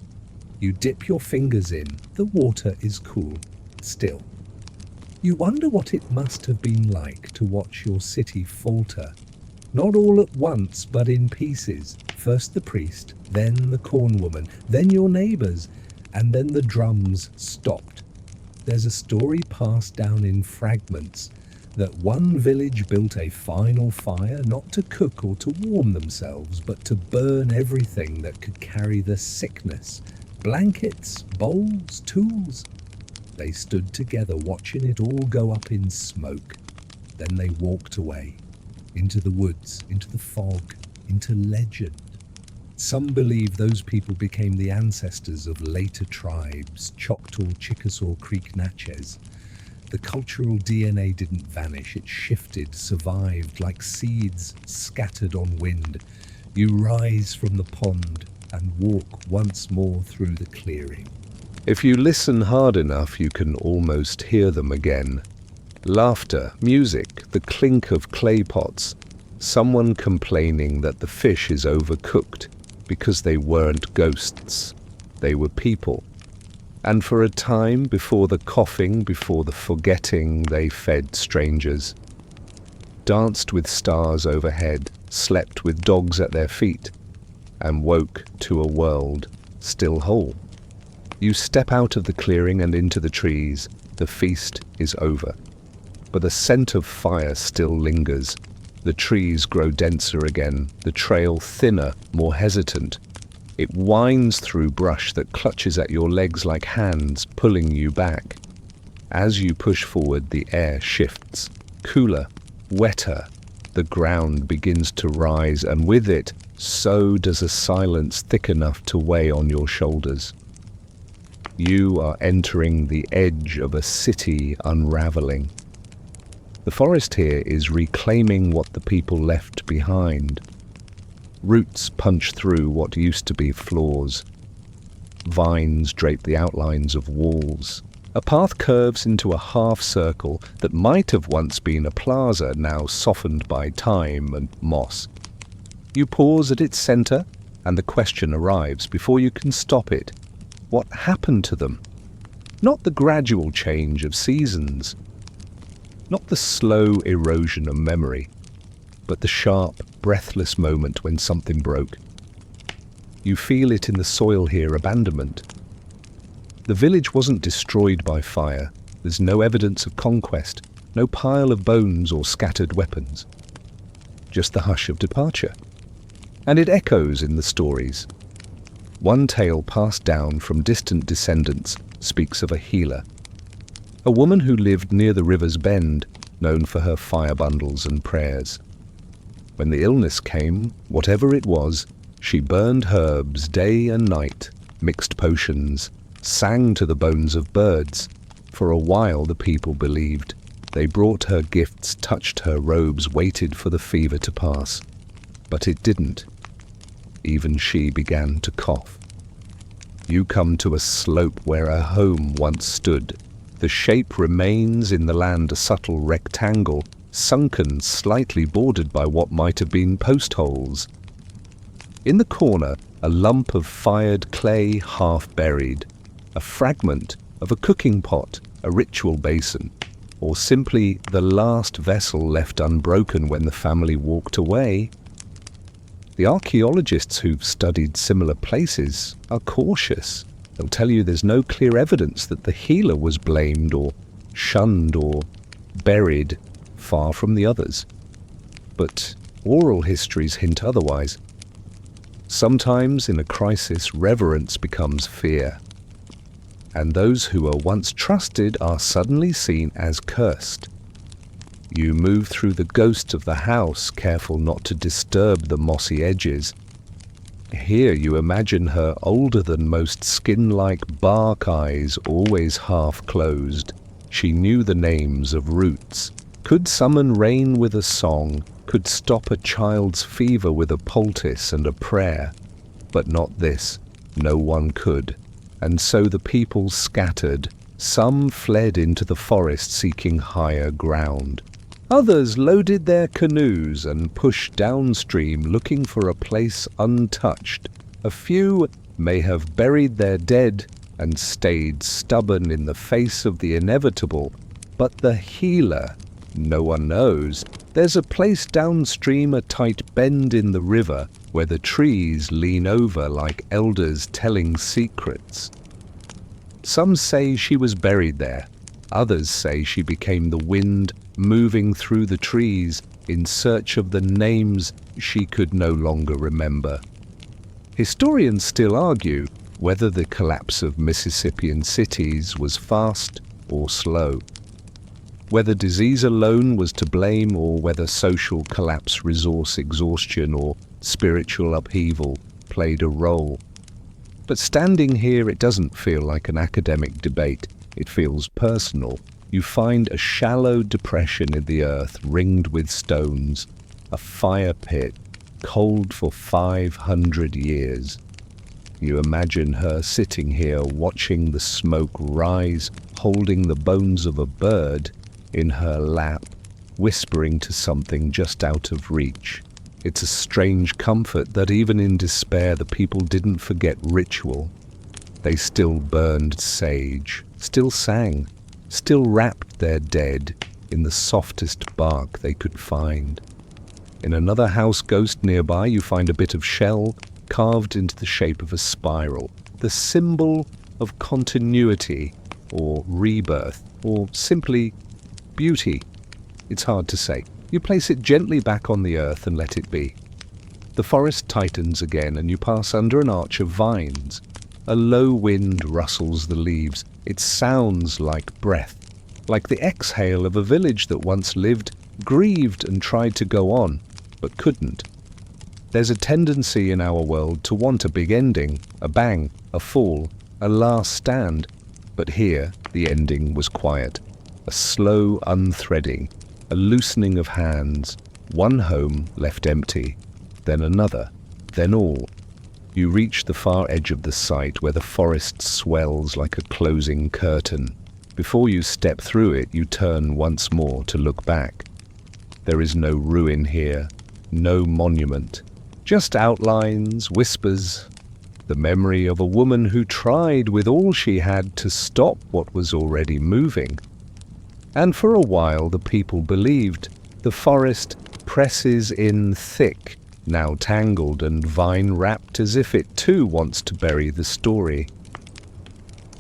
You dip your fingers in, the water is cool. Still, you wonder what it must have been like to watch your city falter. Not all at once, but in pieces. First the priest, then the cornwoman, then your neighbors, and then the drums stopped. There's a story passed down in fragments that one village built a final fire not to cook or to warm themselves, but to burn everything that could carry the sickness. Blankets, bowls, tools. They stood together watching it all go up in smoke. Then they walked away, into the woods, into the fog, into legend. Some believe those people became the ancestors of later tribes, Choctaw, Chickasaw, Creek, Natchez. The cultural DNA didn't vanish, it shifted, survived, like seeds scattered on wind. You rise from the pond and walk once more through the clearing. If you listen hard enough, you can almost hear them again. Laughter, music, the clink of clay pots, someone complaining that the fish is overcooked because they weren't ghosts, they were people. And for a time, before the coughing, before the forgetting, they fed strangers, danced with stars overhead, slept with dogs at their feet, and woke to a world still whole. You step out of the clearing and into the trees. The feast is over. But the scent of fire still lingers. The trees grow denser again, the trail thinner, more hesitant. It winds through brush that clutches at your legs like hands, pulling you back. As you push forward, the air shifts. Cooler, wetter. The ground begins to rise, and with it, so does a silence thick enough to weigh on your shoulders. You are entering the edge of a city unraveling. The forest here is reclaiming what the people left behind. Roots punch through what used to be floors. Vines drape the outlines of walls. A path curves into a half-circle that might have once been a plaza, now softened by time and moss. You pause at its center, and the question arrives before you can stop it. What happened to them? Not the gradual change of seasons, not the slow erosion of memory, but the sharp, breathless moment when something broke. You feel it in the soil here, abandonment. The village wasn't destroyed by fire. There's no evidence of conquest, no pile of bones or scattered weapons. Just the hush of departure. And it echoes in the stories. One tale passed down from distant descendants speaks of a healer. A woman who lived near the river's bend, known for her fire bundles and prayers. When the illness came, whatever it was, she burned herbs day and night, mixed potions, sang to the bones of birds. For a while the people believed. They brought her gifts, touched her robes, waited for the fever to pass. But it didn't. Even she began to cough. You come to a slope where a home once stood. The shape remains in the land, a subtle rectangle, sunken, slightly bordered by what might have been post holes. In the corner, a lump of fired clay half buried, a fragment of a cooking pot, a ritual basin, or simply the last vessel left unbroken when the family walked away. The archaeologists who've studied similar places are cautious. They'll tell you there's no clear evidence that the healer was blamed or shunned or buried far from the others. But oral histories hint otherwise. Sometimes in a crisis, reverence becomes fear, and those who were once trusted are suddenly seen as cursed. You move through the ghost of the house, careful not to disturb the mossy edges. Here you imagine her older than most, skin-like bark eyes always half closed. She knew the names of roots, could summon rain with a song, could stop a child's fever with a poultice and a prayer. But not this, no one could. And so the people scattered. Some fled into the forest seeking higher ground. Others loaded their canoes and pushed downstream looking for a place untouched. A few may have buried their dead and stayed stubborn in the face of the inevitable. But the healer, no one knows. There's a place downstream, a tight bend in the river, where the trees lean over like elders telling secrets. Some say she was buried there. Others say she became the wind moving through the trees in search of the names she could no longer remember. Historians still argue whether the collapse of Mississippian cities was fast or slow, whether disease alone was to blame or whether social collapse, resource exhaustion, or spiritual upheaval played a role. But standing here, it doesn't feel like an academic debate. It feels personal. You find a shallow depression in the earth ringed with stones, a fire pit, cold for 500 years. You imagine her sitting here watching the smoke rise, holding the bones of a bird in her lap, whispering to something just out of reach. It's a strange comfort that even in despair the people didn't forget ritual. They still burned sage, still sang, still wrapped their dead in the softest bark they could find. In another house ghost nearby, you find a bit of shell carved into the shape of a spiral, the symbol of continuity or rebirth, or simply beauty. It's hard to say. You place it gently back on the earth and let it be. The forest tightens again and you pass under an arch of vines. A low wind rustles the leaves. It sounds like breath, like the exhale of a village that once lived, grieved and tried to go on, but couldn't. There's a tendency in our world to want a big ending, a bang, a fall, a last stand. But here the ending was quiet, a slow unthreading, a loosening of hands, one home left empty, then another, then all. You reach the far edge of the site where the forest swells like a closing curtain. Before you step through it, you turn once more to look back. There is no ruin here, no monument, just outlines, whispers, the memory of a woman who tried with all she had to stop what was already moving. And for a while the people believed. The forest presses in thick, now tangled and vine-wrapped, as if it too wants to bury the story.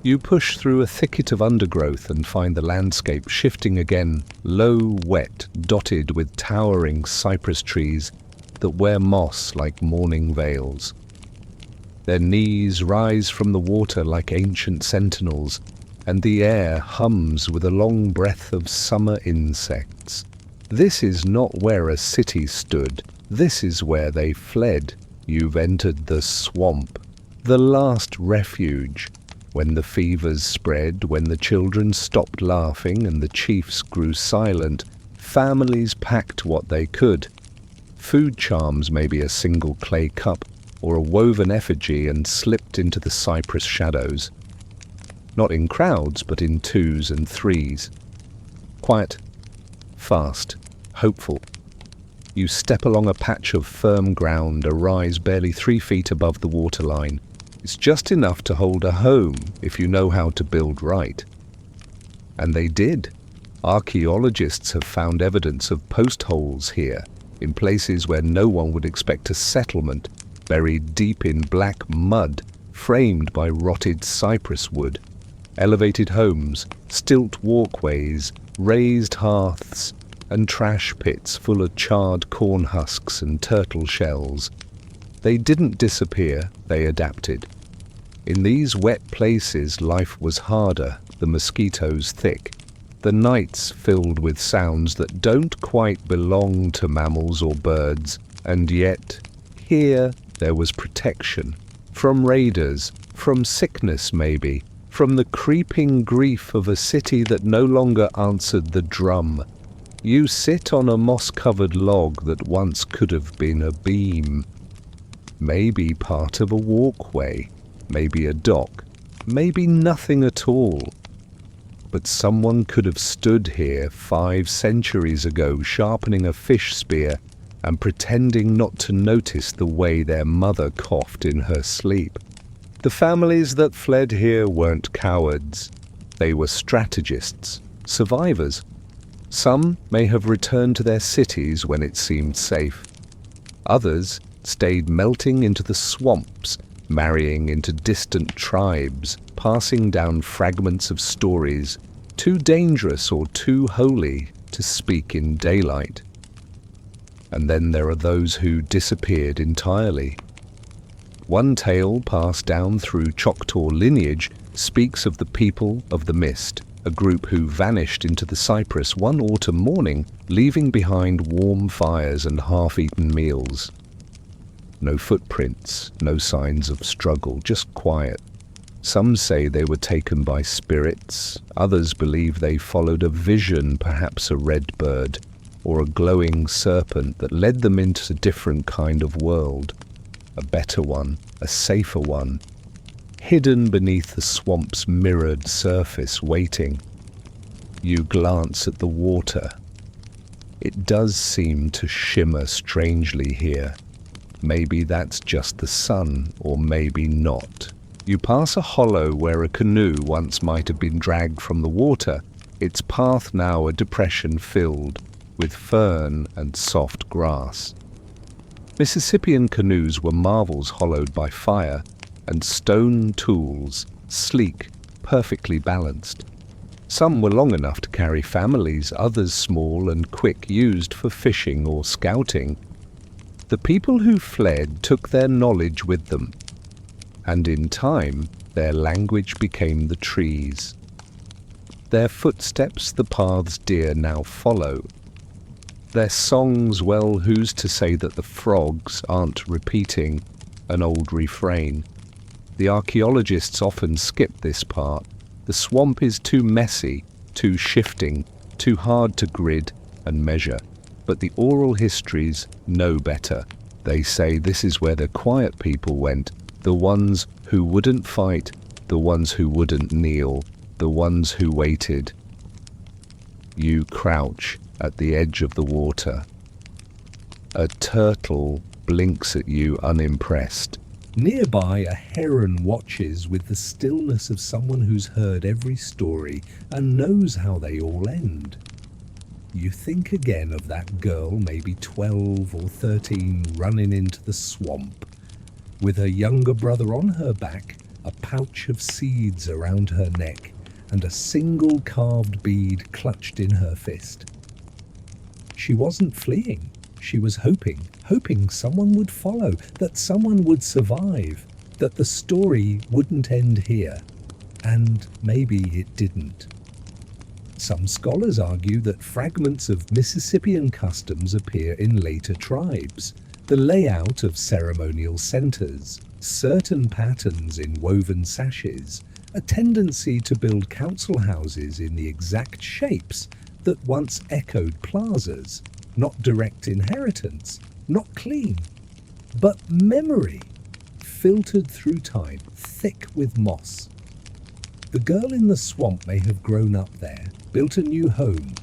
You push through a thicket of undergrowth and find the landscape shifting again, low, wet, dotted with towering cypress trees that wear moss like mourning veils. Their knees rise from the water like ancient sentinels, and the air hums with a long breath of summer insects. This is not where a city stood. This is where they fled. You've entered the swamp, the last refuge. When the fevers spread, when the children stopped laughing and the chiefs grew silent, families packed what they could. Food charms, maybe a single clay cup or a woven effigy, and slipped into the cypress shadows. Not in crowds, but in twos and threes. Quiet, fast, hopeful. You step along a patch of firm ground, a rise barely 3 feet above the waterline. It's just enough to hold a home if you know how to build right. And they did. Archaeologists have found evidence of post holes here, in places where no one would expect a settlement, buried deep in black mud, framed by rotted cypress wood. Elevated homes, stilt walkways, raised hearths, and trash pits full of charred corn husks and turtle shells. They didn't disappear, they adapted. In these wet places, life was harder, the mosquitoes thick, the nights filled with sounds that don't quite belong to mammals or birds, and yet, here there was protection. From raiders, from sickness maybe, from the creeping grief of a city that no longer answered the drum. You sit on a moss-covered log that once could have been a beam. Maybe part of a walkway, maybe a dock, maybe nothing at all. But someone could have stood here 5 centuries ago, sharpening a fish spear and pretending not to notice the way their mother coughed in her sleep. The families that fled here weren't cowards. They were strategists, survivors. Some may have returned to their cities when it seemed safe. Others stayed melting into the swamps, marrying into distant tribes, passing down fragments of stories, too dangerous or too holy to speak in daylight. And then there are those who disappeared entirely. One tale passed down through Choctaw lineage speaks of the people of the mist, a group who vanished into the cypress one autumn morning, leaving behind warm fires and half-eaten meals. No footprints, no signs of struggle, just quiet. Some say they were taken by spirits, others believe they followed a vision, perhaps a red bird, or a glowing serpent that led them into a different kind of world, a better one, a safer one, hidden beneath the swamp's mirrored surface, waiting. You glance at the water. It does seem to shimmer strangely here. Maybe that's just the sun, or maybe not. You pass a hollow where a canoe once might have been dragged from the water, its path now a depression filled with fern and soft grass. Mississippian canoes were marvels hollowed by fire, and stone tools, sleek, perfectly balanced. Some were long enough to carry families, others small and quick, used for fishing or scouting. The people who fled took their knowledge with them, and in time their language became the trees. Their footsteps the paths deer now follow. Their songs, well, who's to say that the frogs aren't repeating an old refrain? The archaeologists often skip this part. The swamp is too messy, too shifting, too hard to grid and measure. But the oral histories know better. They say this is where the quiet people went, the ones who wouldn't fight, the ones who wouldn't kneel, the ones who waited. You crouch at the edge of the water. A turtle blinks at you unimpressed. Nearby, a heron watches with the stillness of someone who's heard every story and knows how they all end. You think again of that girl, maybe 12 or 13, running into the swamp, with her younger brother on her back, a pouch of seeds around her neck, and a single carved bead clutched in her fist. She wasn't fleeing. She was hoping someone would follow, that someone would survive, that the story wouldn't end here. And maybe it didn't. Some scholars argue that fragments of Mississippian customs appear in later tribes. The layout of ceremonial centers, certain patterns in woven sashes, a tendency to build council houses in the exact shapes that once echoed plazas. Not direct inheritance, not clean, but memory, filtered through time, thick with moss. The girl in the swamp may have grown up there, built a new home,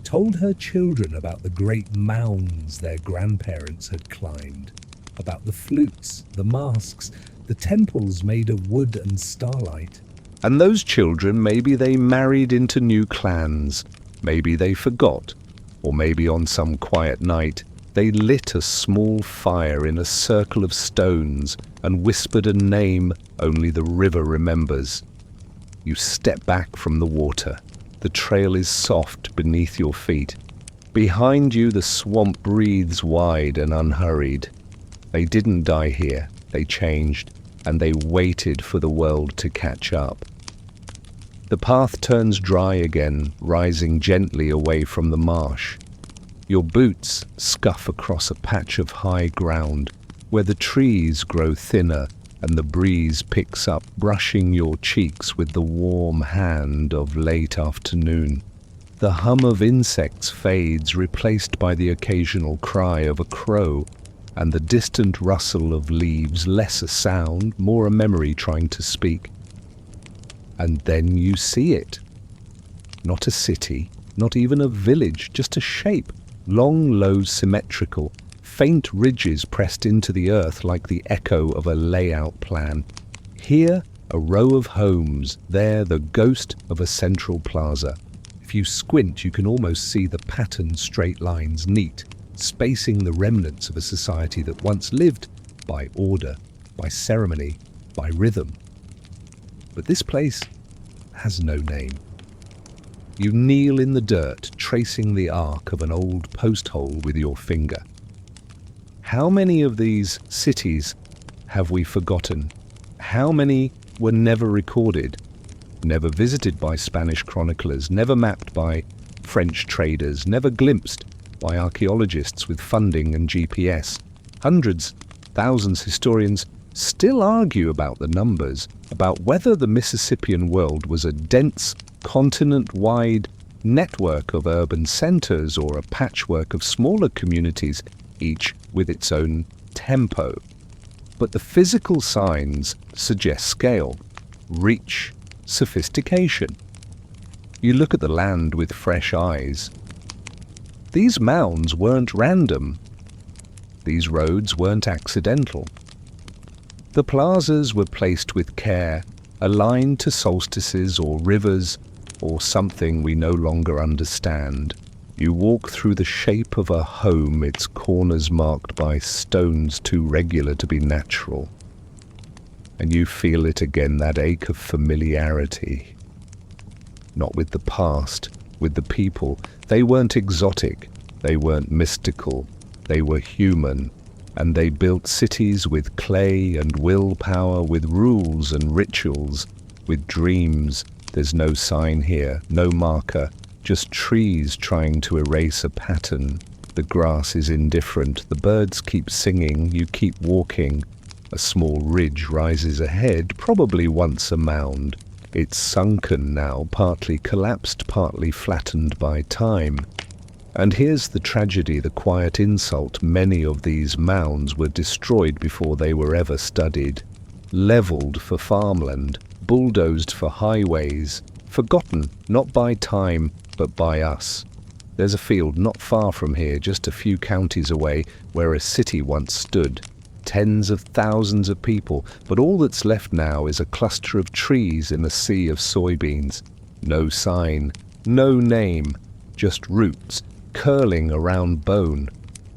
told her children about the great mounds their grandparents had climbed, about the flutes, the masks, the temples made of wood and starlight. And those children, maybe they married into new clans, maybe they forgot, or maybe on some quiet night they lit a small fire in a circle of stones and whispered a name only the river remembers. You step back from the water. The trail is soft beneath your feet. Behind you the swamp breathes wide and unhurried. They didn't die here. They changed, and they waited for the world to catch up. The path turns dry again, rising gently away from the marsh. Your boots scuff across a patch of high ground where the trees grow thinner and the breeze picks up, brushing your cheeks with the warm hand of late afternoon. The hum of insects fades, replaced by the occasional cry of a crow, and the distant rustle of leaves, less a sound, more a memory trying to speak. And then you see it. Not a city, not even a village, just a shape, long, low, symmetrical, faint ridges pressed into the earth like the echo of a layout plan. Here, a row of homes, there the ghost of a central plaza. If you squint, you can almost see the patterned straight lines neat, spacing the remnants of a society that once lived by order, by ceremony, by rhythm. But this place has no name. You kneel in the dirt, tracing the arc of an old post hole with your finger. How many of these cities have we forgotten? How many were never recorded, never visited by Spanish chroniclers, never mapped by French traders, never glimpsed by archaeologists with funding and GPS? Hundreds, thousands, historians still argue about the numbers, about whether the Mississippian world was a dense, continent-wide network of urban centers or a patchwork of smaller communities, each with its own tempo. But the physical signs suggest scale, reach, sophistication. You look at the land with fresh eyes. These mounds weren't random. These roads weren't accidental. The plazas were placed with care, aligned to solstices or rivers or something we no longer understand. You walk through the shape of a home, its corners marked by stones too regular to be natural. And you feel it again, that ache of familiarity. Not with the past, with the people. They weren't exotic, they weren't mystical, they were human. And they built cities with clay and willpower, with rules and rituals, with dreams. There's no sign here, no marker, just trees trying to erase a pattern. The grass is indifferent, the birds keep singing, you keep walking. A small ridge rises ahead, probably once a mound. It's sunken now, partly collapsed, partly flattened by time. And here's the tragedy, the quiet insult. Many of these mounds were destroyed before they were ever studied, leveled for farmland, bulldozed for highways, forgotten not by time but by us. There's a field not far from here, just a few counties away, where a city once stood. Tens of thousands of people, but all that's left now is a cluster of trees in a sea of soybeans. No sign, no name, just roots curling around bone.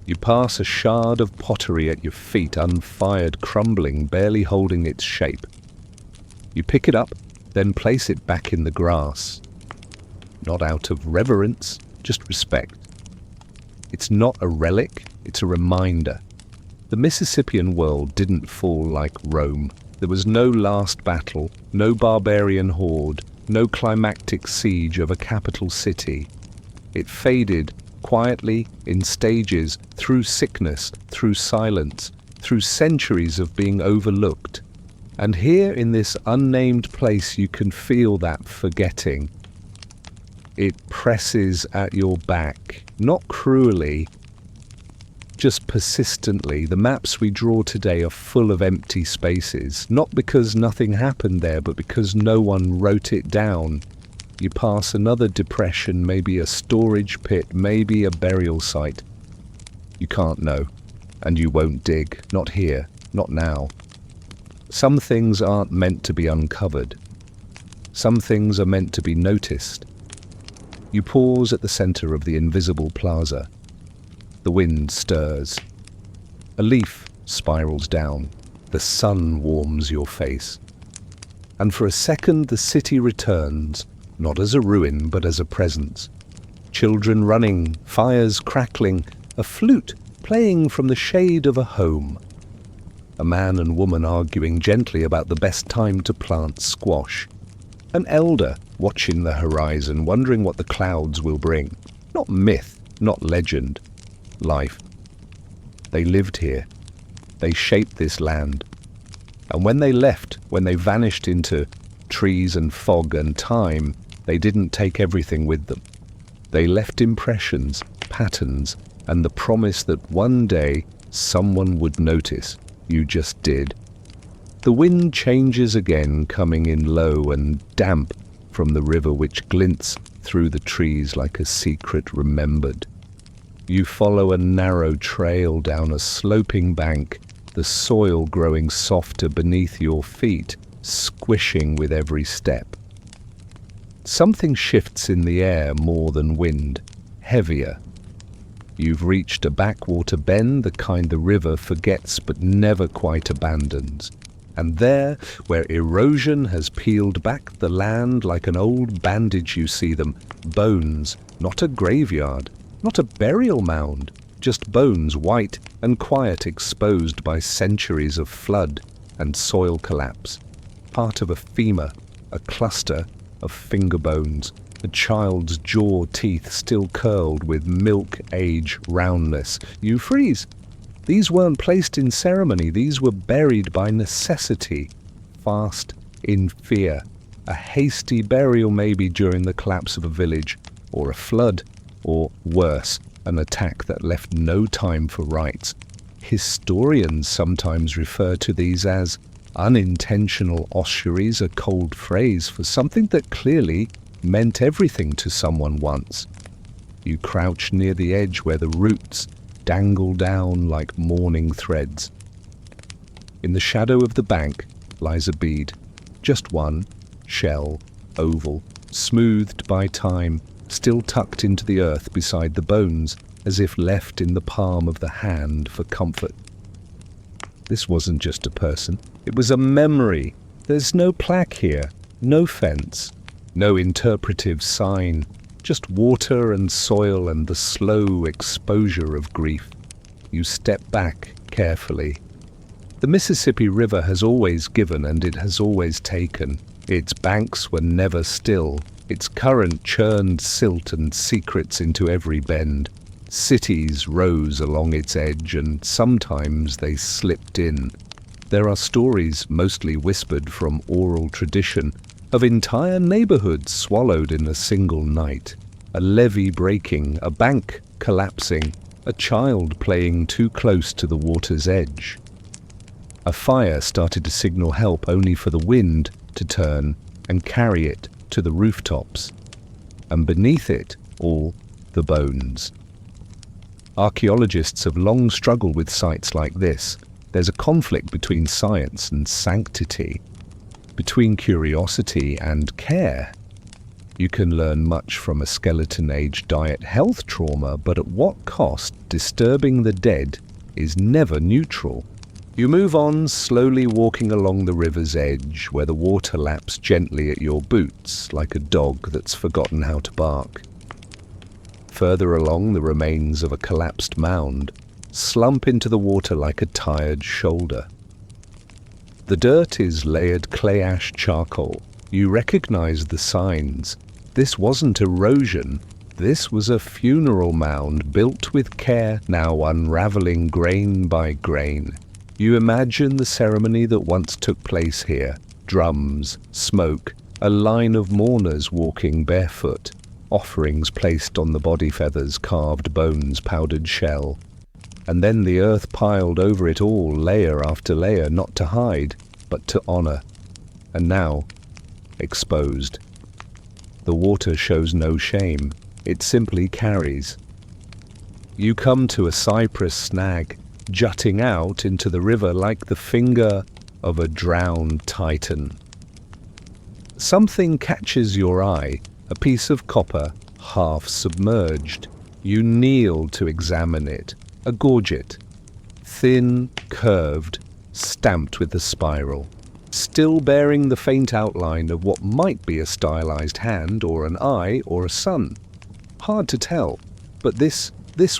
You pass a shard of pottery at your feet, unfired, crumbling, barely holding its shape. You pick it up, then place it back in the grass. Not out of reverence, just respect. It's not a relic, it's a reminder. The Mississippian world didn't fall like Rome. There was no last battle, no barbarian horde, no climactic siege of a capital city. It faded quietly, in stages, through sickness, through silence, through centuries of being overlooked. And here in this unnamed place you can feel that forgetting. It presses at your back, not cruelly, just persistently. The maps we draw today are full of empty spaces, not because nothing happened there, but because no one wrote it down. You pass another depression, maybe a storage pit, maybe a burial site. You can't know, and you won't dig, not here, not now. Some things aren't meant to be uncovered. Some things are meant to be noticed. You pause at the center of the invisible plaza. The wind stirs. A leaf spirals down. The sun warms your face. And for a second the city returns, not as a ruin, but as a presence. Children running, fires crackling, a flute playing from the shade of a home. A man and woman arguing gently about the best time to plant squash. An elder watching the horizon, wondering what the clouds will bring. Not myth, not legend. Life. They lived here. They shaped this land. And when they left, when they vanished into trees and fog and time, they didn't take everything with them. They left impressions, patterns, and the promise that one day someone would notice. You just did. The wind changes again, coming in low and damp from the river which glints through the trees like a secret remembered. You follow a narrow trail down a sloping bank, the soil growing softer beneath your feet, squishing with every step. Something shifts in the air more than wind, heavier. You've reached a backwater bend, the kind the river forgets but never quite abandons. And there, where erosion has peeled back the land like an old bandage, you see them, bones, not a graveyard, not a burial mound, just bones, white and quiet, exposed by centuries of flood and soil collapse. Part of a femur, a cluster of finger bones, a child's jaw teeth still curled with milk-age roundness. You freeze. These weren't placed in ceremony, these were buried by necessity, fast in fear. A hasty burial maybe during the collapse of a village, or a flood, or worse, an attack that left no time for rites. Historians sometimes refer to these as unintentional ossuaries, a cold phrase for something that clearly meant everything to someone once. You crouch near the edge where the roots dangle down like mourning threads. In the shadow of the bank lies a bead, just one, shell, oval, smoothed by time, still tucked into the earth beside the bones, as if left in the palm of the hand for comfort. This wasn't just a person, it was a memory. There's no plaque here, no fence, no interpretive sign, just water and soil and the slow exposure of grief. You step back carefully. The Mississippi River has always given and it has always taken. Its banks were never still. Its current churned silt and secrets into every bend. Cities rose along its edge and sometimes they slipped in. There are stories, mostly whispered from oral tradition, of entire neighborhoods swallowed in a single night. A levee breaking, a bank collapsing, a child playing too close to the water's edge. A fire started to signal help only for the wind to turn and carry it to the rooftops. And beneath it all, the bones. Archaeologists have long struggled with sites like this. There's a conflict between science and sanctity, between curiosity and care. You can learn much from a skeleton-age diet health trauma, but at what cost? Disturbing the dead is never neutral. You move on, slowly walking along the river's edge, where the water laps gently at your boots, like a dog that's forgotten how to bark. Further along, the remains of a collapsed mound slump into the water like a tired shoulder. The dirt is layered clay ash charcoal. You recognize the signs. This wasn't erosion. This was a funeral mound built with care, now unraveling grain by grain. You imagine the ceremony that once took place here. Drums, smoke, a line of mourners walking barefoot, offerings placed on the body feathers, carved bones, powdered shell. And then the earth piled over it all, layer after layer, not to hide, but to honor. And now, exposed. The water shows no shame. It simply carries. You come to a cypress snag, jutting out into the river like the finger of a drowned titan. Something catches your eye, a piece of copper, half submerged. You kneel to examine it, a gorget, thin, curved, stamped with a spiral, still bearing the faint outline of what might be a stylized hand or an eye or a sun. Hard to tell, but this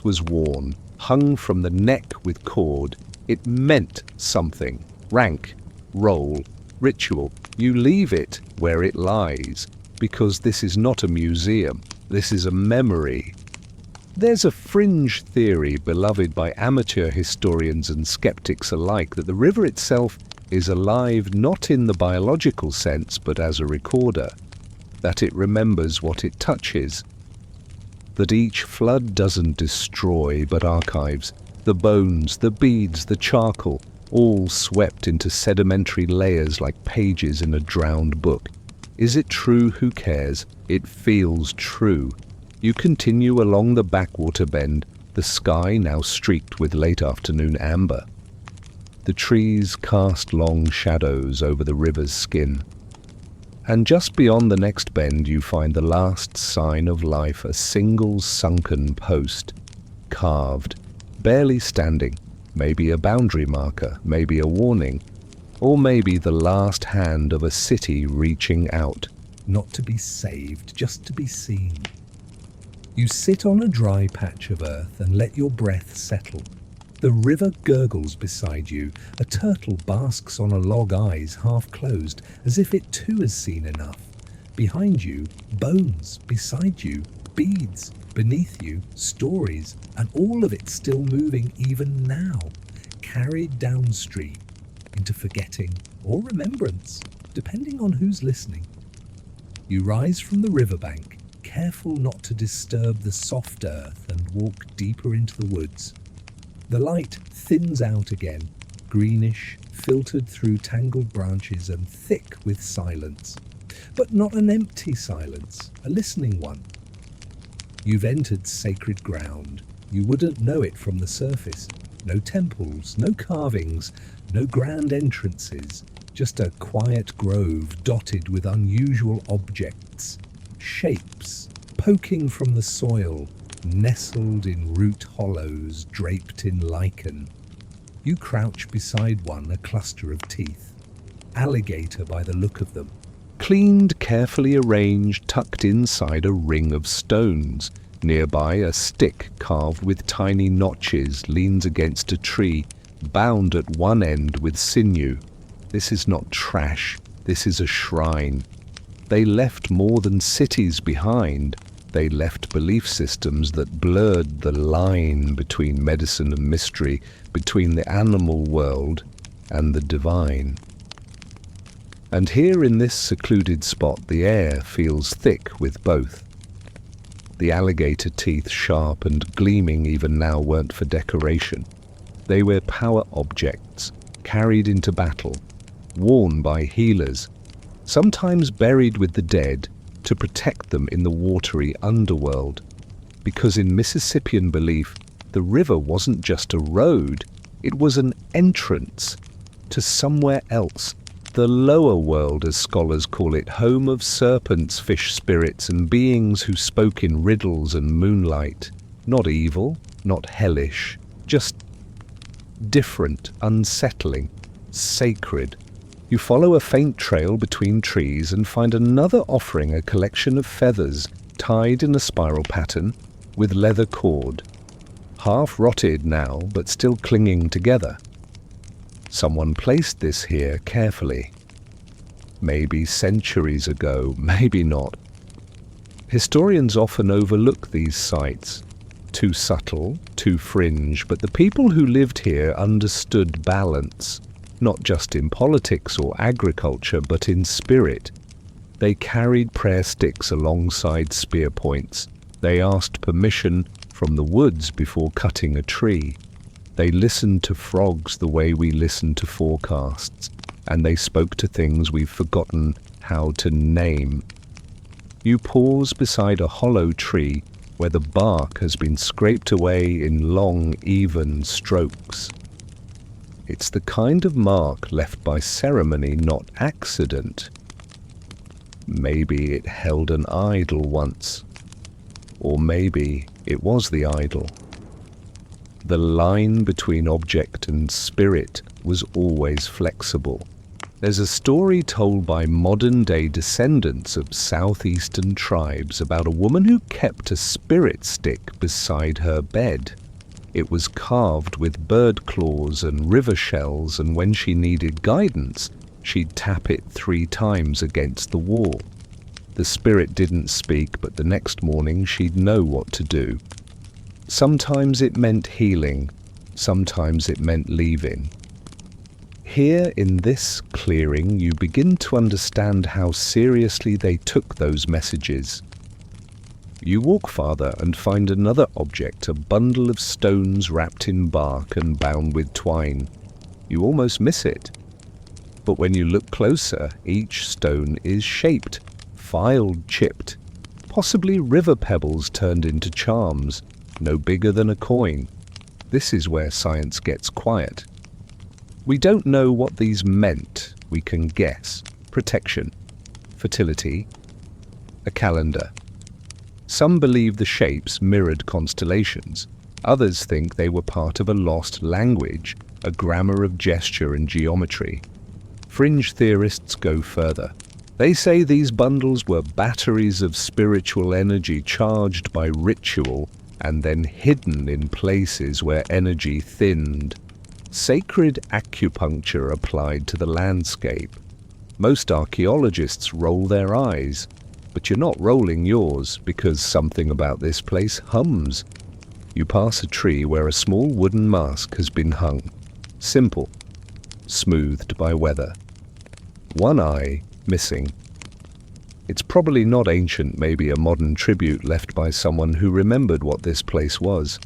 was worn, hung from the neck with cord. It meant something. Rank, role, ritual. You leave it where it lies, because this is not a museum. This is a memory. There's a fringe theory beloved by amateur historians and skeptics alike that the river itself is alive not in the biological sense but as a recorder, that it remembers what it touches, that each flood doesn't destroy but archives, the bones, the beads, the charcoal, all swept into sedimentary layers like pages in a drowned book. Is it true? Who cares? It feels true. You continue along the backwater bend, the sky now streaked with late afternoon amber. The trees cast long shadows over the river's skin. And just beyond the next bend you find the last sign of life, a single sunken post, carved, barely standing, maybe a boundary marker, maybe a warning, or maybe the last hand of a city reaching out. Not to be saved, just to be seen. You sit on a dry patch of earth and let your breath settle. The river gurgles beside you. A turtle basks on a log, eyes half closed, as if it too has seen enough. Behind you, bones. Beside you, beads. Beneath you, stories. And all of it still moving even now, carried downstream into forgetting or remembrance, depending on who's listening. You rise from the riverbank, careful not to disturb the soft earth, and walk deeper into the woods. The light thins out again, greenish, filtered through tangled branches and thick with silence. But not an empty silence, a listening one. You've entered sacred ground. You wouldn't know it from the surface. No temples, no carvings, no grand entrances, just a quiet grove dotted with unusual objects, shapes, poking from the soil, nestled in root hollows, draped in lichen. You crouch beside one, a cluster of teeth. Alligator by the look of them. Cleaned, carefully arranged, tucked inside a ring of stones. Nearby, a stick carved with tiny notches leans against a tree, bound at one end with sinew. This is not trash, this is a shrine. They left more than cities behind. They left belief systems that blurred the line between medicine and mystery, between the animal world and the divine. And here in this secluded spot, the air feels thick with both. The alligator teeth, sharp and gleaming even now, weren't for decoration. They were power objects, carried into battle, worn by healers, sometimes buried with the dead to protect them in the watery underworld. Because in Mississippian belief, the river wasn't just a road, it was an entrance to somewhere else. The lower world, as scholars call it, home of serpents, fish spirits, and beings who spoke in riddles and moonlight. Not evil, not hellish, just different, unsettling, sacred. You follow a faint trail between trees and find another offering a collection of feathers tied in a spiral pattern with leather cord. Half rotted now, but still clinging together. Someone placed this here carefully. Maybe centuries ago, maybe not. Historians often overlook these sites. Too subtle, too fringe, but the people who lived here understood balance, not just in politics or agriculture, but in spirit. They carried prayer sticks alongside spear points. They asked permission from the woods before cutting a tree. They listened to frogs the way we listen to forecasts, and they spoke to things we've forgotten how to name. You pause beside a hollow tree where the bark has been scraped away in long, even strokes. It's the kind of mark left by ceremony, not accident. Maybe it held an idol once, or maybe it was the idol. The line between object and spirit was always flexible. There's a story told by modern-day descendants of southeastern tribes about a woman who kept a spirit stick beside her bed. It was carved with bird claws and river shells, and when she needed guidance, she'd tap it 3 times against the wall. The spirit didn't speak, but the next morning she'd know what to do. Sometimes it meant healing, sometimes it meant leaving. Here in this clearing, you begin to understand how seriously they took those messages. You walk farther and find another object, a bundle of stones wrapped in bark and bound with twine. You almost miss it. But when you look closer, each stone is shaped, filed, chipped, possibly river pebbles turned into charms, no bigger than a coin. This is where science gets quiet. We don't know what these meant. We can guess. Protection, fertility, a calendar. Some believe the shapes mirrored constellations. Others think they were part of a lost language, a grammar of gesture and geometry. Fringe theorists go further. They say these bundles were batteries of spiritual energy charged by ritual and then hidden in places where energy thinned. Sacred acupuncture applied to the landscape. Most archaeologists roll their eyes, but you're not rolling yours because something about this place hums. You pass a tree where a small wooden mask has been hung. Simple, smoothed by weather. One eye missing. It's probably not ancient, maybe a modern tribute left by someone who remembered what this place was.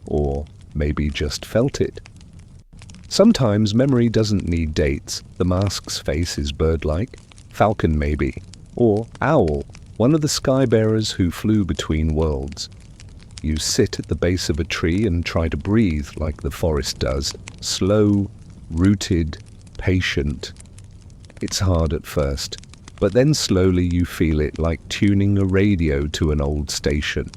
Or maybe just felt it. Sometimes memory doesn't need dates. The mask's face is bird-like. Falcon maybe. Or owl, one of the sky-bearers who flew between worlds. You sit at the base of a tree and try to breathe like the forest does. Slow, rooted, patient. It's hard at first, but then slowly you feel it, like tuning a radio to an old station.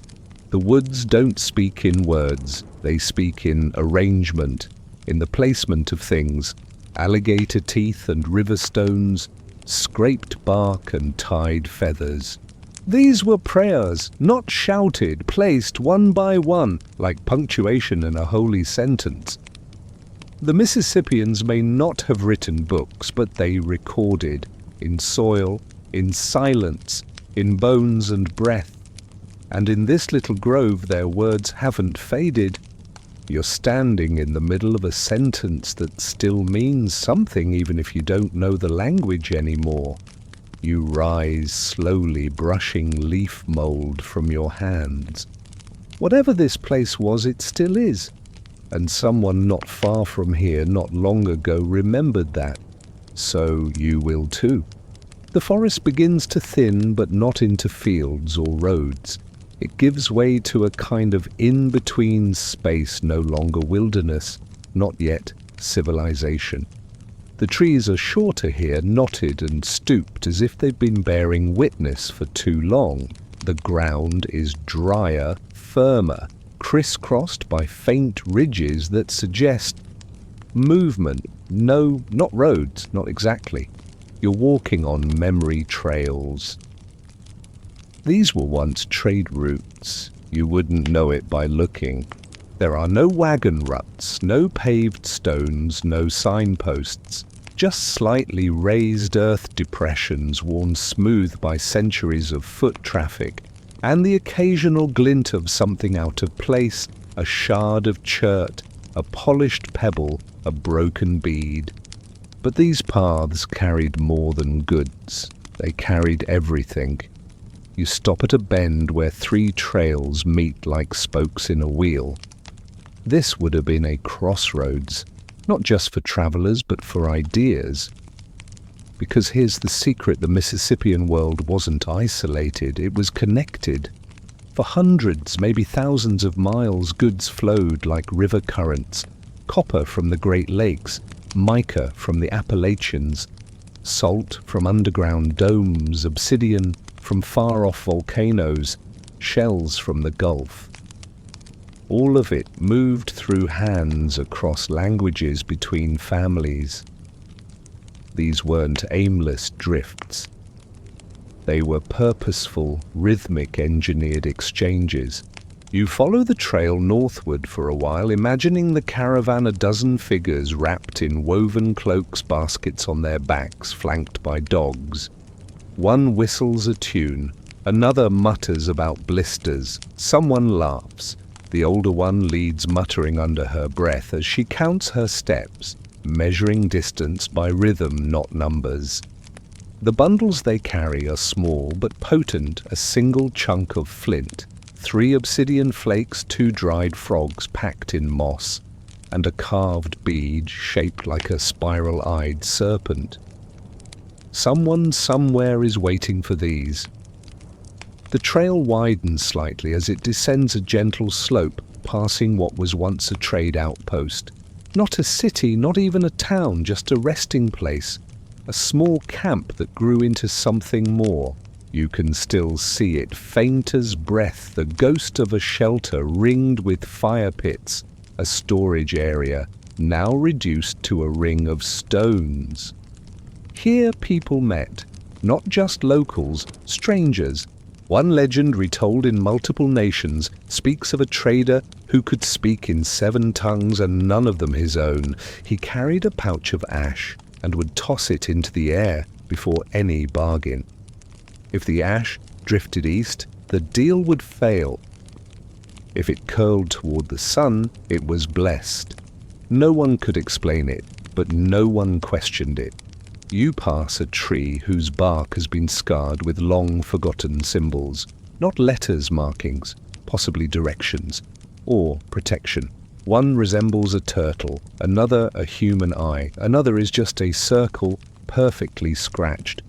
The woods don't speak in words, they speak in arrangement, in the placement of things, alligator teeth and river stones, scraped bark and tied feathers. These were prayers, not shouted, placed one by one, like punctuation in a holy sentence. The Mississippians may not have written books, but they recorded, in soil, in silence, in bones and breath. And in this little grove their words haven't faded. You're standing in the middle of a sentence that still means something even if you don't know the language anymore. You rise slowly, brushing leaf mold from your hands. Whatever this place was, it still is. And someone not far from here not long ago remembered that. So you will too. The forest begins to thin, but not into fields or roads. It gives way to a kind of in-between space, no longer wilderness, not yet civilization. The trees are shorter here, knotted and stooped as if they've been bearing witness for too long. The ground is drier, firmer, crisscrossed by faint ridges that suggest movement. No, not roads, not exactly. You're walking on memory trails. These were once trade routes. You wouldn't know it by looking. There are no wagon ruts, no paved stones, no signposts, just slightly raised earth depressions worn smooth by centuries of foot traffic, and the occasional glint of something out of place, a shard of chert, a polished pebble, a broken bead. But these paths carried more than goods. They carried everything. You stop at a bend where 3 trails meet like spokes in a wheel. This would have been a crossroads, not just for travelers, but for ideas. Because here's the secret, the Mississippian world wasn't isolated, it was connected. For hundreds, maybe thousands of miles, goods flowed like river currents, copper from the Great Lakes, mica from the Appalachians, salt from underground domes, obsidian from far-off volcanoes, shells from the Gulf. All of it moved through hands across languages between families. These weren't aimless drifts. They were purposeful, rhythmic, engineered exchanges. You follow the trail northward for a while, imagining the caravan a dozen figures wrapped in woven cloaks, baskets on their backs, flanked by dogs. One whistles a tune, another mutters about blisters, someone laughs. The older one leads, muttering under her breath as she counts her steps, measuring distance by rhythm, not numbers. The bundles they carry are small but potent, a single chunk of flint, 3 obsidian flakes, 2 dried frogs packed in moss, and a carved bead shaped like a spiral-eyed serpent. Someone somewhere is waiting for these. The trail widens slightly as it descends a gentle slope, passing what was once a trade outpost. Not a city, not even a town, just a resting place. A small camp that grew into something more. You can still see it, faint as breath, the ghost of a shelter ringed with fire pits, a storage area, now reduced to a ring of stones. Here people met, not just locals, strangers. One legend, retold in multiple nations, speaks of a trader who could speak in 7 tongues and none of them his own. He carried a pouch of ash and would toss it into the air before any bargain. If the ash drifted east, the deal would fail. If it curled toward the sun, it was blessed. No one could explain it, but no one questioned it. You pass a tree whose bark has been scarred with long-forgotten symbols, not letters markings, possibly directions, or protection. One resembles a turtle, another a human eye, another is just a circle perfectly scratched.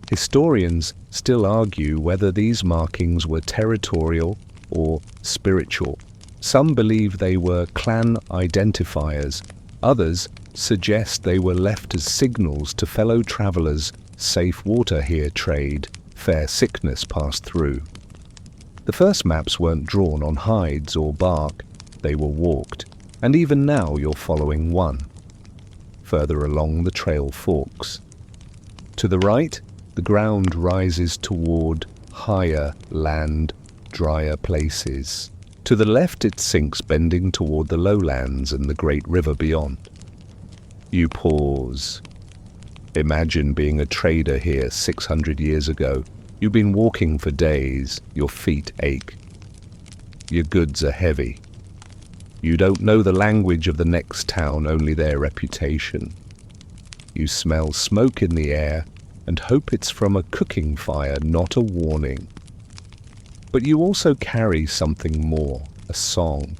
Historians still argue whether these markings were territorial or spiritual. Some believe they were clan identifiers. Others suggest they were left as signals to fellow travelers, safe water here trade, fair sickness passed through. The first maps weren't drawn on hides or bark, they were walked, and even now you're following one. Further along the trail forks. To the right, the ground rises toward higher land, drier places. To the left it sinks, bending toward the lowlands and the great river beyond. You pause. Imagine being a trader here 600 years ago. You've been walking for days, your feet ache. Your goods are heavy. You don't know the language of the next town, only their reputation. You smell smoke in the air, and hope it's from a cooking fire, not a warning. But you also carry something more, a song,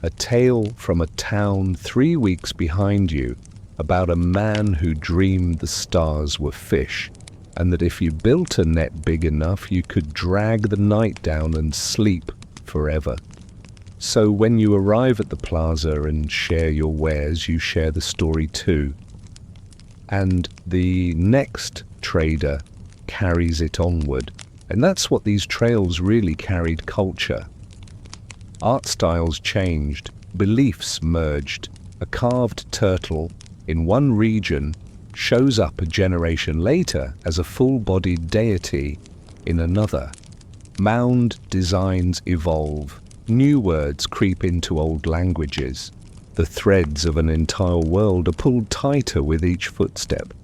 a tale from a town 3 weeks behind you about a man who dreamed the stars were fish, and that if you built a net big enough, you could drag the night down and sleep forever. So when you arrive at the plaza and share your wares, you share the story too. And the next trader carries it onward. And that's what these trails really carried: culture. Art styles changed, beliefs merged. A carved turtle in one region shows up a generation later as a full-bodied deity in another. Mound designs evolve. New words creep into old languages. The threads of an entire world are pulled tighter with each footstep.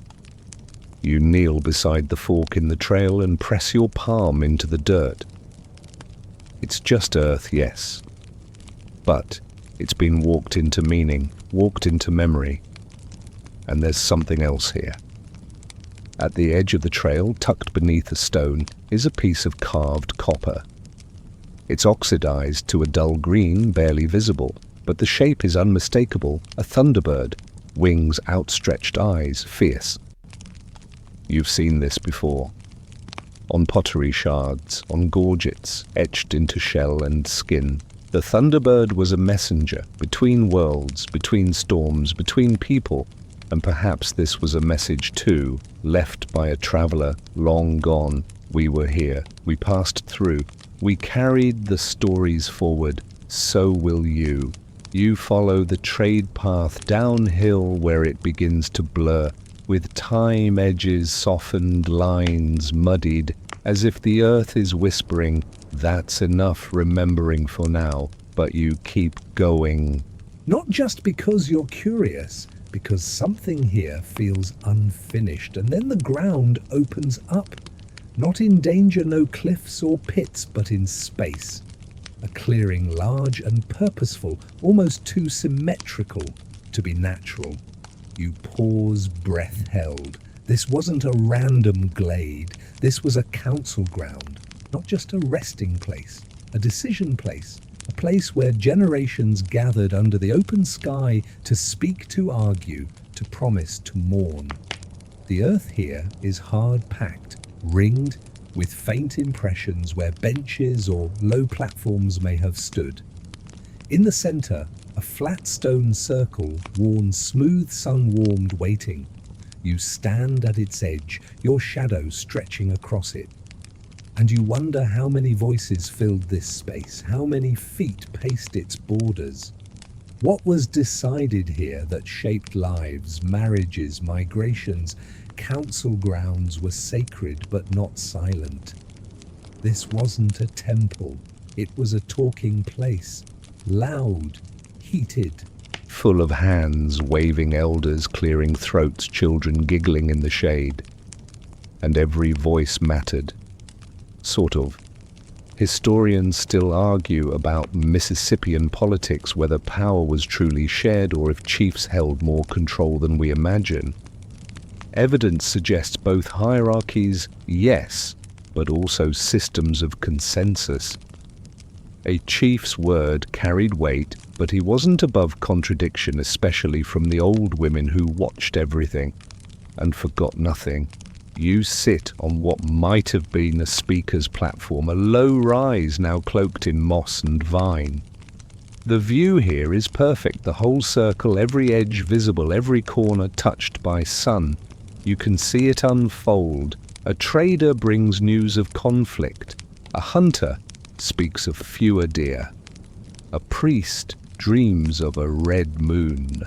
You kneel beside the fork in the trail and press your palm into the dirt. It's just earth, yes, but it's been walked into meaning, walked into memory. And there's something else here. At the edge of the trail, tucked beneath a stone, is a piece of carved copper. It's oxidized to a dull green, barely visible, but the shape is unmistakable: a thunderbird, wings, outstretched eyes, fierce. You've seen this before. On pottery shards, on gorgets, etched into shell and skin. The thunderbird was a messenger between worlds, between storms, between people. And perhaps this was a message too, left by a traveler long gone. We were here, we passed through, we carried the stories forward. So will you. You follow the trade path downhill where it begins to blur, with time edges softened, lines muddied, as if the earth is whispering, "That's enough remembering for now," but you keep going. Not just because you're curious, because something here feels unfinished, and then the ground opens up. Not in danger, no cliffs or pits, but in space. A clearing large and purposeful, almost too symmetrical to be natural. You pause, breath held. This wasn't a random glade. This was a council ground, not just a resting place, a decision place. A place where generations gathered under the open sky to speak, to argue, to promise, to mourn. The earth here is hard-packed, ringed with faint impressions where benches or low platforms may have stood. In the center, a flat stone circle, worn smooth, sun-warmed, waiting. You stand at its edge, your shadow stretching across it. And you wonder how many voices filled this space, how many feet paced its borders. What was decided here that shaped lives, marriages, migrations? Council grounds were sacred but not silent. This wasn't a temple, it was a talking place, loud, heated, full of hands waving, elders clearing throats, children giggling in the shade. And every voice mattered. Sort of. Historians still argue about Mississippian politics, whether power was truly shared or if chiefs held more control than we imagine. Evidence suggests both hierarchies, yes, but also systems of consensus. A chief's word carried weight, but he wasn't above contradiction, especially from the old women who watched everything and forgot nothing. You sit on what might have been a speaker's platform, a low rise now cloaked in moss and vine. The view here is perfect, the whole circle, every edge visible, every corner touched by sun. You can see it unfold. A trader brings news of conflict. A hunter speaks of fewer deer. A priest dreams of a red moon.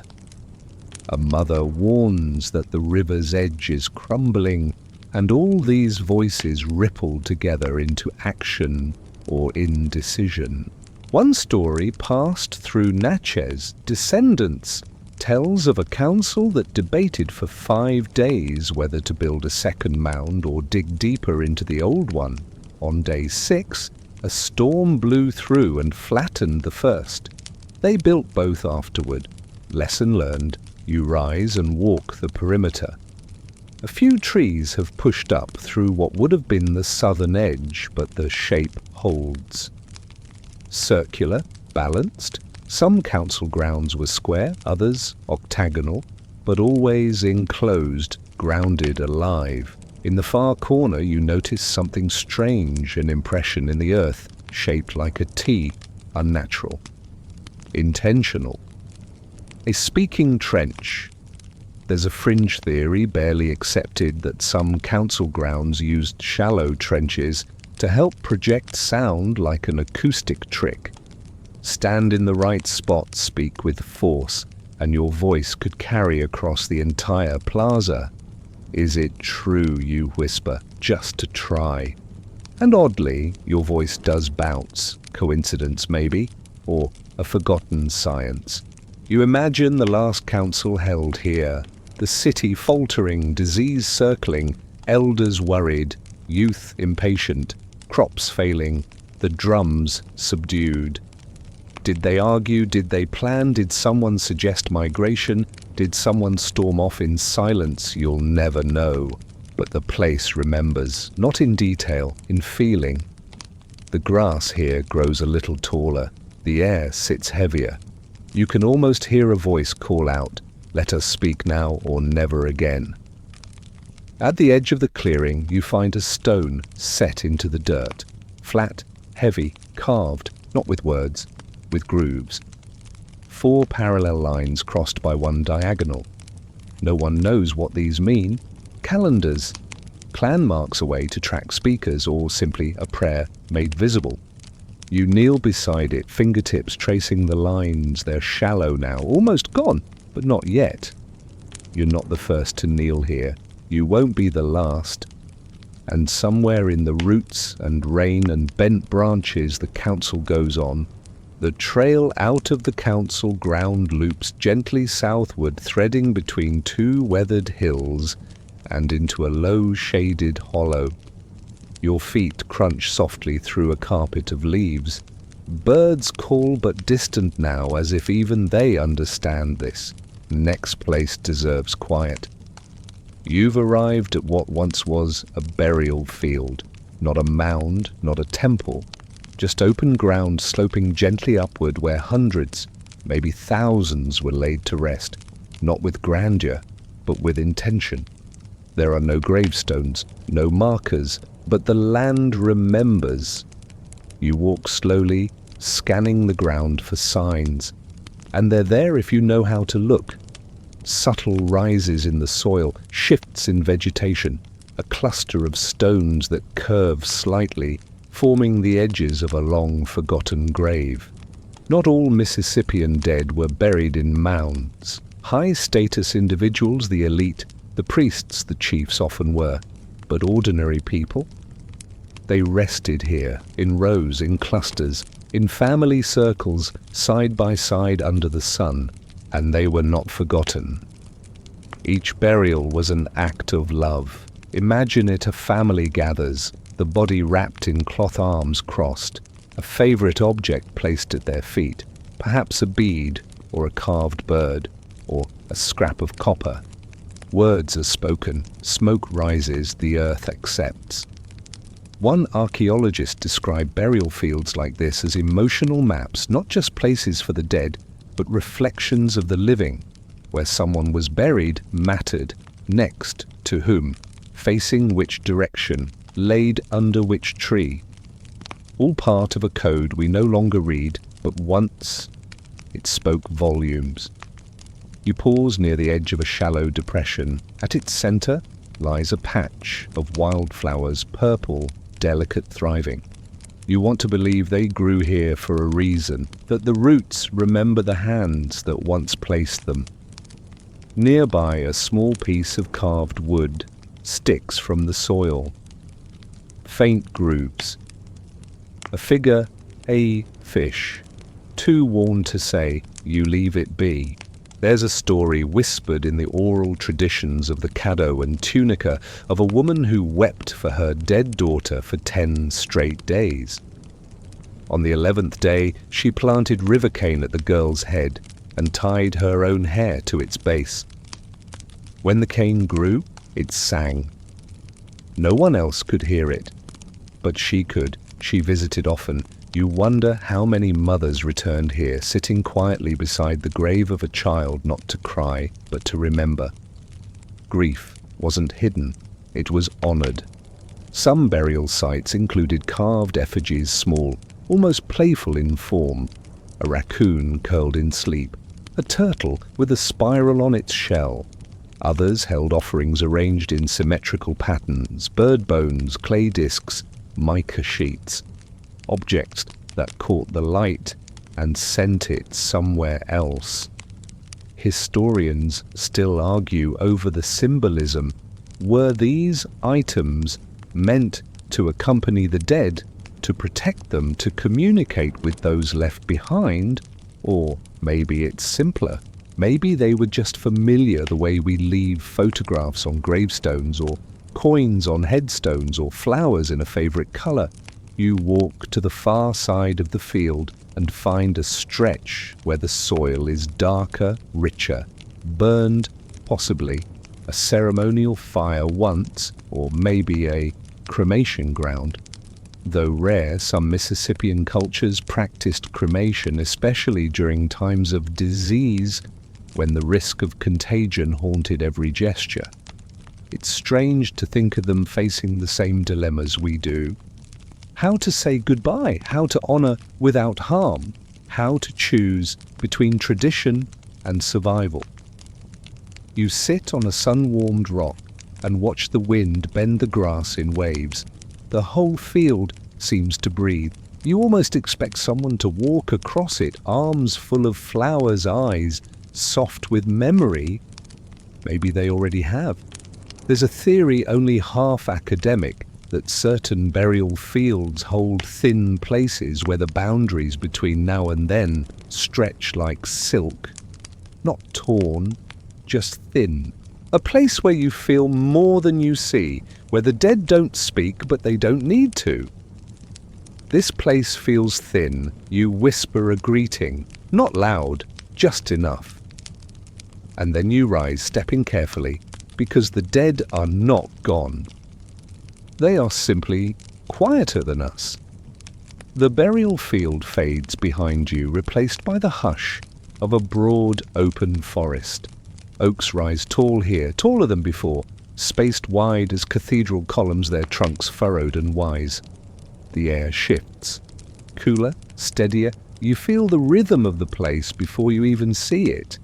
A mother warns that the river's edge is crumbling, and all these voices ripple together into action or indecision. One story passed through Natchez descendants tells of a council that debated for 5 days whether to build a second mound or dig deeper into the old one. On day 6, a storm blew through and flattened the first. They built both afterward. Lesson learned, you rise and walk the perimeter. A few trees have pushed up through what would have been the southern edge, but the shape holds. Circular, balanced, some council grounds were square, others octagonal, but always enclosed, grounded, alive. In the far corner you notice something strange, an impression in the earth, shaped like a T, unnatural. Intentional. A speaking trench. There's a fringe theory barely accepted that some council grounds used shallow trenches to help project sound like an acoustic trick. Stand in the right spot, speak with force, and your voice could carry across the entire plaza. Is it true, you whisper, just to try? And oddly, your voice does bounce. Coincidence, maybe? Or a forgotten science. You imagine the last council held here, the city faltering, disease circling, elders worried, youth impatient, crops failing, the drums subdued. Did they argue? Did they plan? Did someone suggest migration? Did someone storm off in silence? You'll never know. But the place remembers, not in detail, in feeling. The grass here grows a little taller. The air sits heavier. You can almost hear a voice call out, "Let us speak now or never again." At the edge of the clearing, you find a stone set into the dirt. Flat, heavy, carved, not with words, with grooves. 4 parallel lines crossed by one diagonal. No one knows what these mean. Calendars. Clan marks a way to track speakers, or simply a prayer made visible. You kneel beside it, fingertips tracing the lines. They're shallow now, almost gone, but not yet. You're not the first to kneel here. You won't be the last. And somewhere in the roots and rain and bent branches the council goes on. The trail out of the council ground loops gently southward, threading between 2 weathered hills and into a low shaded hollow. Your feet crunch softly through a carpet of leaves. Birds call, but distant now, as if even they understand this. Next place deserves quiet. You've arrived at what once was a burial field. Not a mound, not a temple. Just open ground sloping gently upward where hundreds, maybe thousands were laid to rest. Not with grandeur, but with intention. There are no gravestones, no markers, but the land remembers. You walk slowly, scanning the ground for signs. And they're there if you know how to look. Subtle rises in the soil, shifts in vegetation, a cluster of stones that curve slightly, forming the edges of a long-forgotten grave. Not all Mississippian dead were buried in mounds. High-status individuals, the elite, the priests, the chiefs often were, but ordinary people? They rested here, in rows, in clusters, in family circles, side by side under the sun, and they were not forgotten. Each burial was an act of love. Imagine it: a family gathers, the body wrapped in cloth, arms crossed, a favorite object placed at their feet, perhaps a bead or a carved bird or a scrap of copper. Words are spoken, smoke rises, the earth accepts. One archaeologist described burial fields like this as emotional maps, not just places for the dead, but reflections of the living. Where someone was buried mattered. Next to whom, facing which direction, laid under which tree. All part of a code we no longer read, but once it spoke volumes. You pause near the edge of a shallow depression. At its center lies a patch of wildflowers, purple, delicate, thriving. You want to believe they grew here for a reason, that the roots remember the hands that once placed them. Nearby, a small piece of carved wood sticks from the soil. Faint grooves. A figure, a fish. Too worn to say, you leave it be. There's a story whispered in the oral traditions of the Caddo and Tunica of a woman who wept for her dead daughter for 10 straight days. On the 11th day, she planted river cane at the girl's head and tied her own hair to its base. When the cane grew, It sang. No one else could hear it, but she could. She visited often. You wonder how many mothers returned here, sitting quietly beside the grave of a child, not to cry, but to remember. Grief wasn't hidden, it was honored. Some burial sites included carved effigies, small, almost playful in form. A raccoon curled in sleep, a turtle with a spiral on its shell. Others held offerings arranged in symmetrical patterns, bird bones, clay discs, mica sheets, objects that caught the light and sent it somewhere else. Historians still argue over the symbolism. Were these items meant to accompany the dead, to protect them, to communicate with those left behind? Or maybe it's simpler. Maybe they were just familiar, the way we leave photographs on gravestones, or coins on headstones, or flowers in a favorite color. You walk to the far side of the field and find a stretch where the soil is darker, richer, burned, possibly a ceremonial fire once, or maybe a cremation ground. Though rare, some Mississippian cultures practiced cremation, especially during times of disease, when the risk of contagion haunted every gesture. It's strange to think of them facing the same dilemmas we do. How to say goodbye, how to honor without harm, how to choose between tradition and survival. You sit on a sun-warmed rock and watch the wind bend the grass in waves. The whole field seems to breathe. You almost expect someone to walk across it, arms full of flowers, eyes soft with memory. Maybe they already have. There's a theory, only half academic, that certain burial fields hold thin places where the boundaries between now and then stretch like silk. Not torn, just thin. A place where you feel more than you see, where the dead don't speak, but they don't need to. This place feels thin. You whisper a greeting, not loud, just enough. And then you rise, stepping carefully, because the dead are not gone. They are simply quieter than us. The burial field fades behind you, replaced by the hush of a broad, open forest. Oaks rise tall here, taller than before, spaced wide as cathedral columns, their trunks furrowed and wise. The air shifts. Cooler, steadier, you feel the rhythm of the place before you even see it.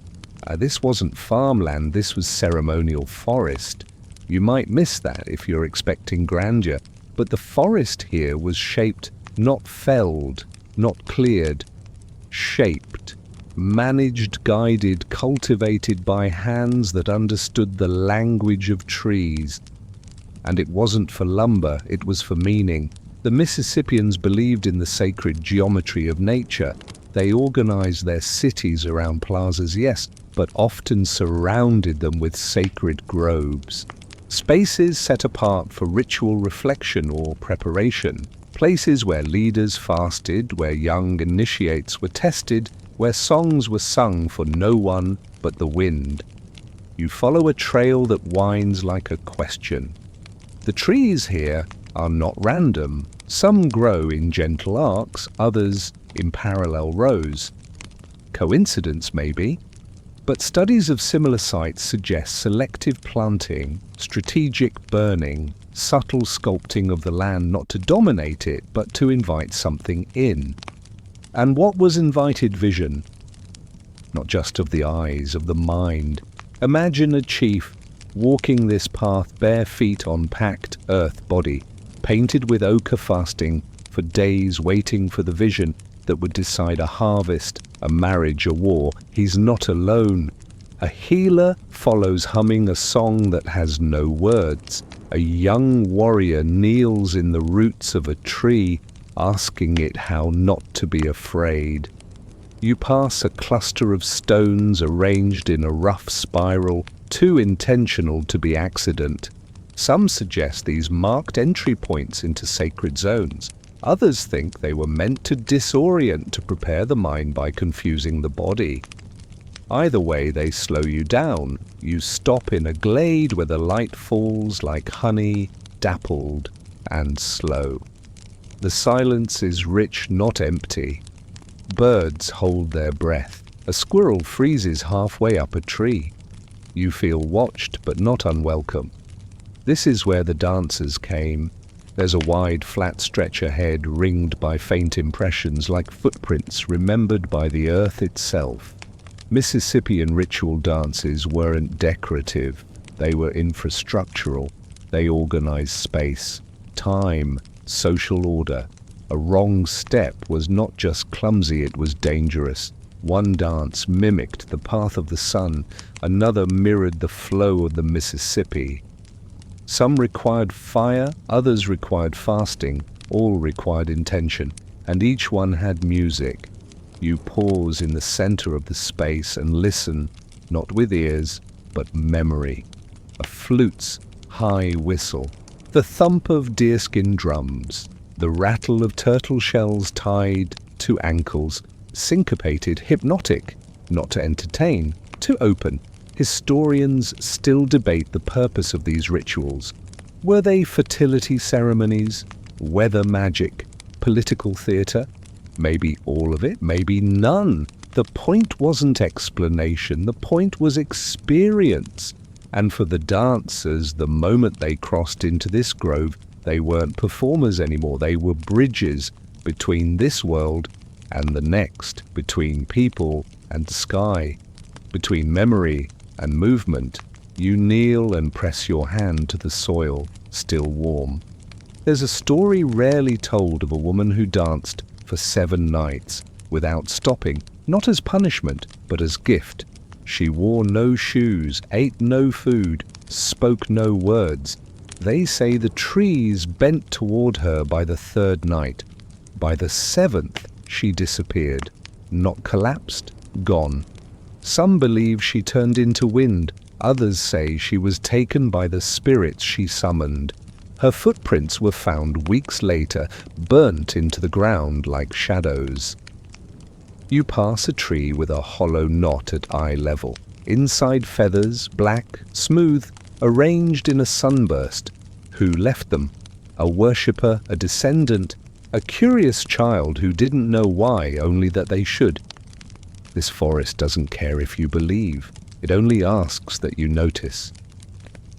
This wasn't farmland, this was ceremonial forest. You might miss that if you're expecting grandeur, but the forest here was shaped, not felled, not cleared, shaped, managed, guided, cultivated by hands that understood the language of trees. And it wasn't for lumber, it was for meaning. The Mississippians believed in the sacred geometry of nature. They organized their cities around plazas, yes, but often surrounded them with sacred groves. Spaces set apart for ritual reflection or preparation. Places where leaders fasted, where young initiates were tested, where songs were sung for no one but the wind. You follow a trail that winds like a question. The trees here are not random. Some grow in gentle arcs, others in parallel rows. Coincidence, maybe? But studies of similar sites suggest selective planting, strategic burning, subtle sculpting of the land, not to dominate it, but to invite something in. And what was invited? Vision, not just of the eyes, of the mind. Imagine a chief walking this path, bare feet on packed earth body, painted with ochre, fasting for days, waiting for the vision that would decide a harvest, a marriage, a war. He's not alone. A healer follows, humming a song that has no words. A young warrior kneels in the roots of a tree, asking it how not to be afraid. You pass a cluster of stones arranged in a rough spiral, too intentional to be accident. Some suggest these marked entry points into sacred zones. Others think they were meant to disorient, to prepare the mind by confusing the body. Either way, they slow you down. You stop in a glade where the light falls like honey, dappled and slow. The silence is rich, not empty. Birds hold their breath. A squirrel freezes halfway up a tree. You feel watched, but not unwelcome. This is where the dancers came. There's a wide, flat stretch ahead, ringed by faint impressions like footprints remembered by the earth itself. Mississippian ritual dances weren't decorative. They were infrastructural. They organized space, time, social order. A wrong step was not just clumsy, it was dangerous. One dance mimicked the path of the sun, another mirrored the flow of the Mississippi. Some required fire, others required fasting, all required intention, and each one had music. You pause in the center of the space and listen, not with ears, but memory. A flute's high whistle, the thump of deerskin drums, the rattle of turtle shells tied to ankles, syncopated, hypnotic, not to entertain, to open. Historians still debate the purpose of these rituals. Were they fertility ceremonies, weather magic, political theater? Maybe all of it, maybe none. The point wasn't explanation, the point was experience. And for the dancers, the moment they crossed into this grove, they weren't performers anymore. They were bridges between this world and the next, between people and sky, between memory and movement. You kneel and press your hand to the soil, still warm. There's a story rarely told of a woman who danced for 7 nights without stopping, not as punishment, but as gift. She wore no shoes, ate no food, spoke no words. They say the trees bent toward her by the 3rd night. By the 7th, she disappeared, not collapsed, gone. Some believe she turned into wind. Others say she was taken by the spirits she summoned. Her footprints were found weeks later, burnt into the ground like shadows. You pass a tree with a hollow knot at eye level. Inside feathers, black, smooth, arranged in a sunburst. Who left them? A worshipper, a descendant, a curious child who didn't know why, only that they should. This forest doesn't care if you believe. It only asks that you notice.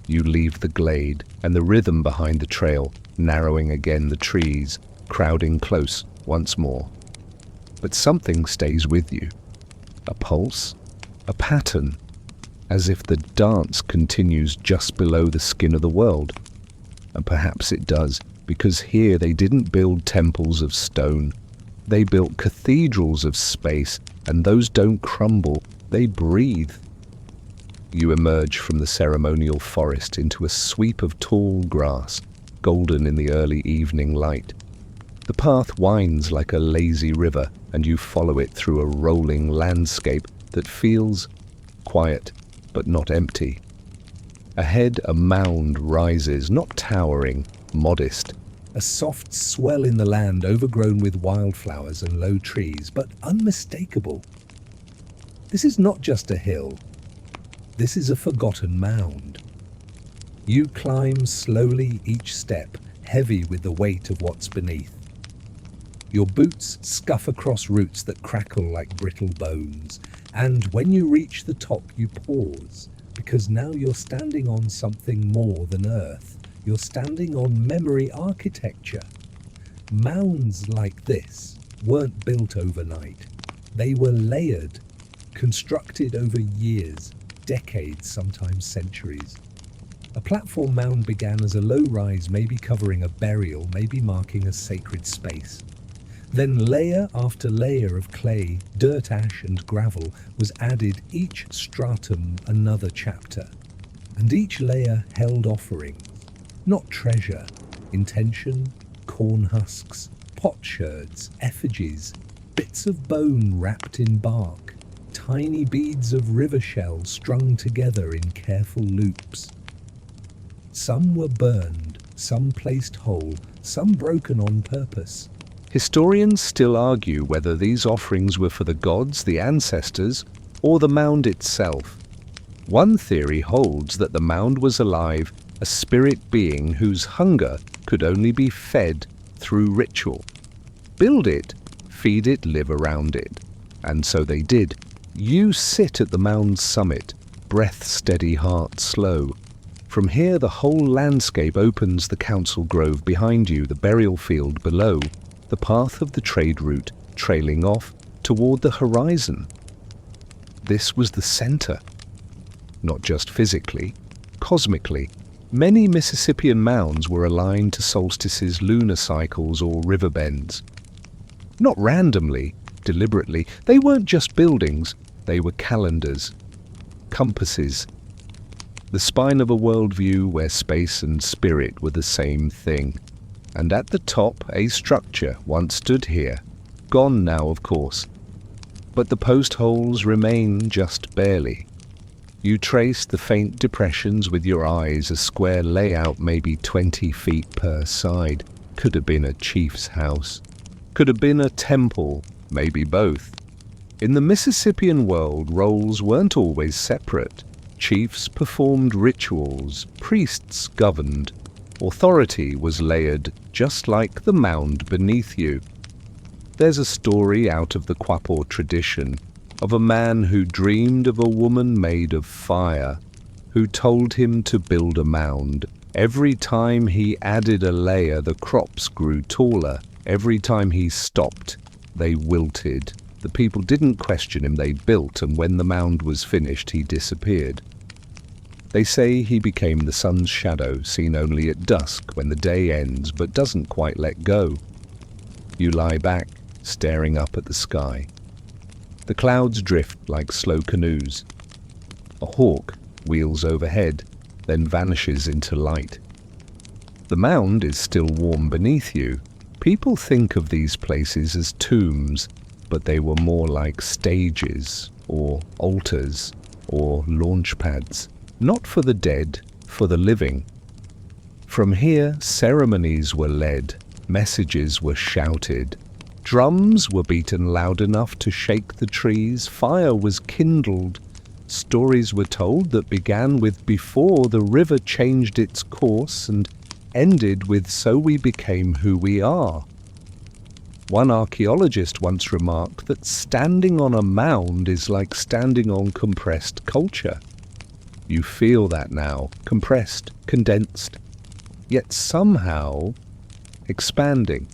You leave the glade, and the rhythm behind the trail, narrowing again the trees, crowding close once more. But something stays with you. A pulse, a pattern, as if the dance continues just below the skin of the world. And perhaps it does, because here they didn't build temples of stone. They built cathedrals of space, and those don't crumble, they breathe. You emerge from the ceremonial forest into a sweep of tall grass, golden in the early evening light. The path winds like a lazy river, and you follow it through a rolling landscape that feels quiet, but not empty. Ahead, a mound rises, not towering, modest. A soft swell in the land overgrown with wildflowers and low trees, but unmistakable. This is not just a hill. This is a forgotten mound. You climb slowly each step, heavy with the weight of what's beneath. Your boots scuff across roots that crackle like brittle bones, and when you reach the top you pause, because now you're standing on something more than earth. You're standing on memory architecture. Mounds like this weren't built overnight. They were layered, constructed over years, decades, sometimes centuries. A platform mound began as a low rise, maybe covering a burial, maybe marking a sacred space. Then layer after layer of clay, dirt, ash and gravel was added, each stratum another chapter. And each layer held offerings, not treasure, intention, corn husks, potsherds, effigies, bits of bone wrapped in bark, tiny beads of river shell strung together in careful loops. Some were burned, some placed whole, some broken on purpose. Historians still argue whether these offerings were for the gods, the ancestors, or the mound itself. One theory holds that the mound was alive, a spirit being whose hunger could only be fed through ritual. Build it, feed it, live around it. And so they did. You sit at the mound's summit, breath steady, heart slow. From here the whole landscape opens, the council grove behind you, the burial field below, the path of the trade route trailing off toward the horizon. This was the center. Not just physically, cosmically. Many Mississippian mounds were aligned to solstices, lunar cycles, or river bends. Not randomly, deliberately. They weren't just buildings, they were calendars, compasses, the spine of a worldview where space and spirit were the same thing. And at the top, a structure once stood here, gone now, of course. But the post holes remain just barely. You trace the faint depressions with your eyes, a square layout maybe 20 feet per side. Could have been a chief's house. Could have been a temple, maybe both. In the Mississippian world, roles weren't always separate. Chiefs performed rituals, priests governed. Authority was layered, just like the mound beneath you. There's a story out of the Quapaw tradition of a man who dreamed of a woman made of fire, who told him to build a mound. Every time he added a layer, the crops grew taller. Every time he stopped, they wilted. The people didn't question him, they built, and when the mound was finished, he disappeared. They say he became the sun's shadow, seen only at dusk when the day ends, but doesn't quite let go. You lie back, staring up at the sky. The clouds drift like slow canoes. A hawk wheels overhead, then vanishes into light. The mound is still warm beneath you. People think of these places as tombs, but they were more like stages, or altars, or launch pads. Not for the dead, for the living. From here, ceremonies were led, messages were shouted. Drums were beaten loud enough to shake the trees, fire was kindled. Stories were told that began with "before the river changed its course" and ended with "so we became who we are." One archaeologist once remarked that standing on a mound is like standing on compressed culture. You feel that now, compressed, condensed, yet somehow expanding.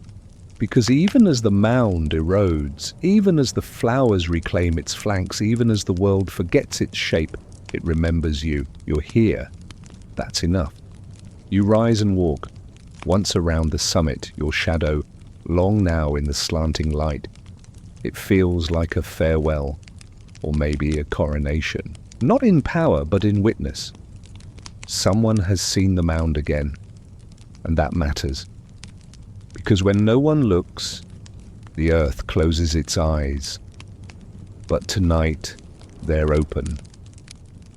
Because even as the mound erodes, even as the flowers reclaim its flanks, even as the world forgets its shape, it remembers you. You're here. That's enough. You rise and walk. Once around the summit, your shadow, long now in the slanting light. It feels like a farewell, or maybe a coronation. Not in power, but in witness. Someone has seen the mound again, and that matters. Because when no one looks, the earth closes its eyes. But tonight, they're open.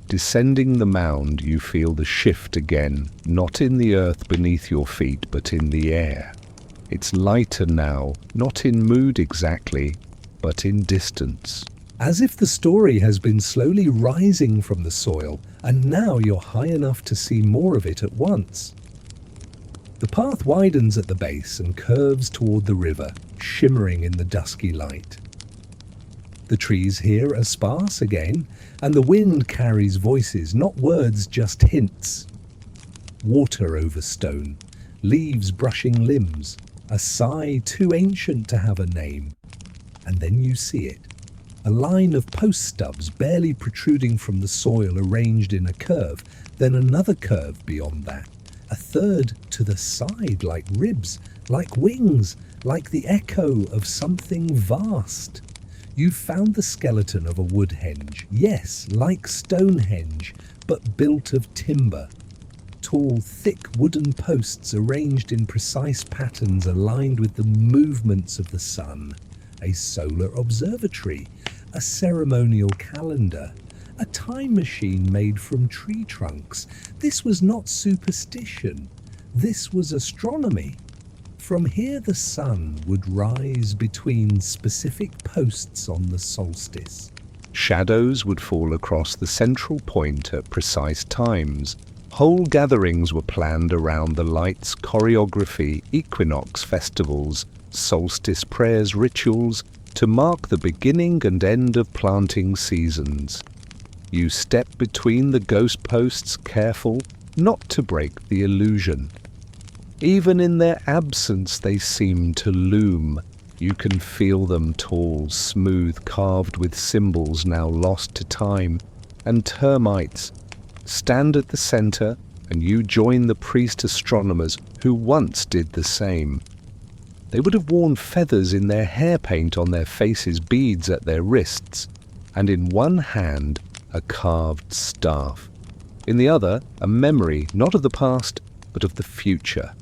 Descending the mound, you feel the shift again, not in the earth beneath your feet, but in the air. It's lighter now, not in mood exactly, but in distance. As if the story has been slowly rising from the soil, and now you're high enough to see more of it at once. The path widens at the base and curves toward the river, shimmering in the dusky light. The trees here are sparse again, and the wind carries voices, not words, just hints. Water over stone, leaves brushing limbs, a sigh too ancient to have a name. And then you see it. A line of post stubs barely protruding from the soil, arranged in a curve, then another curve beyond that, a third to the side, like ribs, like wings, like the echo of something vast. You've found the skeleton of a woodhenge, yes, like Stonehenge, but built of timber. Tall, thick wooden posts arranged in precise patterns aligned with the movements of the sun. A solar observatory, a ceremonial calendar, a time machine made from tree trunks. This was not superstition. This was astronomy. From here the sun would rise between specific posts on the solstice. Shadows would fall across the central point at precise times. Whole gatherings were planned around the lights, choreography, equinox festivals, solstice prayers, rituals, to mark the beginning and end of planting seasons. You step between the ghost posts, careful not to break the illusion. Even in their absence they seem to loom. You can feel them tall, smooth, carved with symbols now lost to time, and termites stand at the center, and you join the priest astronomers who once did the same. They would have worn feathers in their hair paint on their faces, beads at their wrists, and in one hand a carved staff. In the other, a memory not of the past, but of the future.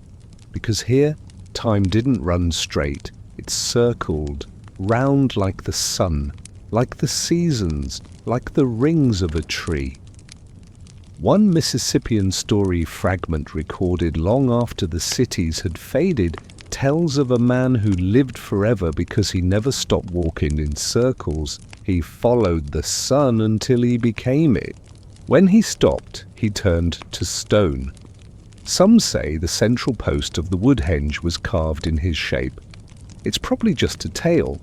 Because here, time didn't run straight. It circled, round like the sun, like the seasons, like the rings of a tree. One Mississippian story fragment recorded long after the cities had faded tells of a man who lived forever because he never stopped walking in circles. He followed the sun until he became it. When he stopped, he turned to stone. Some say the central post of the woodhenge was carved in his shape. It's probably just a tale,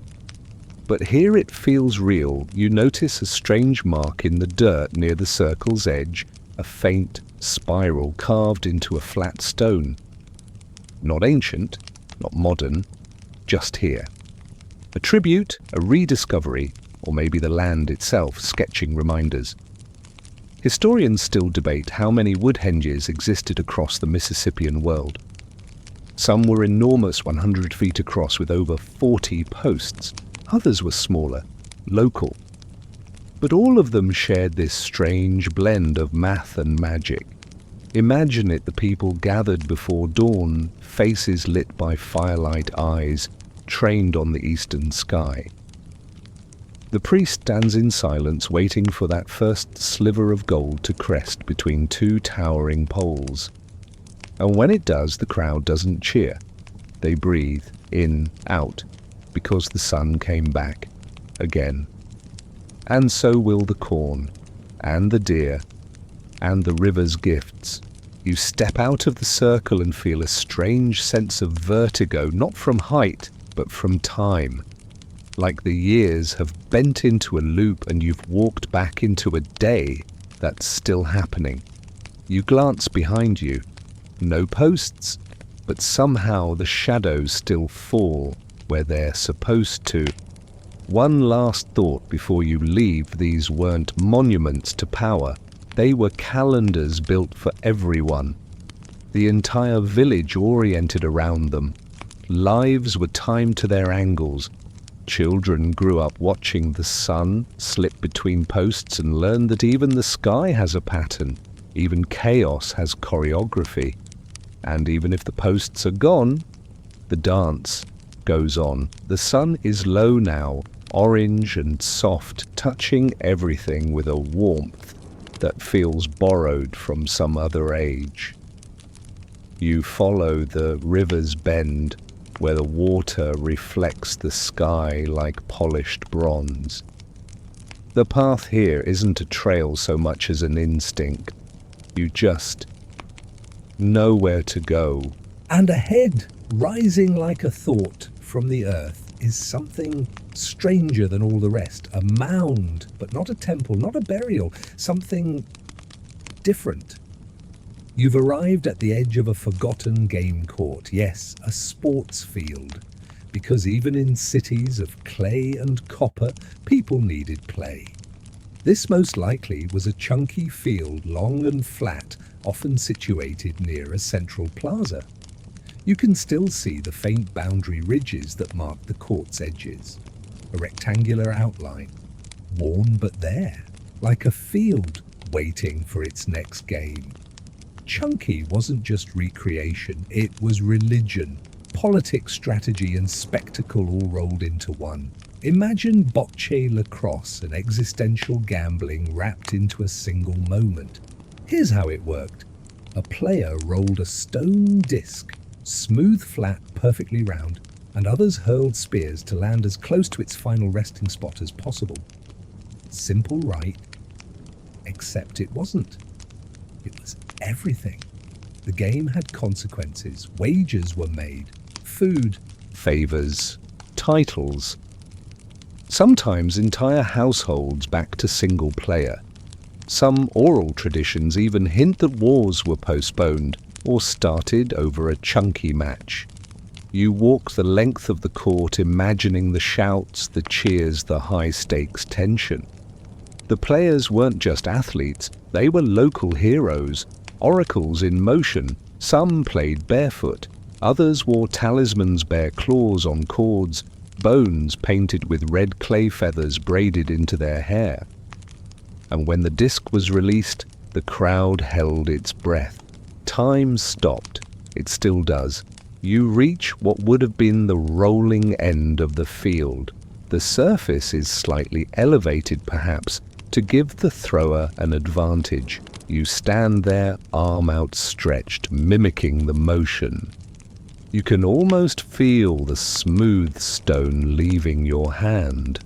but here it feels real. You notice a strange mark in the dirt near the circle's edge, a faint spiral carved into a flat stone. Not ancient, not modern, just here. A tribute, a rediscovery, or maybe the land itself sketching reminders. Historians still debate how many woodhenges existed across the Mississippian world. Some were enormous, 100 feet across with over 40 posts. Others were smaller, local. But all of them shared this strange blend of math and magic. Imagine it, the people gathered before dawn, faces lit by firelight, eyes trained on the eastern sky. The priest stands in silence, waiting for that first sliver of gold to crest between two towering poles. And when it does, the crowd doesn't cheer. They breathe in, out, because the sun came back again. And so will the corn, and the deer, and the river's gifts. You step out of the circle and feel a strange sense of vertigo, not from height, but from time. Like the years have bent into a loop and you've walked back into a day that's still happening. You glance behind you. No posts, but somehow the shadows still fall where they're supposed to. One last thought before you leave: these weren't monuments to power. They were calendars built for everyone. The entire village oriented around them. Lives were timed to their angles. Children grew up watching the sun slip between posts and learned that even the sky has a pattern. Even chaos has choreography. And even if the posts are gone, the dance goes on. The sun is low now, orange and soft, touching everything with a warmth that feels borrowed from some other age. You follow the river's bend, where the water reflects the sky like polished bronze. The path here isn't a trail so much as an instinct. You just know where to go. And ahead, rising like a thought from the earth, is something stranger than all the rest. A mound, but not a temple, not a burial, something different. You've arrived at the edge of a forgotten game court. Yes, a sports field. Because even in cities of clay and copper, people needed play. This most likely was a chunky field, long and flat, often situated near a central plaza. You can still see the faint boundary ridges that mark the court's edges. A rectangular outline, worn but there, like a field waiting for its next game. Chunky wasn't just recreation, it was religion, politics, strategy and spectacle all rolled into one. Imagine bocce lacrosse and existential gambling wrapped into a single moment. Here's how it worked. A player rolled a stone disc, smooth, flat, perfectly round, and others hurled spears to land as close to its final resting spot as possible. simple right, except it wasn't. It was everything. The game had consequences. Wagers were made. Food. Favors. Titles. Sometimes entire households back to single player. Some oral traditions even hint that wars were postponed or started over a chunky match. You walk the length of the court imagining the shouts, the cheers, the high-stakes tension. The players weren't just athletes, they were local heroes, oracles in motion. Some played barefoot, others wore talismans bear claws on cords, bones painted with red clay feathers braided into their hair. And when the disc was released, the crowd held its breath. Time stopped. It still does. You reach what would have been the rolling end of the field. The surface is slightly elevated, perhaps, to give the thrower an advantage. You stand there, arm outstretched, mimicking the motion. You can almost feel the smooth stone leaving your hand.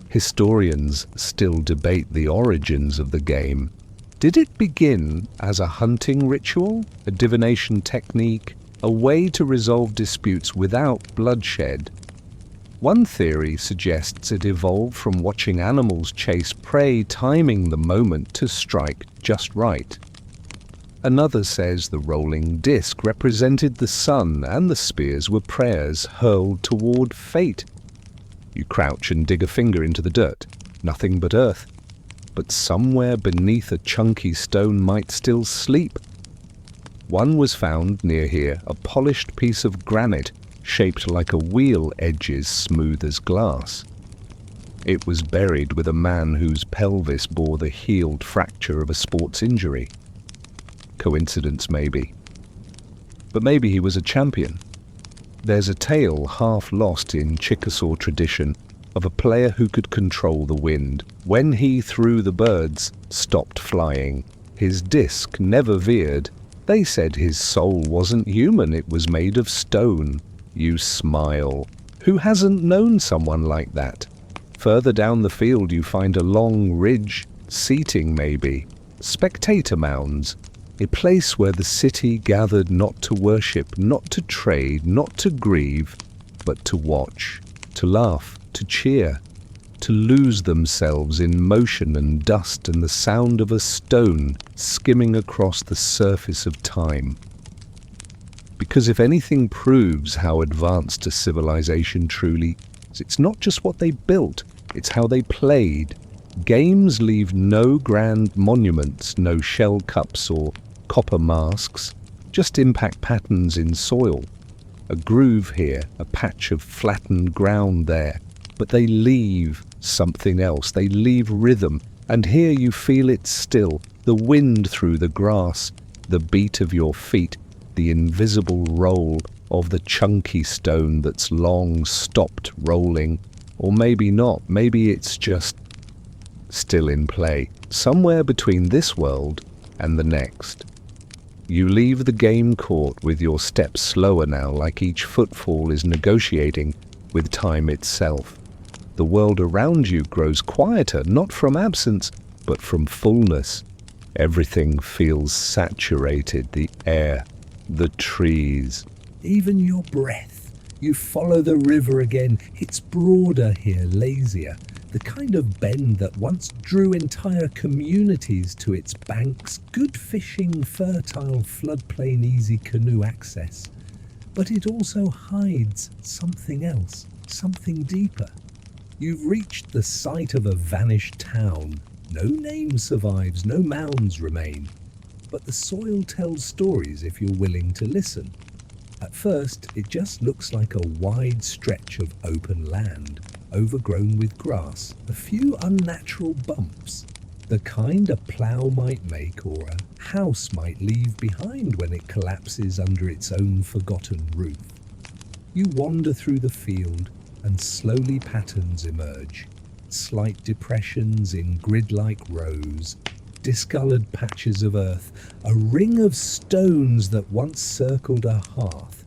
Historians still debate the origins of the game. Did it begin as a hunting ritual, a divination technique, a way to resolve disputes without bloodshed? One theory suggests it evolved from watching animals chase prey, timing the moment to strike just right. Another says the rolling disc represented the sun and the spears were prayers hurled toward fate. You crouch and dig a finger into the dirt, nothing but earth. But somewhere beneath a chunky stone might still sleep. One was found near here, a polished piece of granite shaped like a wheel, edges smooth as glass. It was buried with a man whose pelvis bore the healed fracture of a sports injury. Coincidence, maybe. But maybe he was a champion. There's a tale half lost in Chickasaw tradition of a player who could control the wind. When he threw the birds, stopped flying. His disc never veered. They said his soul wasn't human, it was made of stone. You smile. Who hasn't known someone like that? Further down the field you find a long ridge, seating maybe. Spectator mounds. A place where the city gathered not to worship, not to trade, not to grieve, but to watch, to laugh, to cheer, to lose themselves in motion and dust and the sound of a stone skimming across the surface of time. Because if anything proves how advanced a civilization truly is, it's not just what they built, it's how they played. Games leave no grand monuments, no shell cups or copper masks, just impact patterns in soil. A groove here, a patch of flattened ground there, but they leave something else, they leave rhythm, and here you feel it still, the wind through the grass, the beat of your feet, the invisible roll of the chunky stone that's long stopped rolling, or maybe not, maybe it's just still in play, somewhere between this world and the next. You leave the game court with your steps slower now, like each footfall is negotiating with time itself. The world around you grows quieter, not from absence, but from fullness. Everything feels saturated, the air, the trees. Even your breath. You follow the river again. It's broader here, lazier. The kind of bend that once drew entire communities to its banks, good fishing, fertile floodplain, easy canoe access. But it also hides something else, something deeper. You've reached the site of a vanished town. No name survives, no mounds remain. But the soil tells stories if you're willing to listen. At first, it just looks like a wide stretch of open land, overgrown with grass, a few unnatural bumps, the kind a plough might make or a house might leave behind when it collapses under its own forgotten roof. You wander through the field and slowly patterns emerge, slight depressions in grid-like rows, discoloured patches of earth, a ring of stones that once circled a hearth.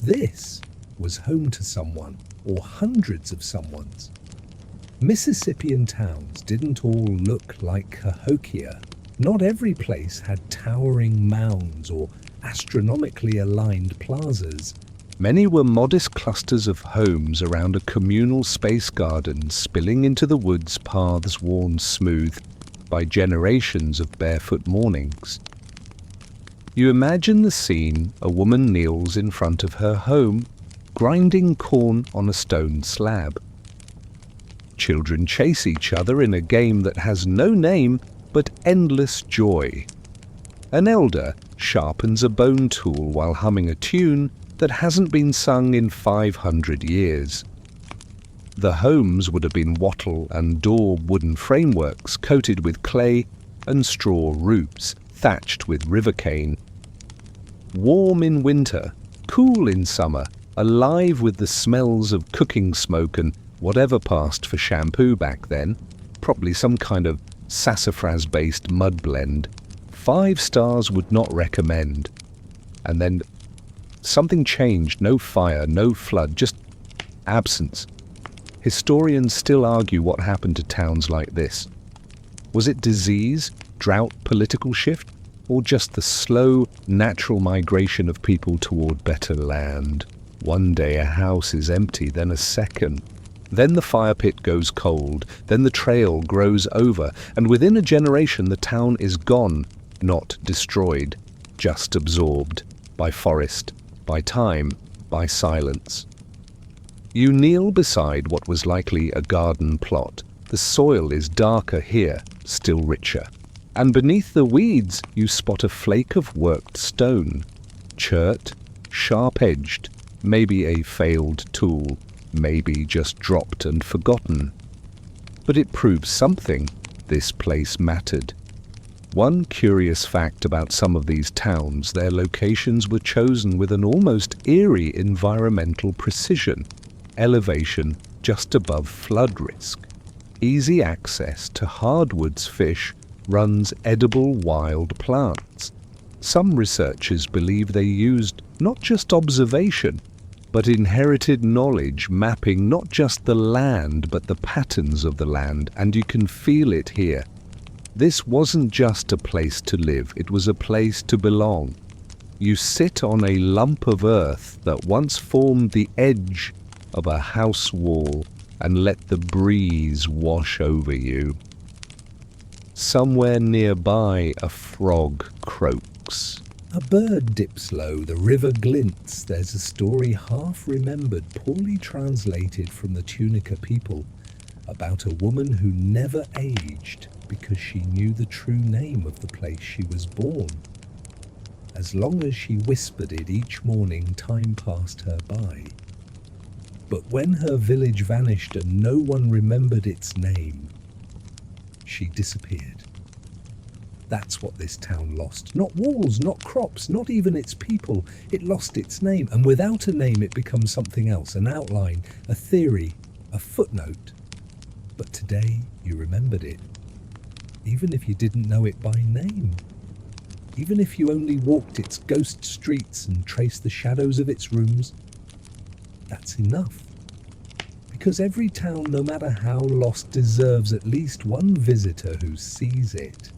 This was home to someone, or hundreds of someones. Mississippian towns didn't all look like Cahokia. Not every place had towering mounds or astronomically aligned plazas. Many were modest clusters of homes around a communal space garden spilling into the woods, paths worn smooth by generations of barefoot mornings. You imagine the scene: a woman kneels in front of her home, grinding corn on a stone slab. Children chase each other in a game that has no name but endless joy. An elder sharpens a bone tool while humming a tune that hasn't been sung in 500 years. The homes would have been wattle and daub wooden frameworks coated with clay and straw roofs, thatched with river cane. Warm in winter, cool in summer, alive with the smells of cooking smoke and whatever passed for shampoo back then, probably some kind of sassafras-based mud blend. 5 stars would not recommend. And then something changed. No fire, no flood, just absence. Historians still argue what happened to towns like this. Was it disease, drought, political shift, or just the slow, natural migration of people toward better land? One day a house is empty, then a second. Then the fire pit goes cold, then the trail grows over, and within a generation the town is gone, not destroyed, just absorbed by forest, by time, by silence. You kneel beside what was likely a garden plot. The soil is darker here, still richer. And beneath the weeds you spot a flake of worked stone, chert, sharp-edged, maybe a failed tool, maybe just dropped and forgotten. But it proves something. This place mattered. One curious fact about some of these towns: their locations were chosen with an almost eerie environmental precision. Elevation just above flood risk. Easy access to hardwoods, fish, runs edible wild plants. Some researchers believe they used not just observation, but inherited knowledge, mapping not just the land, but the patterns of the land, and you can feel it here. This wasn't just a place to live, it was a place to belong. You sit on a lump of earth that once formed the edge of a house wall and let the breeze wash over you. Somewhere nearby a frog croaks. A bird dips low, the river glints. There's a story half remembered, poorly translated from the Tunica people, about a woman who never aged because she knew the true name of the place she was born. As long as she whispered it each morning, time passed her by. But when her village vanished and no one remembered its name, she disappeared. That's what this town lost. Not walls, not crops, not even its people. It lost its name, and without a name it becomes something else, an outline, a theory, a footnote. But today you remembered it, even if you didn't know it by name. Even if you only walked its ghost streets and traced the shadows of its rooms, that's enough. Because every town, no matter how lost, deserves at least one visitor who sees it.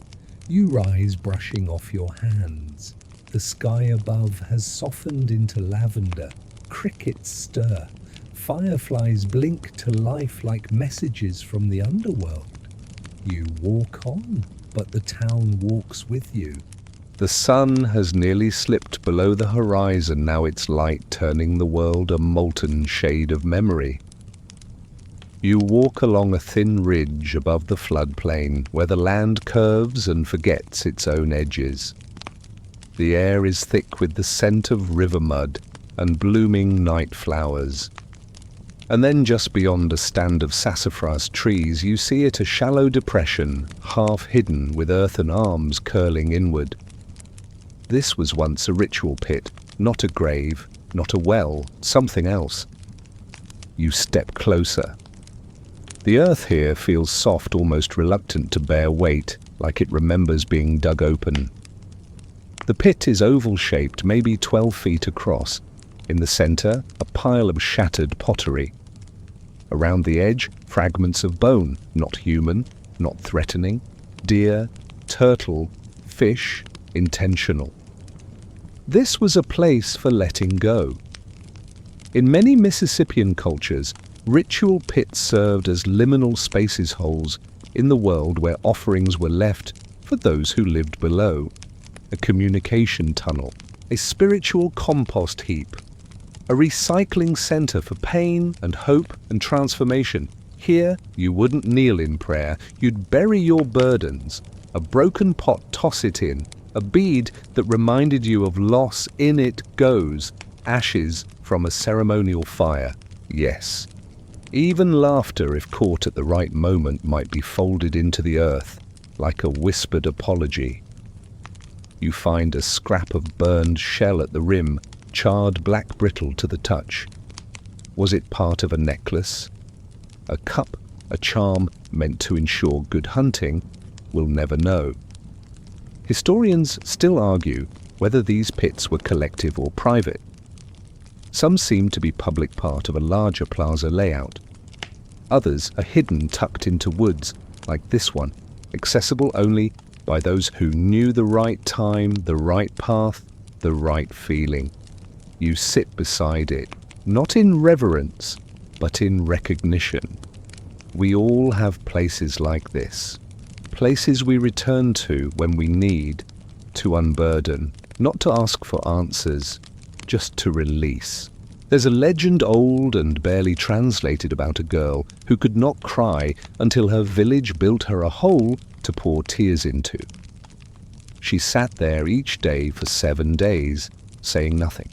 You rise, brushing off your hands. The sky above has softened into lavender. Crickets stir. Fireflies blink to life like messages from the underworld. You walk on, but the town walks with you. The sun has nearly slipped below the horizon, now its light turning the world a molten shade of memory. You walk along a thin ridge above the floodplain, where the land curves and forgets its own edges. The air is thick with the scent of river mud and blooming night flowers. And then just beyond a stand of sassafras trees, you see it a shallow depression, half hidden with earthen arms curling inward. This was once a ritual pit, not a grave, not a well, something else. You step closer. The earth here feels soft, almost reluctant to bear weight, like it remembers being dug open. The pit is oval-shaped, maybe 12 feet across. In the center, a pile of shattered pottery. Around the edge, fragments of bone, not human, not threatening. Deer, turtle, fish, intentional. This was a place for letting go. In many Mississippian cultures, ritual pits served as liminal spaces holes in the world where offerings were left for those who lived below. A communication tunnel, a spiritual compost heap, a recycling center for pain and hope and transformation. Here, you wouldn't kneel in prayer, you'd bury your burdens. A broken pot, toss it in. A bead that reminded you of loss, in it goes. Ashes from a ceremonial fire, yes. Even laughter, if caught at the right moment, might be folded into the earth, like a whispered apology. You find a scrap of burned shell at the rim, charred black brittle to the touch. Was it part of a necklace? A cup, a charm meant to ensure good hunting? We'll never know. Historians still argue whether these pits were collective or private. Some seem to be public part of a larger plaza layout. Others are hidden, tucked into woods, like this one, accessible only by those who knew the right time, the right path, the right feeling. You sit beside it, not in reverence, but in recognition. We all have places like this, places we return to when we need to unburden, not to ask for answers, just to release. There's a legend old and barely translated about a girl who could not cry until her village built her a hole to pour tears into. She sat there each day for 7 days, saying nothing.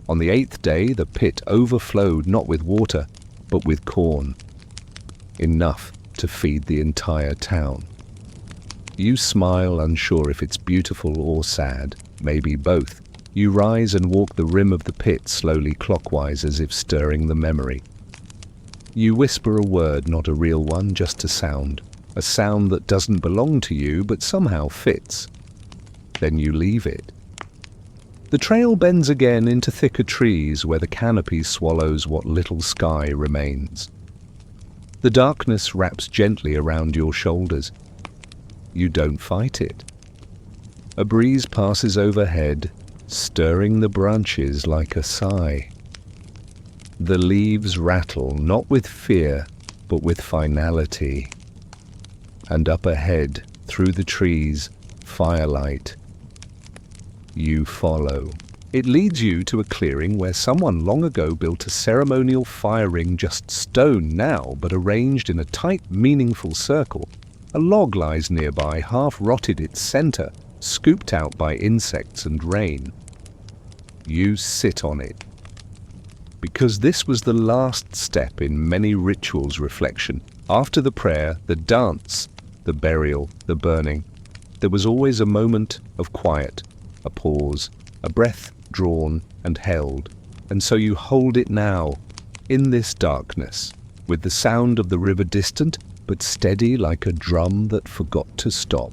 On the 8th day, the pit overflowed not with water, but with corn. Enough to feed the entire town. You smile, unsure if it's beautiful or sad, maybe both. You rise and walk the rim of the pit slowly clockwise as if stirring the memory. You whisper a word, not a real one, just a sound that doesn't belong to you but somehow fits. Then you leave it. The trail bends again into thicker trees where the canopy swallows what little sky remains. The darkness wraps gently around your shoulders. You don't fight it. A breeze passes overhead, stirring the branches like a sigh. The leaves rattle, not with fear, but with finality. And up ahead, through the trees, firelight. You follow. It leads you to a clearing where someone long ago built a ceremonial fire ring, just stone now, but arranged in a tight, meaningful circle. A log lies nearby, half rotted its center, scooped out by insects and rain. You sit on it. Because this was the last step in many rituals' reflection. After the prayer, the dance, the burial, the burning, there was always a moment of quiet, a pause, a breath drawn and held. And so you hold it now, in this darkness, with the sound of the river distant, but steady like a drum that forgot to stop.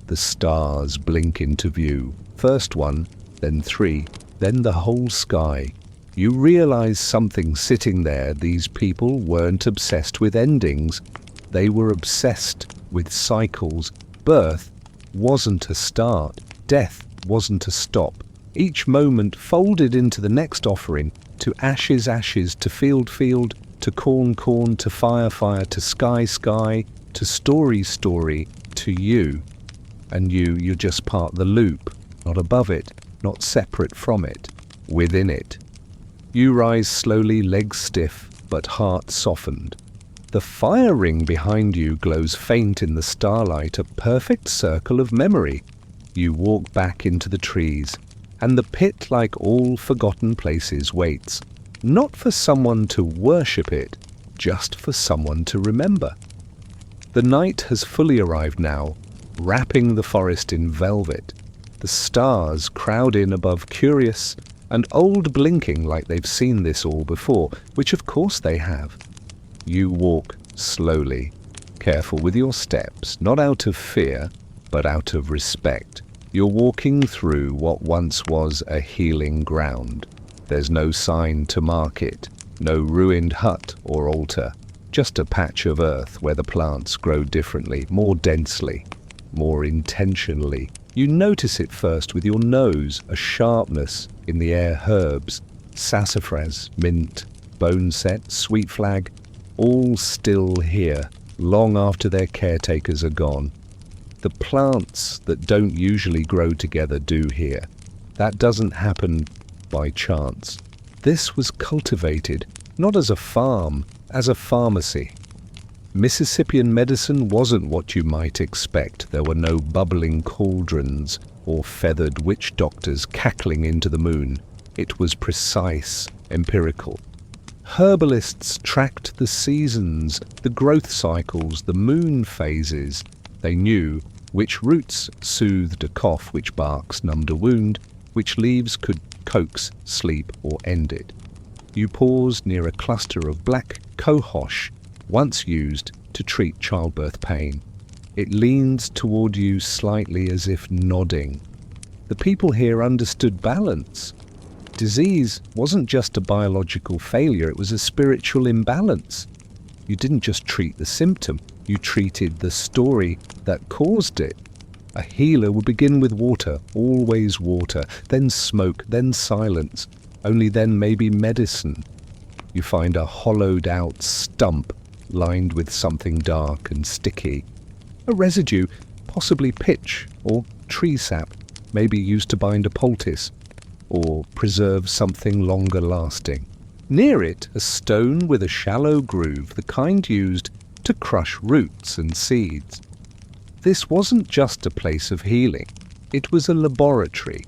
The stars blink into view, first one, then 3, then the whole sky. You realize something sitting there. These people weren't obsessed with endings. They were obsessed with cycles. Birth wasn't a start. Death wasn't a stop. Each moment folded into the next offering, to ashes, ashes, to field, field, to corn, corn, to fire, fire, to sky, sky, to story, story, to you. And you're just part the loop, not above it, not separate from it, within it. You rise slowly, legs stiff, but heart softened. The fire ring behind you glows faint in the starlight, a perfect circle of memory. You walk back into the trees, and the pit, like all forgotten places, waits, not for someone to worship it, just for someone to remember. The night has fully arrived now, wrapping the forest in velvet. The stars crowd in above, curious and old, blinking like they've seen this all before, which of course they have. You walk slowly, careful with your steps, not out of fear, but out of respect. You're walking through what once was a healing ground. There's no sign to mark it, No ruined hut or altar, just a patch of earth where the plants grow differently, more densely, more intentionally. You notice it first with your nose, a sharpness in the air, herbs, sassafras, mint, boneset, sweet flag, all still here, long after their caretakers are gone. The plants that don't usually grow together do here. That doesn't happen by chance. This was cultivated, not as a farm, as a pharmacy. Mississippian medicine wasn't what you might expect. There were no bubbling cauldrons or feathered witch doctors cackling into the moon. It was precise, empirical. Herbalists tracked the seasons, the growth cycles, the moon phases. They knew which roots soothed a cough, which barks numbed a wound, which leaves could coax sleep or end it. You paused near a cluster of black cohosh, once used to treat childbirth pain. It leaned toward you slightly as if nodding. The people here understood balance. Disease wasn't just a biological failure, it was a spiritual imbalance. You didn't just treat the symptom, you treated the story that caused it. A healer would begin with water, always water, then smoke, then silence, only then maybe medicine. You find a hollowed out stump lined with something dark and sticky. A residue, possibly pitch or tree sap, maybe used to bind a poultice or preserve something longer lasting. Near it, a stone with a shallow groove, the kind used to crush roots and seeds. This wasn't just a place of healing, it was a laboratory.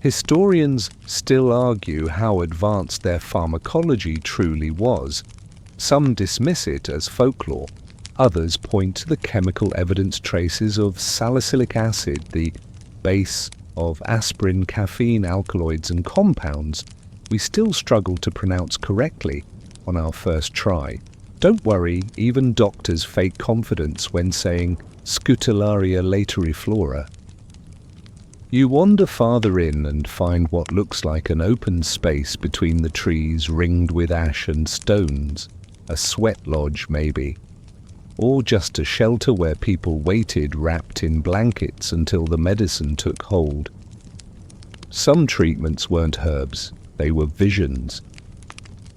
Historians still argue how advanced their pharmacology truly was. Some dismiss it as folklore. Others point to the chemical evidence traces of salicylic acid, the base of aspirin, caffeine, alkaloids and compounds we still struggle to pronounce correctly on our first try. Don't worry, even doctors fake confidence when saying Scutellaria lateriflora. You wander farther in and find what looks like an open space between the trees ringed with ash and stones. A sweat lodge, maybe. Or just a shelter where people waited wrapped in blankets until the medicine took hold. Some treatments weren't herbs, they were visions.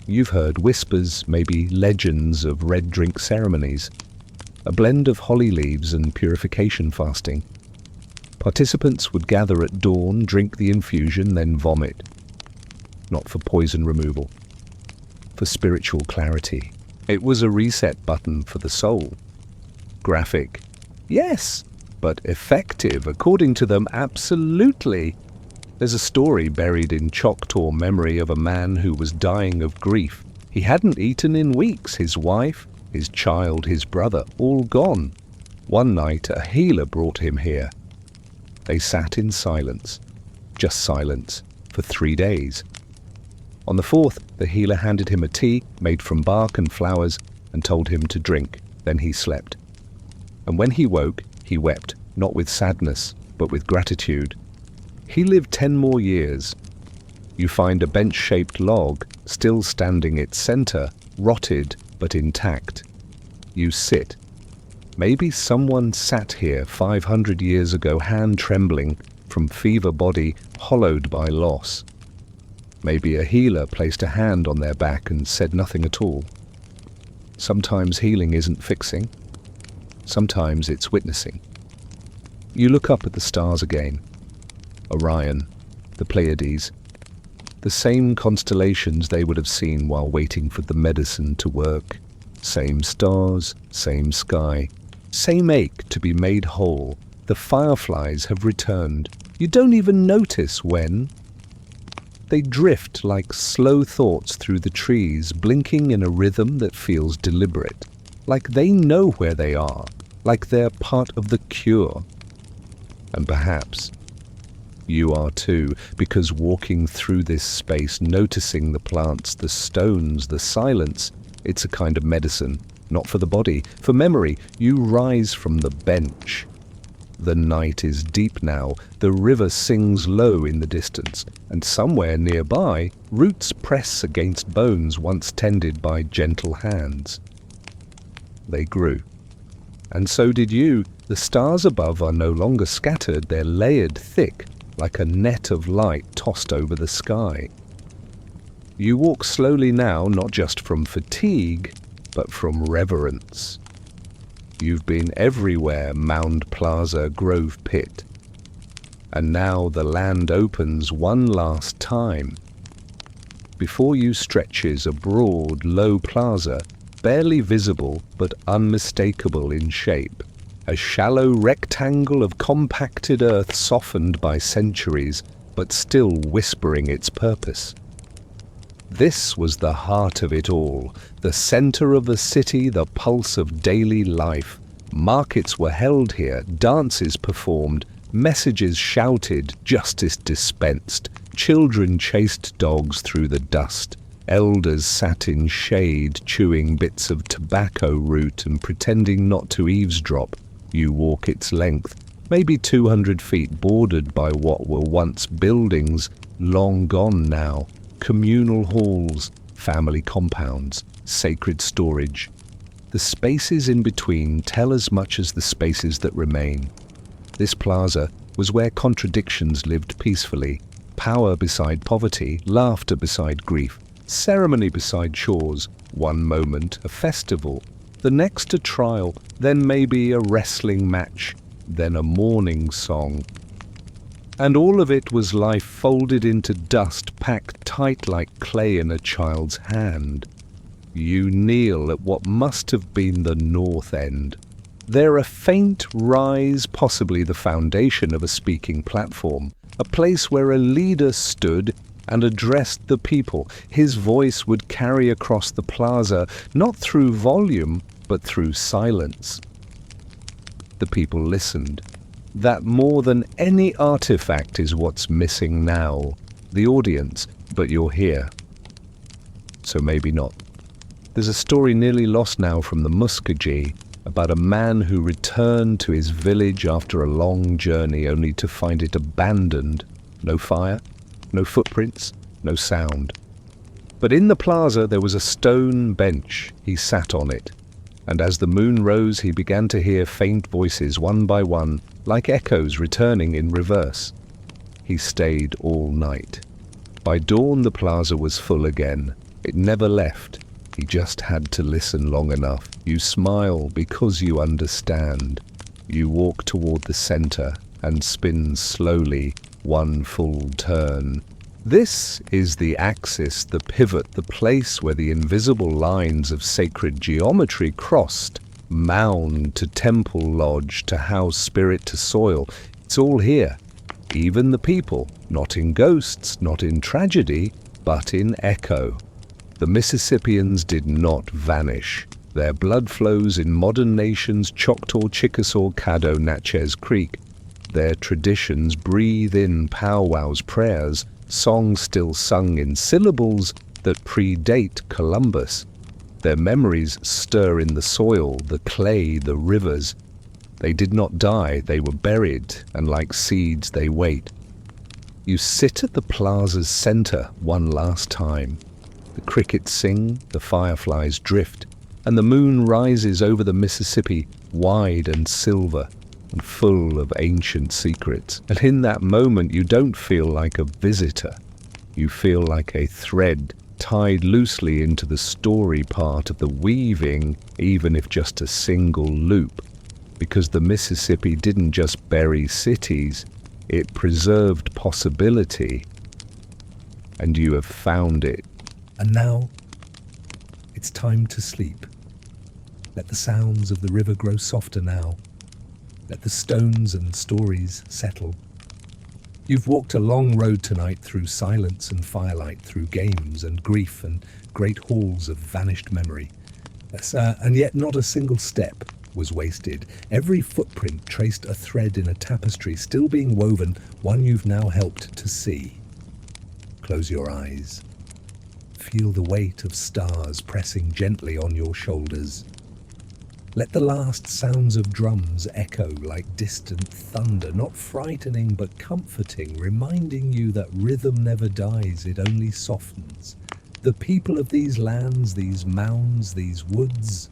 You've heard whispers, maybe legends of red drink ceremonies. A blend of holly leaves and purification fasting. Participants would gather at dawn, drink the infusion, then vomit. Not for poison removal, for spiritual clarity. It was a reset button for the soul. Graphic, yes, but effective, according to them, absolutely. There's a story buried in Choctaw memory of a man who was dying of grief. He hadn't eaten in weeks, his wife, his child, his brother, all gone. One night a healer brought him here. They sat in silence, just silence, for 3 days. On the 4th, the healer handed him a tea made from bark and flowers and told him to drink. Then he slept. And when he woke, he wept, not with sadness, but with gratitude. He lived 10 more years. You find a bench-shaped log, still standing its center, rotted but intact. You sit. Maybe someone sat here 500 years ago, hand trembling from fever body hollowed by loss. Maybe a healer placed a hand on their back and said nothing at all. Sometimes healing isn't fixing. Sometimes it's witnessing. You look up at the stars again. Orion, the Pleiades, the same constellations they would have seen while waiting for the medicine to work. Same stars, same sky, same ache to be made whole. The fireflies have returned. You don't even notice when. They drift like slow thoughts through the trees, blinking in a rhythm that feels deliberate, like they know where they are, like they're part of the cure. And perhaps you are too, because walking through this space, noticing the plants, the stones, the silence, it's a kind of medicine, not for the body, for memory. You rise from the bench. The night is deep now, the river sings low in the distance, and somewhere nearby, roots press against bones once tended by gentle hands. They grew. And so did you. The stars above are no longer scattered, they're layered thick, like a net of light tossed over the sky. You walk slowly now, not just from fatigue, but from reverence. You've been everywhere, Mound Plaza, Grove Pit. And now the land opens one last time. Before you stretches a broad, low plaza, barely visible but unmistakable in shape. A shallow rectangle of compacted earth softened by centuries, but still whispering its purpose. This was the heart of it all, the center of the city, the pulse of daily life. Markets were held here, dances performed, messages shouted, justice dispensed. Children chased dogs through the dust. Elders sat in shade, chewing bits of tobacco root and pretending not to eavesdrop. You walk its length, maybe 200 feet, bordered by what were once buildings, long gone now. Communal halls, family compounds, sacred storage. The spaces in between tell as much as the spaces that remain. This plaza was where contradictions lived peacefully, power beside poverty, laughter beside grief, ceremony beside chores, one moment a festival, the next a trial, then maybe a wrestling match, then a mourning song. And all of it was life folded into dust, packed tight like clay in a child's hand. You kneel at what must have been the north end. There a faint rise, possibly the foundation of a speaking platform, a place where a leader stood and addressed the people. His voice would carry across the plaza, not through volume, but through silence. The people listened. That more than any artifact is what's missing now. The audience, but you're here. So maybe not. There's a story nearly lost now from the Muskogee about a man who returned to his village after a long journey only to find it abandoned. No fire, no footprints, no sound. But in the plaza there was a stone bench. He sat on it. And as the moon rose, he began to hear faint voices, one by one, like echoes returning in reverse. He stayed all night. By dawn the plaza was full again. It never left. He just had to listen long enough. You smile because you understand. You walk toward the center and spin slowly, one full turn. This is the axis, the pivot, the place where the invisible lines of sacred geometry crossed. Mound to temple lodge to house, spirit to soil. It's all here. Even the people, not in ghosts, not in tragedy, but in echo. The Mississippians did not vanish. Their blood flows in modern nations, Choctaw, Chickasaw, Caddo, Natchez Creek. Their traditions breathe in powwows, prayers, songs still sung in syllables that predate Columbus. Their memories stir in the soil, the clay, the rivers. They did not die, they were buried, and like seeds they wait. You sit at the plaza's center one last time. The crickets sing, the fireflies drift, and the moon rises over the Mississippi, wide and silver, and full of ancient secrets. And in that moment you don't feel like a visitor. You feel like a thread tied loosely into the story part of the weaving, even if just a single loop. Because the Mississippi didn't just bury cities, it preserved possibility. And you have found it. And now, it's time to sleep. Let the sounds of the river grow softer now. Let the stones and stories settle. You've walked a long road tonight through silence and firelight, through games and grief and great halls of vanished memory. And yet not a single step was wasted. Every footprint traced a thread in a tapestry still being woven, one you've now helped to see. Close your eyes. Feel the weight of stars pressing gently on your shoulders. Let the last sounds of drums echo like distant thunder, not frightening but comforting, reminding you that rhythm never dies, it only softens. The people of these lands, these mounds, these woods,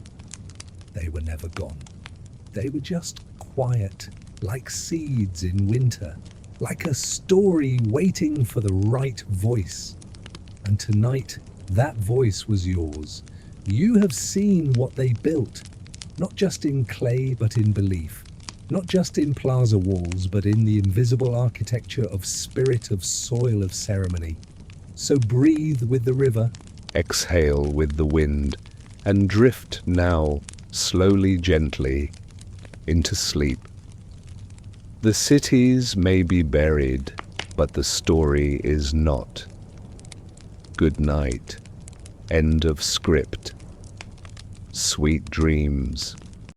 they were never gone. They were just quiet, like seeds in winter, like a story waiting for the right voice. And tonight, that voice was yours. You have seen what they built, not just in clay but in belief, not just in plaza walls but in the invisible architecture of spirit, of soil, of ceremony. So breathe with the river, exhale with the wind, and drift now, slowly, gently, into sleep. The cities may be buried, but the story is not. Good night. End of script. Sweet dreams.